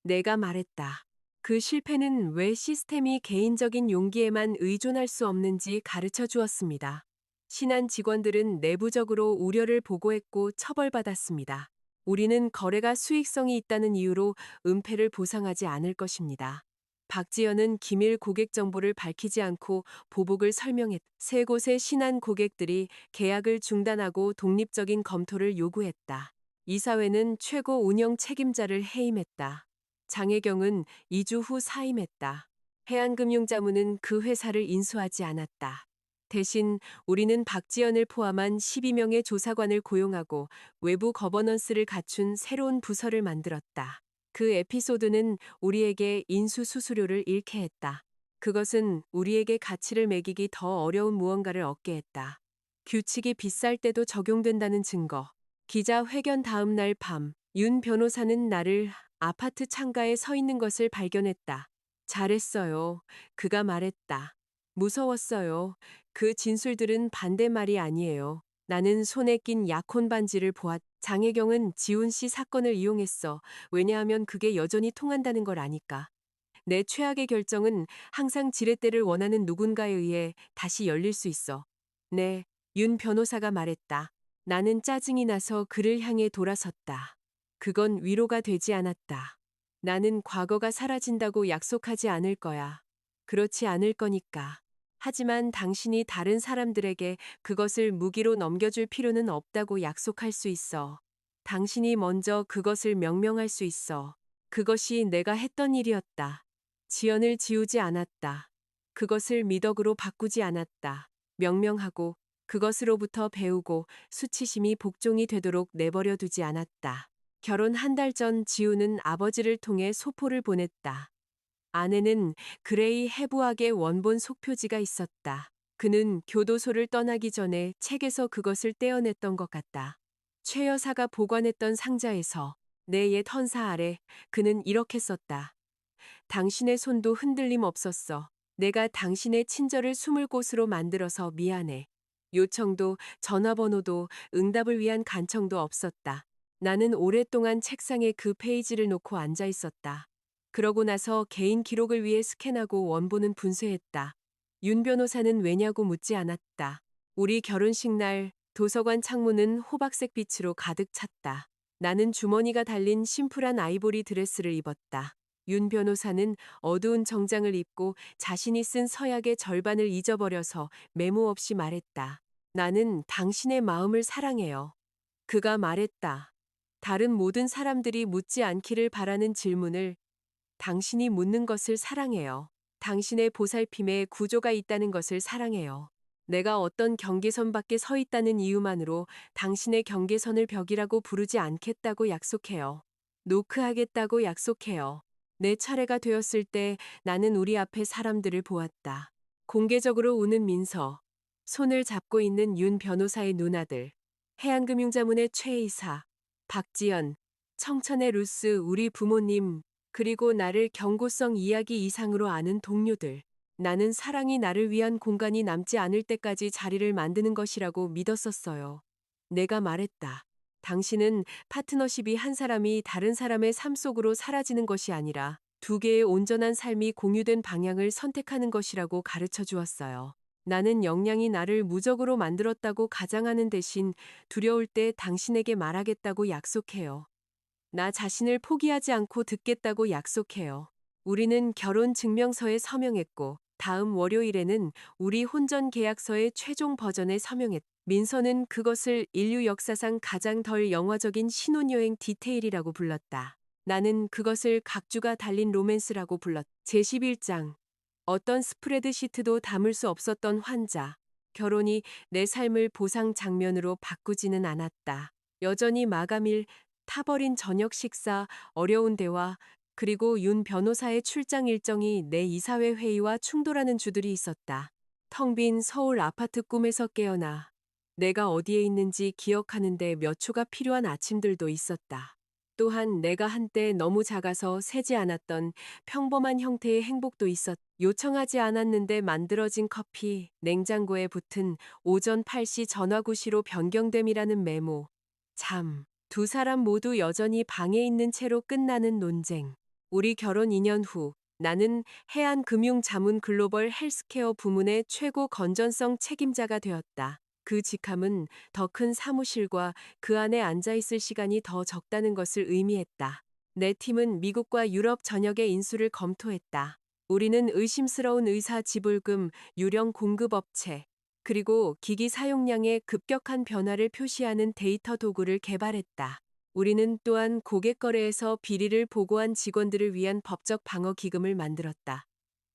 내가 말했다. 그 실패는 왜 시스템이 개인적인 용기에만 의존할 수 없는지 가르쳐 주었습니다. 신한 직원들은 내부적으로 우려를 보고했고 처벌받았습니다. 우리는 거래가 수익성이 있다는 이유로 은폐를 보상하지 않을 것입니다. 박지연은 기밀 고객 정보를 밝히지 않고 보복을 설명했. 세 곳의 신한 고객들이 계약을 중단하고 독립적인 검토를 요구했다. 이사회는 최고 운영 책임자를 해임했다. 장혜경은 2주 후 사임했다. 해안금융자문은 그 회사를 인수하지 않았다. 대신 우리는 박지연을 포함한 12명의 조사관을 고용하고 외부 거버넌스를 갖춘 새로운 부서를 만들었다. 그 에피소드는 우리에게 인수 수수료를 잃게 했다. 그것은 우리에게 가치를 매기기 더 어려운 무언가를 얻게 했다. 규칙이 비쌀 때도 적용된다는 증거. 기자회견 다음 날 밤, 윤 변호사는 나를 아파트 창가에 서 있는 것을 발견했다. 잘했어요. 그가 말했다. 무서웠어요. 그 진술들은 반대말이 아니에요. 나는 손에 낀 약혼 반지를 보았. 장혜경은 지훈 씨 사건을 이용했어. 왜냐하면 그게 여전히 통한다는 걸 아니까. 내 최악의 결정은 항상 지렛대를 원하는 누군가에 의해 다시 열릴 수 있어. 네, 윤 변호사가 말했다. 나는 짜증이 나서 그를 향해 돌아섰다. 그건 위로가 되지 않았다. 나는 과거가 사라진다고 약속하지 않을 거야. 그렇지 않을 거니까. 하지만 당신이 다른 사람들에게 그것을 무기로 넘겨줄 필요는 없다고 약속할 수 있어. 당신이 먼저 그것을 명명할 수 있어. 그것이 내가 했던 일이었다. 지연을 지우지 않았다. 그것을 미덕으로 바꾸지 않았다. 명명하고 그것으로부터 배우고 수치심이 복종이 되도록 내버려 두지 않았다. 결혼 한 달 전 지우는 아버지를 통해 소포를 보냈다. 안에는 그레이 해부학의 원본 속표지가 있었다. 그는 교도소를 떠나기 전에 책에서 그것을 떼어냈던 것 같다. 최 여사가 보관했던 상자에서 내 옛 헌사 아래 그는 이렇게 썼다. 당신의 손도 흔들림 없었어. 내가 당신의 친절을 숨을 곳으로 만들어서 미안해. 요청도 전화번호도 응답을 위한 간청도 없었다. 나는 오랫동안 책상에 그 페이지를 놓고 앉아 있었다. 그러고 나서 개인 기록을 위해 스캔하고 원본은 분쇄했다. 윤 변호사는 왜냐고 묻지 않았다. 우리 결혼식 날 도서관 창문은 호박색 빛으로 가득 찼다. 나는 주머니가 달린 심플한 아이보리 드레스를 입었다. 윤 변호사는 어두운 정장을 입고 자신이 쓴 서약의 절반을 잊어버려서 메모 없이 말했다. 나는 당신의 마음을 사랑해요. 그가 말했다. 다른 모든 사람들이 묻지 않기를 바라는 질문을 당신이 묻는 것을 사랑해요. 당신의 보살핌에 구조가 있다는 것을 사랑해요. 내가 어떤 경계선 밖에 서 있다는 이유만으로 당신의 경계선을 벽이라고 부르지 않겠다고 약속해요. 노크하겠다고 약속해요. 내 차례가 되었을 때 나는 우리 앞에 사람들을 보았다. 공개적으로 우는 민서, 손을 잡고 있는 윤 변호사의 누나들, 해양금융자문의 최 이사, 박지연, 청천의 루스 우리 부모님, 그리고 나를 경고성 이야기 이상으로 아는 동료들. 나는 사랑이 나를 위한 공간이 남지 않을 때까지 자리를 만드는 것이라고 믿었었어요. 내가 말했다. 당신은 파트너십이 한 사람이 다른 사람의 삶 속으로 사라지는 것이 아니라 두 개의 온전한 삶이 공유된 방향을 선택하는 것이라고 가르쳐 주었어요. 나는 역량이 나를 무적으로 만들었다고 가장하는 대신 두려울 때 당신에게 말하겠다고 약속해요. 나 자신을 포기하지 않고 듣겠다고 약속해요. 우리는 결혼 증명서에 서명했고, 다음 월요일에는 우리 혼전 계약서의 최종 버전에 서명했다. 민서는 그것을 인류 역사상 가장 덜 영화적인 신혼여행 디테일이라고 불렀다. 나는 그것을 각주가 달린 로맨스라고 불렀다. 제11장. 어떤 스프레드시트도 담을 수 없었던 환자. 결혼이 내 삶을 보상 장면으로 바꾸지는 않았다. 여전히 마감일, 타버린 저녁 식사, 어려운 대화, 그리고 윤 변호사의 출장 일정이 내 이사회 회의와 충돌하는 주들이 있었다. 텅 빈 서울 아파트 꿈에서 깨어나 내가 어디에 있는지 기억하는데 몇 초가 필요한 아침들도 있었다. 또한 내가 한때 너무 작아서 새지 않았던 평범한 형태의 행복도 있었다. 요청하지 않았는데 만들어진 커피, 냉장고에 붙은 오전 8시 전화구시로 변경됨이라는 메모. 잠. 두 사람 모두 여전히 방에 있는 채로 끝나는 논쟁. 우리 결혼 2년 후 나는 해안금융자문 글로벌 헬스케어 부문의 최고 건전성 책임자가 되었다. 그 직함은 더 큰 사무실과 그 안에 앉아있을 시간이 더 적다는 것을 의미했다. 내 팀은 미국과 유럽 전역의 인수를 검토했다. 우리는 의심스러운 의사 지불금, 유령 공급업체, 그리고 기기 사용량의 급격한 변화를 표시하는 데이터 도구를 개발했다. 우리는 또한 고객 거래에서 비리를 보고한 직원들을 위한 법적 방어 기금을 만들었다.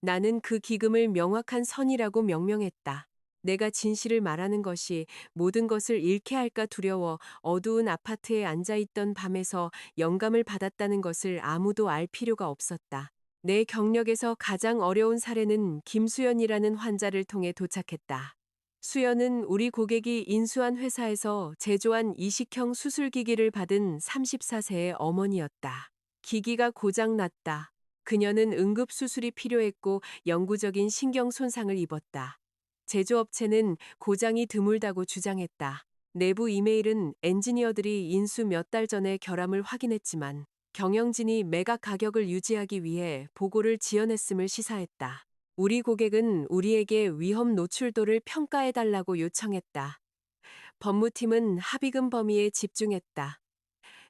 나는 그 기금을 명확한 선이라고 명명했다. 내가 진실을 말하는 것이 모든 것을 잃게 할까 두려워 어두운 아파트에 앉아있던 밤에서 영감을 받았다는 것을 아무도 알 필요가 없었다. 내 경력에서 가장 어려운 사례는 김수연이라는 환자를 통해 도착했다. 수연은 우리 고객이 인수한 회사에서 제조한 이식형 수술기기를 받은 34세의 어머니였다. 기기가 고장났다. 그녀는 응급수술이 필요했고 영구적인 신경 손상을 입었다. 제조업체는 고장이 드물다고 주장했다. 내부 이메일은 엔지니어들이 인수 몇 달 전에 결함을 확인했지만 경영진이 매각 가격을 유지하기 위해 보고를 지연했음을 시사했다. 우리 고객은 우리에게 위험 노출도를 평가해달라고 요청했다. 법무팀은 합의금 범위에 집중했다.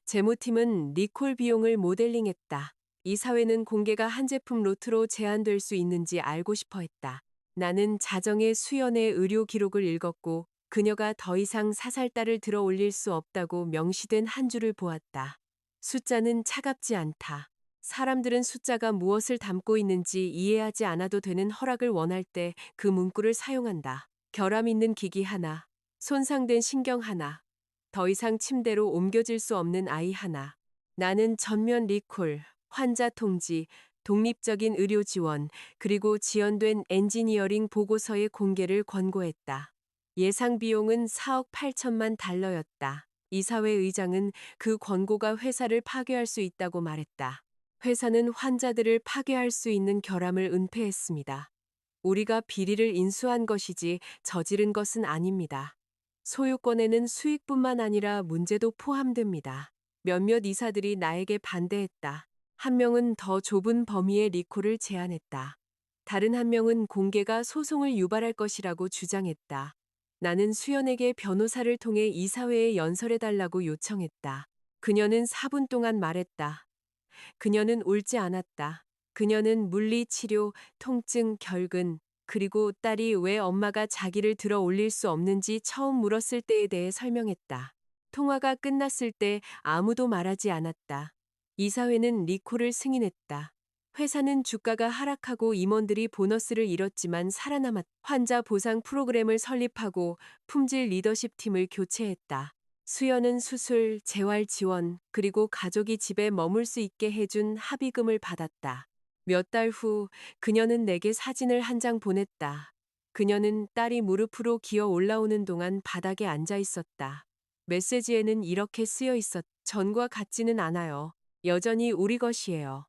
재무팀은 리콜 비용을 모델링했다. 이사회는 공개가 한 제품 로트로 제한될 수 있는지 알고 싶어 했다. 나는 자정에 수연의 의료 기록을 읽었고 그녀가 더 이상 사살달을 들어 올릴 수 없다고 명시된 한 줄을 보았다. 숫자는 차갑지 않다. 사람들은 숫자가 무엇을 담고 있는지 이해하지 않아도 되는 허락을 원할 때 그 문구를 사용한다. 결함 있는 기기 하나, 손상된 신경 하나, 더 이상 침대로 옮겨질 수 없는 아이 하나. 나는 전면 리콜, 환자 통지, 독립적인 의료 지원, 그리고 지연된 엔지니어링 보고서의 공개를 권고했다. 예상 비용은 4억 8천만 달러였다. 이사회 의장은 그 권고가 회사를 파괴할 수 있다고 말했다. 회사는 환자들을 파괴할 수 있는 결함을 은폐했습니다. 우리가 비리를 인수한 것이지 저지른 것은 아닙니다. 소유권에는 수익뿐만 아니라 문제도 포함됩니다. 몇몇 이사들이 나에게 반대했다. 한 명은 더 좁은 범위의 리콜을 제안했다. 다른 한 명은 공개가 소송을 유발할 것이라고 주장했다. 나는 수연에게 변호사를 통해 이사회에 연설해달라고 요청했다. 그녀는 4분 동안 말했다. 그녀는 울지 않았다. 그녀는 물리치료, 통증, 결근, 그리고 딸이 왜 엄마가 자기를 들어 올릴 수 없는지 처음 물었을 때에 대해 설명했다. 통화가 끝났을 때 아무도 말하지 않았다. 이사회는 리콜을 승인했다. 회사는 주가가 하락하고 임원들이 보너스를 잃었지만 살아남았다. 환자 보상 프로그램을 설립하고 품질 리더십 팀을 교체했다. 수연은 수술, 재활 지원, 그리고 가족이 집에 머물 수 있게 해준 합의금을 받았다. 몇 달 후 그녀는 내게 사진을 한 장 보냈다. 그녀는 딸이 무릎으로 기어 올라오는 동안 바닥에 앉아 있었다. 메시지에는 이렇게 쓰여 있었. 전과 같지는 않아요. 여전히 우리 것이에요.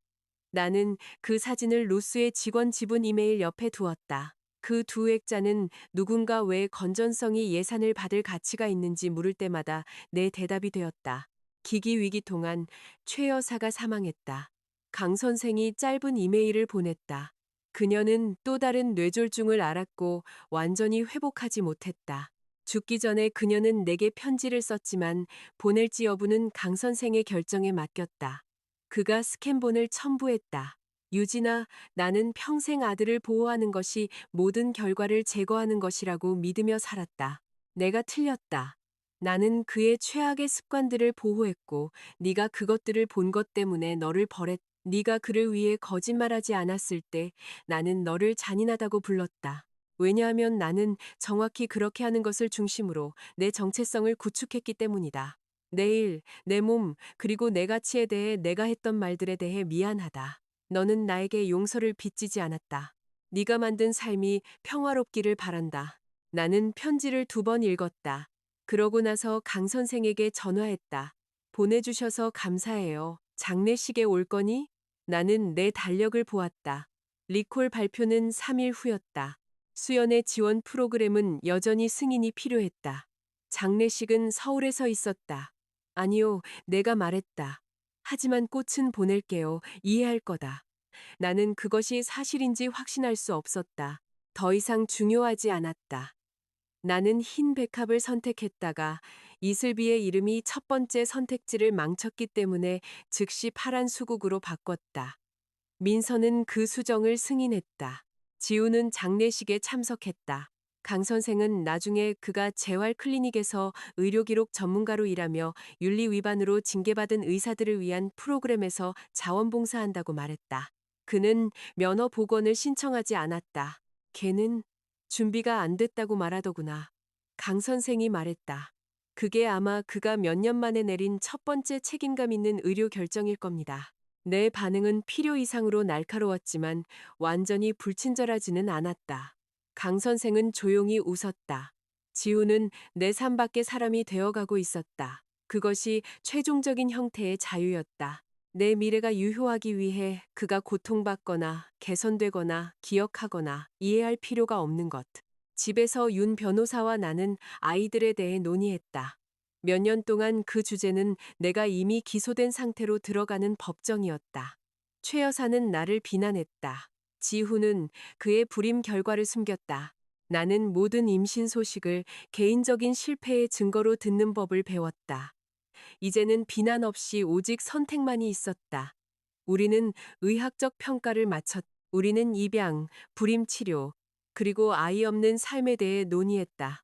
나는 그 사진을 로스의 직원 지분 이메일 옆에 두었다. 그 두 액자는 누군가 왜 건전성이 예산을 받을 가치가 있는지 물을 때마다 내 대답이 되었다. 기기 위기 동안 최 여사가 사망했다. 강 선생이 짧은 이메일을 보냈다. 그녀는 또 다른 뇌졸중을 앓았고 완전히 회복하지 못했다. 죽기 전에 그녀는 내게 편지를 썼지만 보낼지 여부는 강 선생의 결정에 맡겼다. 그가 스캔본을 첨부했다. 유진아, 나는 평생 아들을 보호하는 것이 모든 결과를 제거하는 것이라고 믿으며 살았다. 내가 틀렸다. 나는 그의 최악의 습관들을 보호했고 네가 그것들을 본 것 때문에 너를 벌했. 네가 그를 위해 거짓말하지 않았을 때 나는 너를 잔인하다고 불렀다. 왜냐하면 나는 정확히 그렇게 하는 것을 중심으로 내 정체성을 구축했기 때문이다. 내일, 내 몸, 그리고 내 가치에 대해 내가 했던 말들에 대해 미안하다. 너는 나에게 용서를 빚지지 않았다. 네가 만든 삶이 평화롭기를 바란다. 나는 편지를 2번 읽었다. 그러고 나서 강 선생에게 전화했다. 보내주셔서 감사해요. 장례식에 올 거니? 나는 내 달력을 보았다. 리콜 발표는 3일 후였다. 수연의 지원 프로그램은 여전히 승인이 필요했다. 장례식은 서울에서 있었다. 아니요, 내가 말했다. 하지만 꽃은 보낼게요. 이해할 거다. 나는 그것이 사실인지 확신할 수 없었다. 더 이상 중요하지 않았다. 나는 흰 백합을 선택했다가 이슬비의 이름이 첫 번째 선택지를 망쳤기 때문에 즉시 파란 수국으로 바꿨다. 민서는 그 수정을 승인했다. 지우는 장례식에 참석했다. 강 선생은 나중에 그가 재활 클리닉에서 의료기록 전문가로 일하며 윤리 위반으로 징계받은 의사들을 위한 프로그램에서 자원봉사한다고 말했다. 그는 면허 복원을 신청하지 않았다. 걔는 준비가 안 됐다고 말하더구나. 강 선생이 말했다. 그게 아마 그가 몇 년 만에 내린 첫 번째 책임감 있는 의료 결정일 겁니다. 내 반응은 필요 이상으로 날카로웠지만 완전히 불친절하지는 않았다. 강 선생은 조용히 웃었다. 지우는 내 삶 밖의 사람이 되어가고 있었다. 그것이 최종적인 형태의 자유였다. 내 미래가 유효하기 위해 그가 고통받거나 개선되거나 기억하거나 이해할 필요가 없는 것. 집에서 윤 변호사와 나는 아이들에 대해 논의했다. 몇 년 동안 그 주제는 내가 이미 기소된 상태로 들어가는 법정이었다. 최 여사는 나를 비난했다. 지후는 그의 불임 결과를 숨겼다. 나는 모든 임신 소식을 개인적인 실패의 증거로 듣는 법을 배웠다. 이제는 비난 없이 오직 선택만이 있었다. 우리는 의학적 평가를 마쳤. 우리는 입양, 불임 치료, 그리고 아이 없는 삶에 대해 논의했다.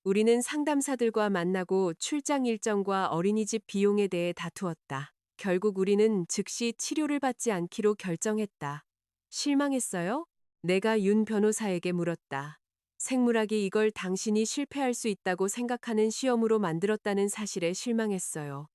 우리는 상담사들과 만나고 출장 일정과 어린이집 비용에 대해 다투었다. 결국 우리는 즉시 치료를 받지 않기로 결정했다. 실망했어요? 내가 윤 변호사에게 물었다. 생물학이 이걸 당신이 실패할 수 있다고 생각하는 시험으로 만들었다는 사실에 실망했어요.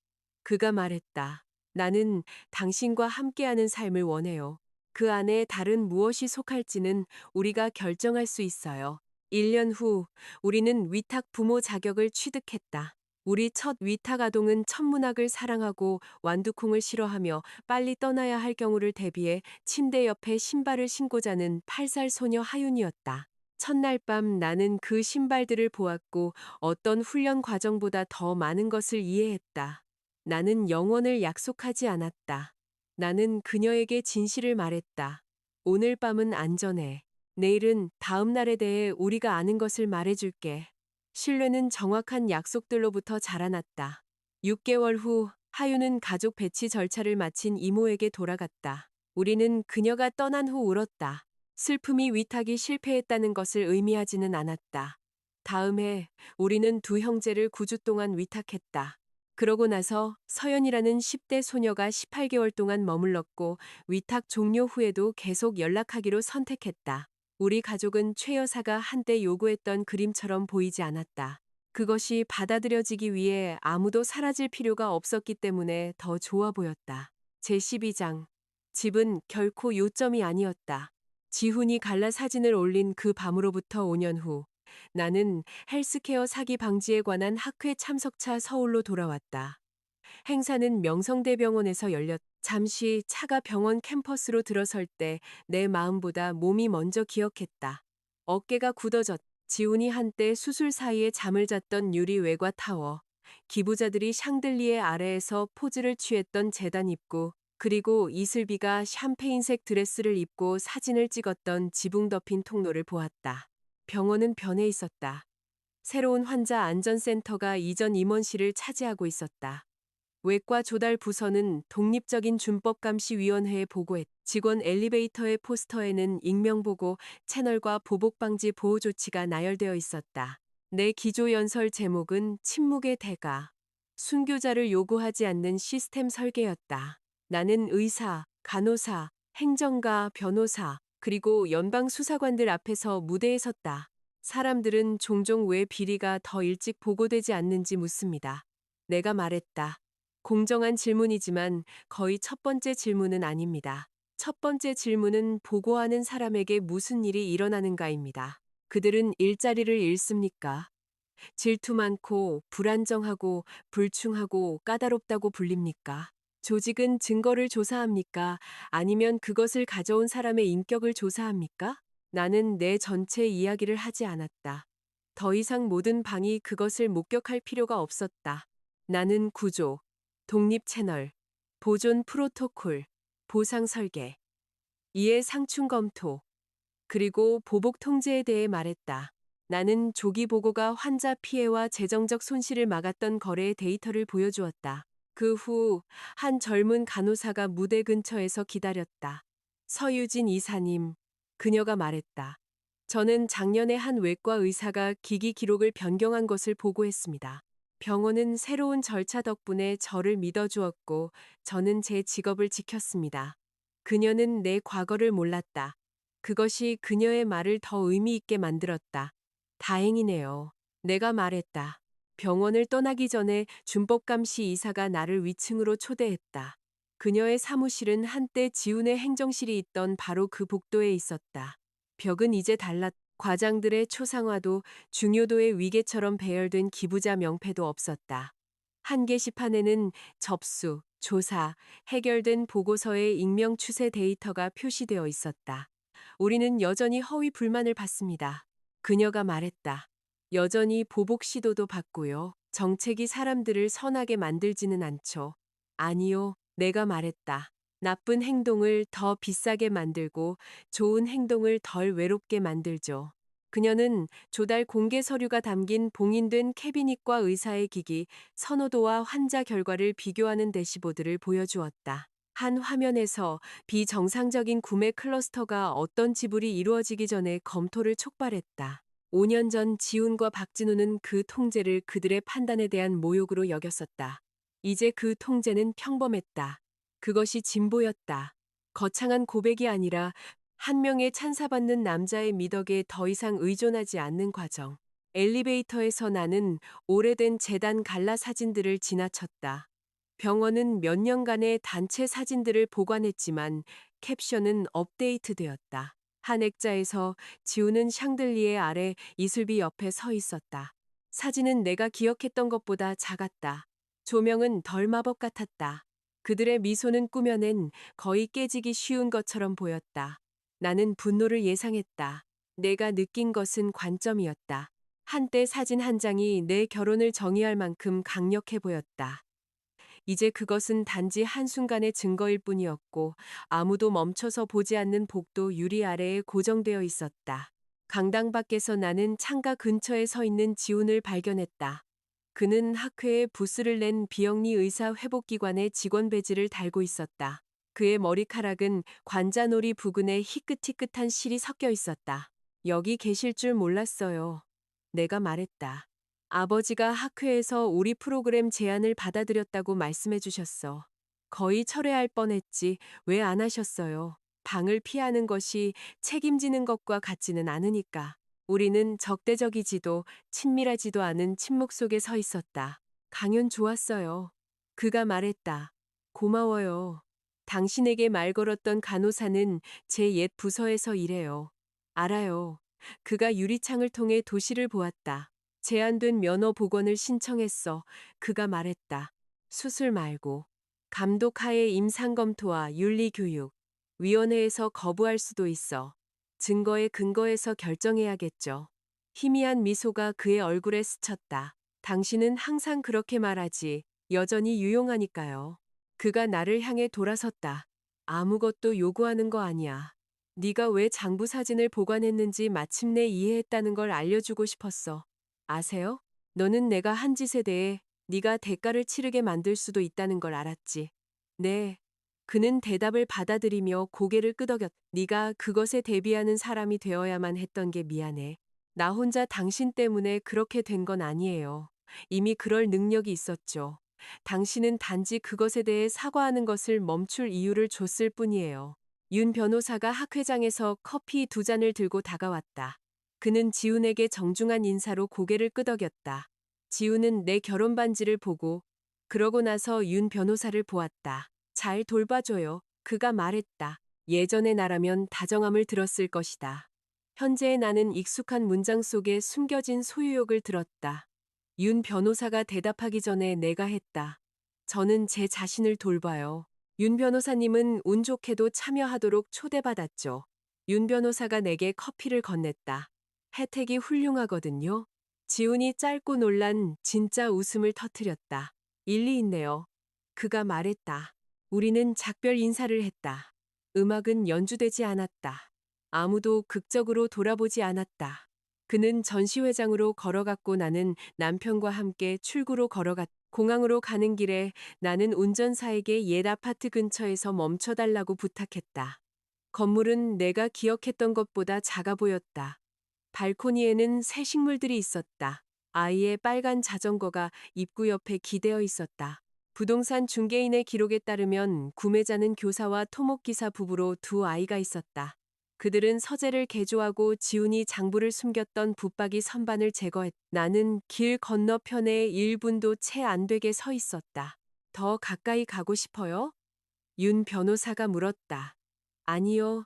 그가 말했다. 나는 당신과 함께하는 삶을 원해요. 그 안에 다른 무엇이 속할지는 우리가 결정할 수 있어요. 1년 후 우리는 위탁 부모 자격을 취득했다. 우리 첫 위탁 아동은 천문학을 사랑하고 완두콩을 싫어하며 빨리 떠나야 할 경우를 대비해 침대 옆에 신발을 신고 자는 8살 소녀 하윤이었다. 첫날 밤 나는 그 신발들을 보았고 어떤 훈련 과정보다 더 많은 것을 이해했다. 나는 영원을 약속하지 않았다. 나는 그녀에게 진실을 말했다. 오늘 밤은 안전해. 내일은 다음 날에 대해 우리가 아는 것을 말해줄게. 신뢰는 정확한 약속들로부터 자라났다. 6개월 후 하유는 가족 배치 절차를 마친 이모에게 돌아갔다. 우리는 그녀가 떠난 후 울었다. 슬픔이 위탁이 실패했다는 것을 의미하지는 않았다. 다음 해 우리는 두 형제를 9주 동안 위탁했다. 그러고 나서 서연이라는 10대 소녀가 18개월 동안 머물렀고 위탁 종료 후에도 계속 연락하기로 선택했다. 우리 가족은 최 여사가 한때 요구했던 그림처럼 보이지 않았다. 그것이 받아들여지기 위해 아무도 사라질 필요가 없었기 때문에 더 좋아 보였다. 제12장. 집은 결코 요점이 아니었다. 지훈이 갈라 사진을 올린 그 밤으로부터 5년 후, 나는 헬스케어 사기 방지에 관한 학회 참석차 서울로 돌아왔다. 행사는 명성대병원에서 열렸. 잠시 차가 병원 캠퍼스로 들어설 때 내 마음보다 몸이 먼저 기억했다. 어깨가 굳어졌. 지훈이 한때 수술 사이에 잠을 잤던 유리 외과 타워, 기부자들이 샹들리에 아래에서 포즈를 취했던 재단 입구, 그리고 이슬비가 샴페인색 드레스를 입고 사진을 찍었던 지붕 덮인 통로를 보았다. 병원은 변해 있었다. 새로운 환자 안전센터가 이전 임원실을 차지하고 있었다. 외과 조달 부서는 독립적인 준법감시위원회에 보고했. 직원 엘리베이터의 포스터에는 익명보고, 채널과 보복방지 보호 조치가 나열되어 있었다. 내 기조연설 제목은 침묵의 대가. 순교자를 요구하지 않는 시스템 설계였다. 나는 의사, 간호사, 행정가, 변호사, 그리고 연방 수사관들 앞에서 무대에 섰다. 사람들은 종종 왜 비리가 더 일찍 보고되지 않는지 묻습니다. 내가 말했다. 공정한 질문이지만 거의 첫 번째 질문은 아닙니다. 첫 번째 질문은 보고하는 사람에게 무슨 일이 일어나는가입니다. 그들은 일자리를 잃습니까? 질투 많고 불안정하고 불충하고 까다롭다고 불립니까? 조직은 증거를 조사합니까? 아니면 그것을 가져온 사람의 인격을 조사합니까? 나는 내 전체 이야기를 하지 않았다. 더 이상 모든 방이 그것을 목격할 필요가 없었다. 나는 구조, 독립 채널, 보존 프로토콜, 보상 설계, 이해 상충 검토, 그리고 보복 통제에 대해 말했다. 나는 조기 보고가 환자 피해와 재정적 손실을 막았던 거래의 데이터를 보여주었다. 그 후 한 젊은 간호사가 무대 근처에서 기다렸다. 서유진 이사님, 그녀가 말했다. 저는 작년에 한 외과 의사가 기기 기록을 변경한 것을 보고했습니다. 병원은 새로운 절차 덕분에 저를 믿어주었고 저는 제 직업을 지켰습니다. 그녀는 내 과거를 몰랐다. 그것이 그녀의 말을 더 의미 있게 만들었다. 다행이네요. 내가 말했다. 병원을 떠나기 전에 준법감시 이사가 나를 위층으로 초대했다. 그녀의 사무실은 한때 지훈의 행정실이 있던 바로 그 복도에 있었다. 벽은 이제 달랐. 과장들의 초상화도 중요도의 위계처럼 배열된 기부자 명패도 없었다. 한 게시판에는 접수, 조사, 해결된 보고서의 익명 추세 데이터가 표시되어 있었다. 우리는 여전히 허위 불만을 받습니다. 그녀가 말했다. 여전히 보복 시도도 받고요. 정책이 사람들을 선하게 만들지는 않죠. 아니요, 내가 말했다. 나쁜 행동을 더 비싸게 만들고 좋은 행동을 덜 외롭게 만들죠. 그녀는 조달 공개 서류가 담긴 봉인된 캐비닛과 의사의 기기, 선호도와 환자 결과를 비교하는 대시보드를 보여주었다. 한 화면에서 비정상적인 구매 클러스터가 어떤 지불이 이루어지기 전에 검토를 촉발했다. 5년 전 지훈과 박진우는 그 통제를 그들의 판단에 대한 모욕으로 여겼었다. 이제 그 통제는 평범했다. 그것이 진보였다. 거창한 고백이 아니라 한 명의 찬사받는 남자의 미덕에 더 이상 의존하지 않는 과정. 엘리베이터에서 나는 오래된 재단 갈라 사진들을 지나쳤다. 병원은 몇 년간의 단체 사진들을 보관했지만 캡션은 업데이트되었다. 한 액자에서 지우는 샹들리에 아래 이슬비 옆에 서 있었다. 사진은 내가 기억했던 것보다 작았다. 조명은 덜 마법 같았다. 그들의 미소는 꾸며낸 거의 깨지기 쉬운 것처럼 보였다. 나는 분노를 예상했다. 내가 느낀 것은 관점이었다. 한때 사진 한 장이 내 결혼을 정의할 만큼 강력해 보였다. 이제 그것은 단지 한순간의 증거일 뿐이었고 아무도 멈춰서 보지 않는 복도 유리 아래에 고정되어 있었다. 강당 밖에서 나는 창가 근처에 서 있는 지훈을 발견했다. 그는 학회에 부스를 낸 비영리 의사 회복기관의 직원 배지를 달고 있었다. 그의 머리카락은 관자놀이 부근에 희끗희끗한 실이 섞여 있었다. 여기 계실 줄 몰랐어요. 내가 말했다. 아버지가 학회에서 우리 프로그램 제안을 받아들였다고 말씀해 주셨어. 거의 철회할 뻔했지 왜 안 하셨어요? 방을 피하는 것이 책임지는 것과 같지는 않으니까. 우리는 적대적이지도 친밀하지도 않은 침묵 속에 서 있었다. 강연 좋았어요. 그가 말했다. 고마워요. 당신에게 말 걸었던 간호사는 제 옛 부서에서 일해요. 알아요. 그가 유리창을 통해 도시를 보았다. 제한된 면허 복원을 신청했어. 그가 말했다. 수술 말고. 감독하에 임상검토와 윤리교육. 위원회에서 거부할 수도 있어. 증거에 근거해서 결정해야겠죠. 희미한 미소가 그의 얼굴에 스쳤다. 당신은 항상 그렇게 말하지. 여전히 유용하니까요. 그가 나를 향해 돌아섰다. 아무것도 요구하는 거 아니야. 네가 왜 장부 사진을 보관했는지 마침내 이해했다는 걸 알려주고 싶었어. 아세요? 너는 내가 한 짓에 대해 네가 대가를 치르게 만들 수도 있다는 걸 알았지. 네. 그는 대답을 받아들이며 고개를 끄덕였. 네가 그것에 대비하는 사람이 되어야만 했던 게 미안해. 나 혼자 당신 때문에 그렇게 된 건 아니에요. 이미 그럴 능력이 있었죠. 당신은 단지 그것에 대해 사과하는 것을 멈출 이유를 줬을 뿐이에요. 윤 변호사가 학회장에서 커피 2잔을 들고 다가왔다. 그는 지훈에게 정중한 인사로 고개를 끄덕였다. 지훈은 내 결혼 반지를 보고 그러고 나서 윤 변호사를 보았다. 잘 돌봐줘요. 그가 말했다. 예전의 나라면 다정함을 들었을 것이다. 현재의 나는 익숙한 문장 속에 숨겨진 소유욕을 들었다. 윤 변호사가 대답하기 전에 내가 했다. 저는 제 자신을 돌봐요. 윤 변호사님은 운 좋게도 참여하도록 초대받았죠. 윤 변호사가 내게 커피를 건넸다. 혜택이 훌륭하거든요. 지훈이 짧고 놀란 진짜 웃음을 터뜨렸다. 일리 있네요. 그가 말했다. 우리는 작별 인사를 했다. 음악은 연주되지 않았다. 아무도 극적으로 돌아보지 않았다. 그는 전시회장으로 걸어갔고 나는 남편과 함께 출구로 걸어갔다. 공항으로 가는 길에 나는 운전사에게 옛 아파트 근처에서 멈춰달라고 부탁했다. 건물은 내가 기억했던 것보다 작아 보였다. 발코니에는 새 식물들이 있었다. 아이의 빨간 자전거가 입구 옆에 기대어 있었다. 부동산 중개인의 기록에 따르면 구매자는 교사와 토목기사 부부로 2 아이가 있었다. 그들은 서재를 개조하고 지훈이 장부를 숨겼던 붙박이 선반을 제거했다. 나는 길 건너편에 1분도 채 안 되게 서 있었다. 더 가까이 가고 싶어요? 윤 변호사가 물었다. 아니요.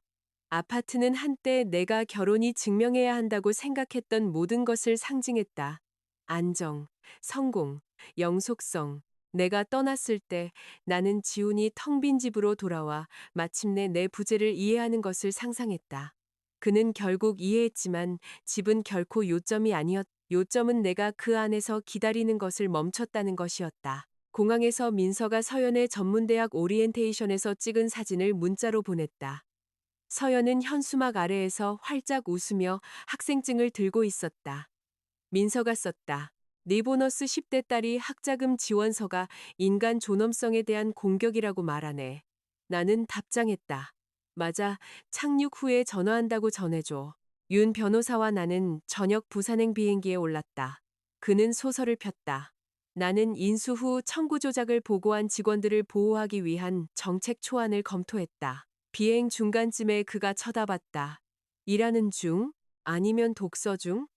아파트는 한때 내가 결혼이 증명해야 한다고 생각했던 모든 것을 상징했다. 안정, 성공, 영속성. 내가 떠났을 때 나는 지훈이 텅 빈 집으로 돌아와 마침내 내 부재를 이해하는 것을 상상했다. 그는 결국 이해했지만 집은 결코 요점이 아니었다. 요점은 내가 그 안에서 기다리는 것을 멈췄다는 것이었다. 공항에서 민서가 서연의 전문대학 오리엔테이션에서 찍은 사진을 문자로 보냈다. 서연은 현수막 아래에서 활짝 웃으며 학생증을 들고 있었다. 민서가 썼다. 네 보너스 10대 딸이 학자금 지원서가 인간 존엄성에 대한 공격이라고 말하네. 나는 답장했다. 맞아, 착륙 후에 전화한다고 전해줘. 윤 변호사와 나는 저녁 부산행 비행기에 올랐다. 그는 소설을 폈다. 나는 인수 후 청구 조작을 보고한 직원들을 보호하기 위한 정책 초안을 검토했다. 비행 중간쯤에 그가 쳐다봤다. 일하는 중? 아니면 독서 중?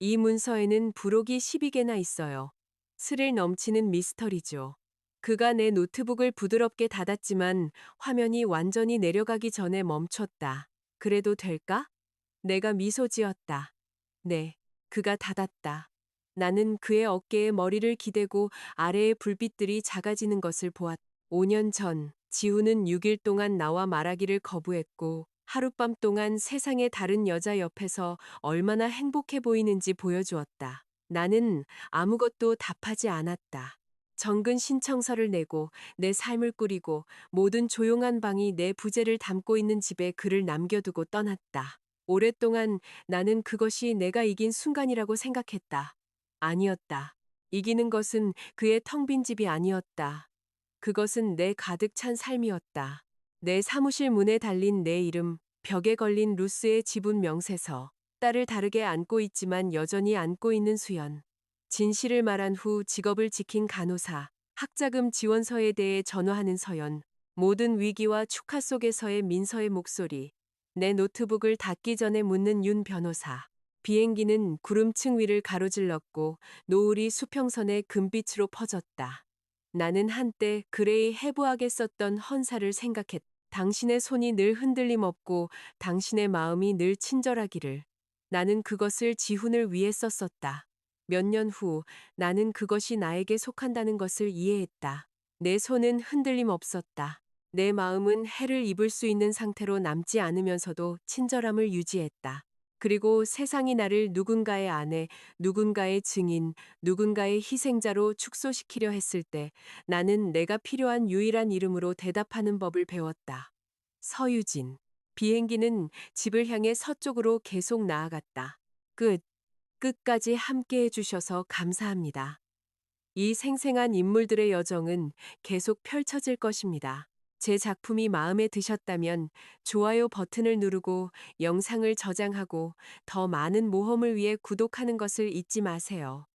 이 문서에는 부록이 12개나 있어요. 스릴 넘치는 미스터리죠. 그가 내 노트북을 부드럽게 닫았지만 화면이 완전히 내려가기 전에 멈췄다. 그래도 될까? 내가 미소 지었다. 네. 그가 닫았다. 나는 그의 어깨에 머리를 기대고 아래의 불빛들이 작아지는 것을 보았다. 5년 전, 지훈은 6일 동안 나와 말하기를 거부했고 하룻밤 동안 세상의 다른 여자 옆에서 얼마나 행복해 보이는지 보여주었다. 나는 아무것도 답하지 않았다. 정근 신청서를 내고 내 삶을 꾸리고 모든 조용한 방이 내 부재를 담고 있는 집에 그를 남겨두고 떠났다. 오랫동안 나는 그것이 내가 이긴 순간이라고 생각했다. 아니었다. 이기는 것은 그의 텅 빈 집이 아니었다. 그것은 내 가득 찬 삶이었다. 내 사무실 문에 달린 내 이름, 벽에 걸린 루스의 지분 명세서, 딸을 다르게 안고 있지만 여전히 안고 있는 수연. 진실을 말한 후 직업을 지킨 간호사, 학자금 지원서에 대해 전화하는 서연, 모든 위기와 축하 속에서의 민서의 목소리, 내 노트북을 닫기 전에 묻는 윤 변호사. 비행기는 구름층 위를 가로질렀고 노을이 수평선의 금빛으로 퍼졌다. 나는 한때 그레이 해부하게 썼던 헌사를 생각했다. 당신의 손이 늘 흔들림 없고 당신의 마음이 늘 친절하기를. 나는 그것을 지훈을 위해 썼었다. 몇 년 후 나는 그것이 나에게 속한다는 것을 이해했다. 내 손은 흔들림 없었다. 내 마음은 해를 입을 수 있는 상태로 남지 않으면서도 친절함을 유지했다. 그리고 세상이 나를 누군가의 아내, 누군가의 증인, 누군가의 희생자로 축소시키려 했을 때 나는 내가 필요한 유일한 이름으로 대답하는 법을 배웠다. 서유진. 비행기는 집을 향해 서쪽으로 계속 나아갔다. 끝. 끝까지 함께 해주셔서 감사합니다. 이 생생한 인물들의 여정은 계속 펼쳐질 것입니다. 제 작품이 마음에 드셨다면 좋아요 버튼을 누르고 영상을 저장하고 더 많은 모험을 위해 구독하는 것을 잊지 마세요.